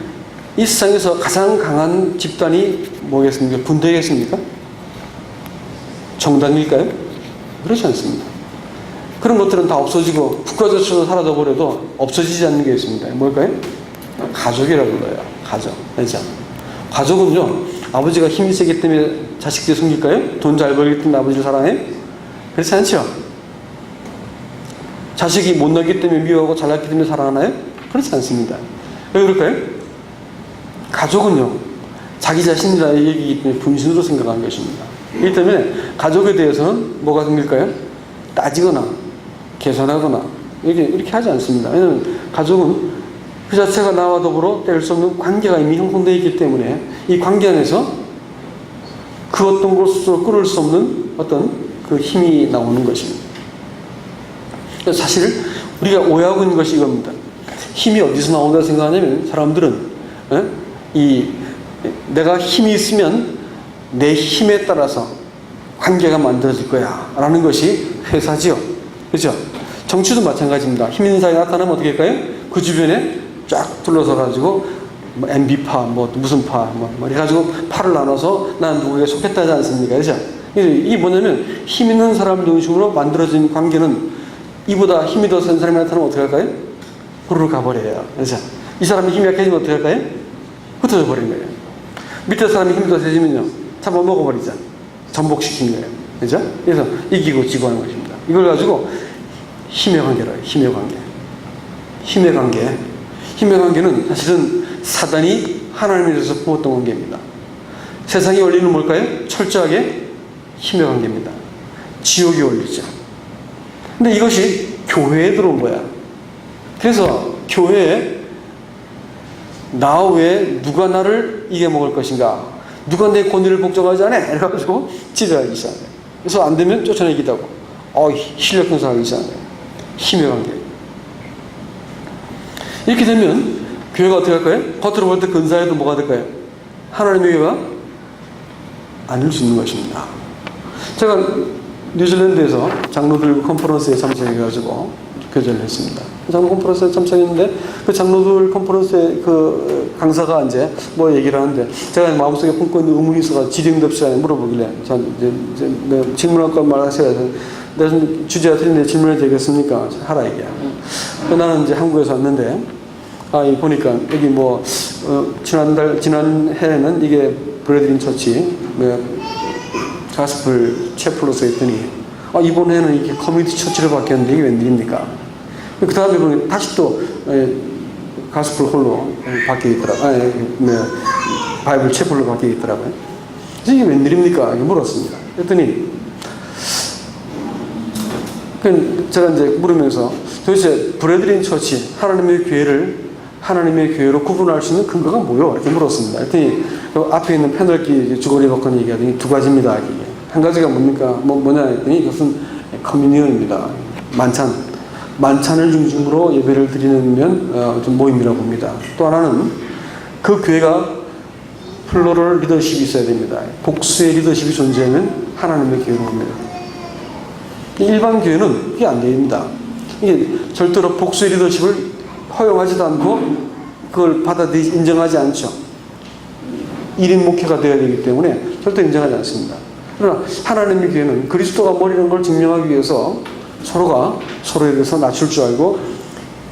세상에서 가장 강한 집단이 뭐겠습니까? 군대겠습니까? 정당일까요? 그렇지 않습니다. 그런 것들은 다 없어지고 국가적으로 사라져버려도 없어지지 않는 게 있습니다. 뭘까요? 가족이라고 불러요. 가족. 그렇죠? 가족은요, 아버지가 힘이 세기 때문에 자식들이 숨길까요? 돈 잘 벌기 때문에 아버지를 사랑해요? 그렇지 않죠? 자식이 못나기 때문에 미워하고 잘났기 때문에 사랑하나요? 그렇지 않습니다. 왜 그럴까요? 가족은요, 자기 자신이라는 얘기이기 때문에 분신으로 생각하는 것입니다. 이 때문에 가족에 대해서는 뭐가 생길까요? 따지거나 계산하거나 이렇게 하지 않습니다. 왜냐하면 가족은 그 자체가 나와 더불어 뗄 수 없는 관계가 이미 형성되어 있기 때문에 이 관계 안에서 그 어떤 것으로 끌을 수 없는 어떤 그 힘이 나오는 것입니다. 사실 우리가 오해하고 있는 것이 이겁니다. 힘이 어디서 나온다고 생각하냐면 사람들은 내가 힘이 있으면 내 힘에 따라서 관계가 만들어질 거야 라는 것이 회사지요. 그렇죠? 정치도 마찬가지입니다. 힘 있는 사람이 나타나면 어떻게 할까요? 그 주변에 쫙 둘러서 가지고 MB파 무슨 파 이래가지고 파를 나눠서 난 누구에게 속했다 하지 않습니까? 그렇죠? 이게 뭐냐면 힘 있는 사람 중심으로 만들어진 관계는 이보다 힘이 더 센 사람이 나타나면 어떻게 할까요? 후루룩 가버려요. 그렇죠? 이 사람이 힘이 약해지면 어떻게 할까요? 흩어져 버린 거예요. 밑에 사람이 힘이 더 세지면요, 잡아먹어버리자. 전복시킨 거예요. 그죠? 그래서 이기고 지고 하는 것입니다. 이걸 가지고 힘의 관계라 해요. 힘의 관계. 힘의 관계. 힘의 관계는 사실은 사단이 하나님에 대해서 부었던 관계입니다. 세상의 원리는 뭘까요? 철저하게 힘의 관계입니다. 지옥의 원리죠. 근데 이것이 교회에 들어온 거야. 그래서 교회에 나 외에 누가 나를 이겨먹을 것인가? 누가 내 권위를 복종하지 않아? 이래가지고 지배하기 시작해요. 그래서 안 되면 쫓아내기도 하고, 실력 행사하기 시작해요. 힘의 관계. 이렇게 되면 교회가 어떻게 할까요? 겉으로 볼 때 근사해도 뭐가 될까요? 하나님의 교회가 아닐 수 있는 것입니다. 제가 뉴질랜드에서 장로들 컨퍼런스에 참석해가지고 교제를 했습니다. 장로 컨퍼런스에 참석했는데 그 장로들 컨퍼런스에 그 강사가 이제 뭐 얘기를 하는데 제가 마음속에 품고 있는 의문이 있어서 질의응답 시간에 물어보길래 이제 질문할 건 말하셔야 돼. 내가 좀 주제가 틀린데 질문을 되겠습니까? 하라 얘기야. 나는 이제 한국에서 왔는데 보니까 여기 지난 해에는 이게 브래드린 처치 가스플 채플로서 했더니 이번 해는 이렇게 커뮤니티 처치로 바뀌었는데 이게 웬일입니까? 그 다음에 보면 다시 또 가스플 홀로 바뀌더라고요. 바이블 채플로 바뀌더라고요. 그래서 이게 웬일입니까? 이렇게 물었습니다. 그랬더니 제가 이제 물으면서 도대체 브래드린 처치, 하나님의 교회로 구분할 수 있는 근거가 뭐요? 이렇게 물었습니다. 그랬더니 그 앞에 있는 패널기 주거리 버컨이 얘기하더니 두 가지입니다. 한 가지가 뭡니까? 뭐냐 했더니 그것은 커뮤니언입니다. 만찬을 중심으로 예배를 드리는 좀 모임이라고 봅니다. 또 하나는 그 교회가 플로럴 리더십이 있어야 됩니다. 복수의 리더십이 존재하는 하나님의 교회로 봅니다. 일반 교회는 그게 안 됩니다. 이게 절대로 복수의 리더십을 허용하지도 않고 그걸 인정하지 않죠. 1인 목회가 되어야 되기 때문에 절대 인정하지 않습니다. 그러나 하나님의 교회는 그리스도가 머리라는 걸 증명하기 위해서 서로가 서로에 대해서 낮출 줄 알고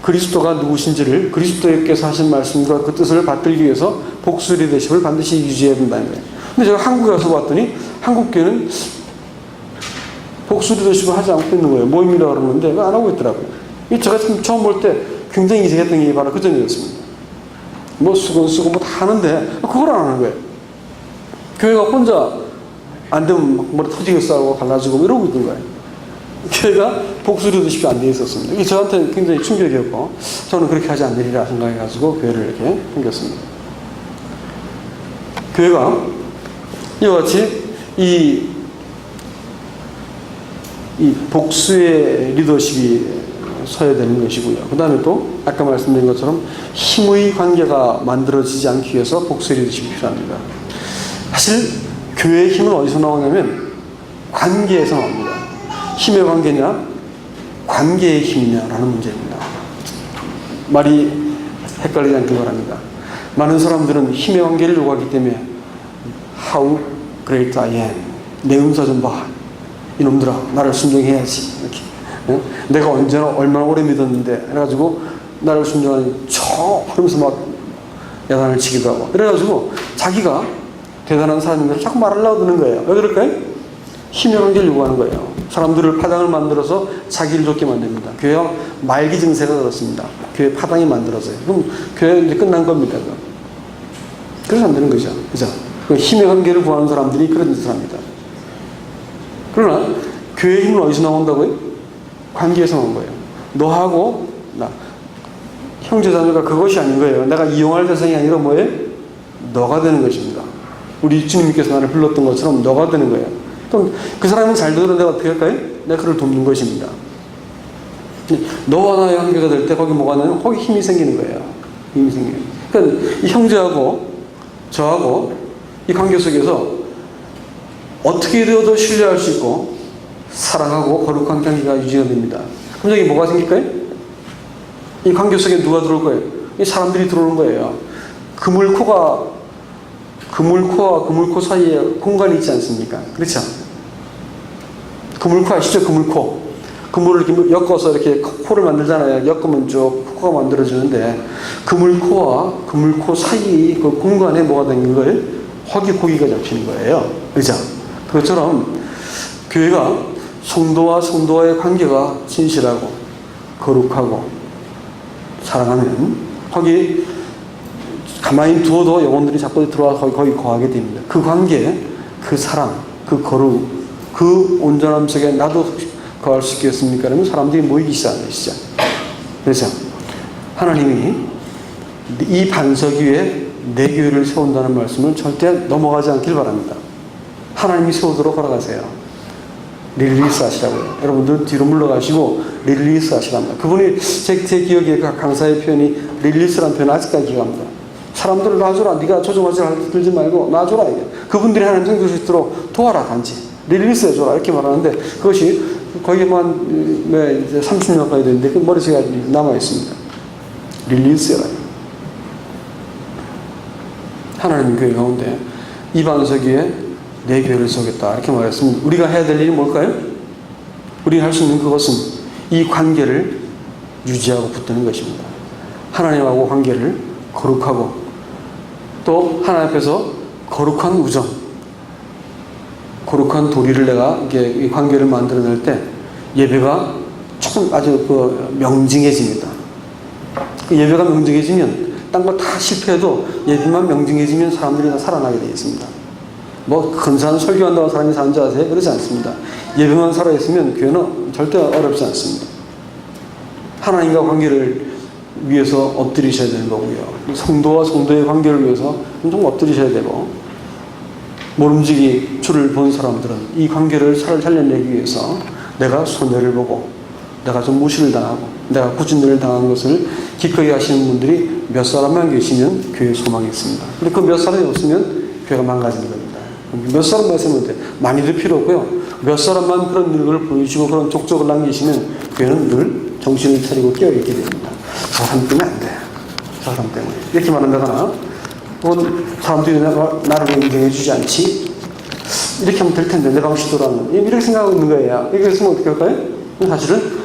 그리스도가 누구신지를 그리스도께서 하신 말씀과 그 뜻을 받들기 위해서 복수 리더십을 반드시 유지해야 된다는 거예요. 근데 제가 한국에 와서 봤더니 한국 교회는 복수 리더십을 하지 않고 있는 거예요. 모임이라고 그러는데 안 하고 있더라고요. 제가 처음 볼 때 굉장히 이상했던 게 바로 그 점이었습니다. 뭐 쓰고 뭐 다 하는데 그걸 안 하는 거예요. 교회가 혼자 안 되면 막 머리 터지게 싸우고 갈라지고 이러고 있는 거예요. 교회가 복수 리더십이 안 돼 있었습니다. 이게 저한테 굉장히 충격이었고 저는 그렇게 하지 않으리라 생각해가지고 교회를 이렇게 생겼습니다. 교회가 이와 같이 이 복수의 리더십이 서야 되는 것이고요. 그 다음에 또 아까 말씀드린 것처럼 힘의 관계가 만들어지지 않기 위해서 복수의 리더십이 필요합니다. 사실 교회의 힘은 어디서 나오냐면 관계에서 나옵니다. 힘의 관계냐 관계의 힘이냐라는 문제입니다. 말이 헷갈리지 않길 바랍니다. 많은 사람들은 힘의 관계를 요구하기 때문에 How great I am. 내 은사 좀 봐. 이놈들아 나를 순종해야지. 이렇게. 내가 언제나 얼마나 오래 믿었는데 그래가지고 나를 순종하니 하면서 막 야단을 치기도 하고 그래가지고 자기가 대단한 사람인 걸 자꾸 말하려고 드는 거예요. 왜 그럴까요? 힘의 관계를 요구하는 거예요. 사람들을 파당을 만들어서 자기를 좋게 만듭니다. 교회와 말기 증세가 그렇습니다. 교회 파당이 만들어져요. 그럼 교회 이제 끝난 겁니다. 그래서 안 되는 거죠. 그죠? 힘의 관계를 구하는 사람들이 그런 짓을 합니다. 그러나 교회의 힘은 어디서 나온다고요? 관계에서 나온 거예요. 너하고 나 형제자매가 그것이 아닌 거예요. 내가 이용할 대상이 아니라 뭐예요? 너가 되는 것입니다. 우리 주님께서 나를 불렀던 것처럼 너가 되는 거예요. 그럼 그 사람은 잘 되도록 내가 어떻게 할까요? 내가 그를 돕는 것입니다. 너와 나의 관계가 될 때 거기 뭐가 나면 거기 힘이 생기는 거예요. 힘이 생겨요. 그러니까 이 형제하고 저하고 이 관계 속에서 어떻게 되어도 신뢰할 수 있고 사랑하고 거룩한 관계가 유지가 됩니다. 그럼 여기 뭐가 생길까요? 이 관계 속에 누가 들어올 거예요? 이 사람들이 들어오는 거예요. 그물코와 그물코 사이에 공간이 있지 않습니까? 그렇죠? 그물코 아시죠? 그물코. 그물을 이렇게 엮어서 이렇게 코를 만들잖아요. 엮으면 쭉 코가 만들어지는데 그물코와 그물코 사이 그 공간에 뭐가 생긴 거예요? 허기 고기가 잡히는 거예요. 그렇죠? 그것처럼 교회가 성도와 성도와의 관계가 진실하고 거룩하고 사랑하면 거기 가만히 두어도 영혼들이 자꾸 들어와 거기 거하게 됩니다. 그 관계, 그 사랑, 그 거룩, 그 온전함 속에 나도 거할 수 있겠습니까? 그러면 사람들이 모이기 시작하시죠. 그래서 하나님이 이 반석 위에 내 교회를 세운다는 말씀을 절대 넘어가지 않길 바랍니다. 하나님이 세우도록 허락하세요. 릴리스 하시라고요. 여러분들 뒤로 물러가시고 릴리스 하시랍니다. 그분이 제 기억에 강사의 표현이 릴리스라는 표현 아직까지 기억합니다. 사람들을 놔줘라. 네가 조종하지 들지 말고 놔줘라. 이게. 그분들이 하나님 생길 수 있도록 도와라. 단지 릴리스 해줘라. 이렇게 말하는데 그것이 거기만 30년 가까이 됐는데 그 머릿속에 남아있습니다. 릴리스 해라. 하나님 교회 가운데 이 반석 위에 내 교회를 세우겠다 이렇게 말했으면 우리가 해야 될 일이 뭘까요? 우리가 할 수 있는 그것은 이 관계를 유지하고 붙드는 것입니다. 하나님하고 관계를 거룩하고 또 하나님 앞에서 거룩한 우정, 거룩한 도리를 내가 이 관계를 만들어낼 때 예배가 조금 아주 명징해집니다. 그 예배가 명징해지면 딴 거 다 실패해도 예배만 명징해지면 사람들이 다 살아나게 되어 있습니다. 뭐 근사한 설교한다고 사람이 사는 줄 아세요? 그렇지 않습니다. 예배만 살아있으면 교회는 절대 어렵지 않습니다. 하나님과 관계를 위해서 엎드리셔야 되는 거고요. 성도와 성도의 관계를 위해서 좀 엎드리셔야 되고 모름지기 주를 본 사람들은 이 관계를 살려내기 위해서 내가 손해를 보고 내가 좀 무시를 당하고 내가 구진을 당한 것을 기꺼이 하시는 분들이 몇 사람만 계시면 교회에 소망이 있습니다. 근데 그 몇 사람이 없으면 교회가 망가지는 겁니다. 몇 사람만 있으면 돼. 많이도 필요 없고요. 몇 사람만 그런 능력을 보여주시고 그런 족적을 남기시면 교회는 늘 정신을 차리고 깨어있게 됩니다. 저 사람 때문에 안 돼. 저 사람 때문에. 이렇게 말한다거나 혹은 사람들이 나를 인정해 주지 않지? 이렇게 하면 될 텐데 내 방식대로 하면 이렇게 생각하고 있는 거예요. 이렇게 했으면 어떻게 할까요? 사실은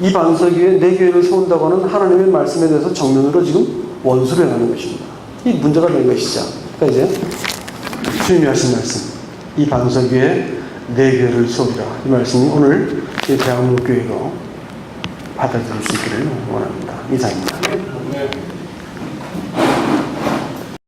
이 반석 위에 내 교회를 세운다고 하는 하나님의 말씀에 대해서 정면으로 지금 원수를 하는 것입니다. 이 문제가 된 것이죠. 그러니까 이제 주님이 하신 말씀, 이 반석 위에 내 교회를 세우리라. 이 말씀이 오늘 이 대한민국 교회로 받아들일 수 있기를 원합니다. 이상입니다.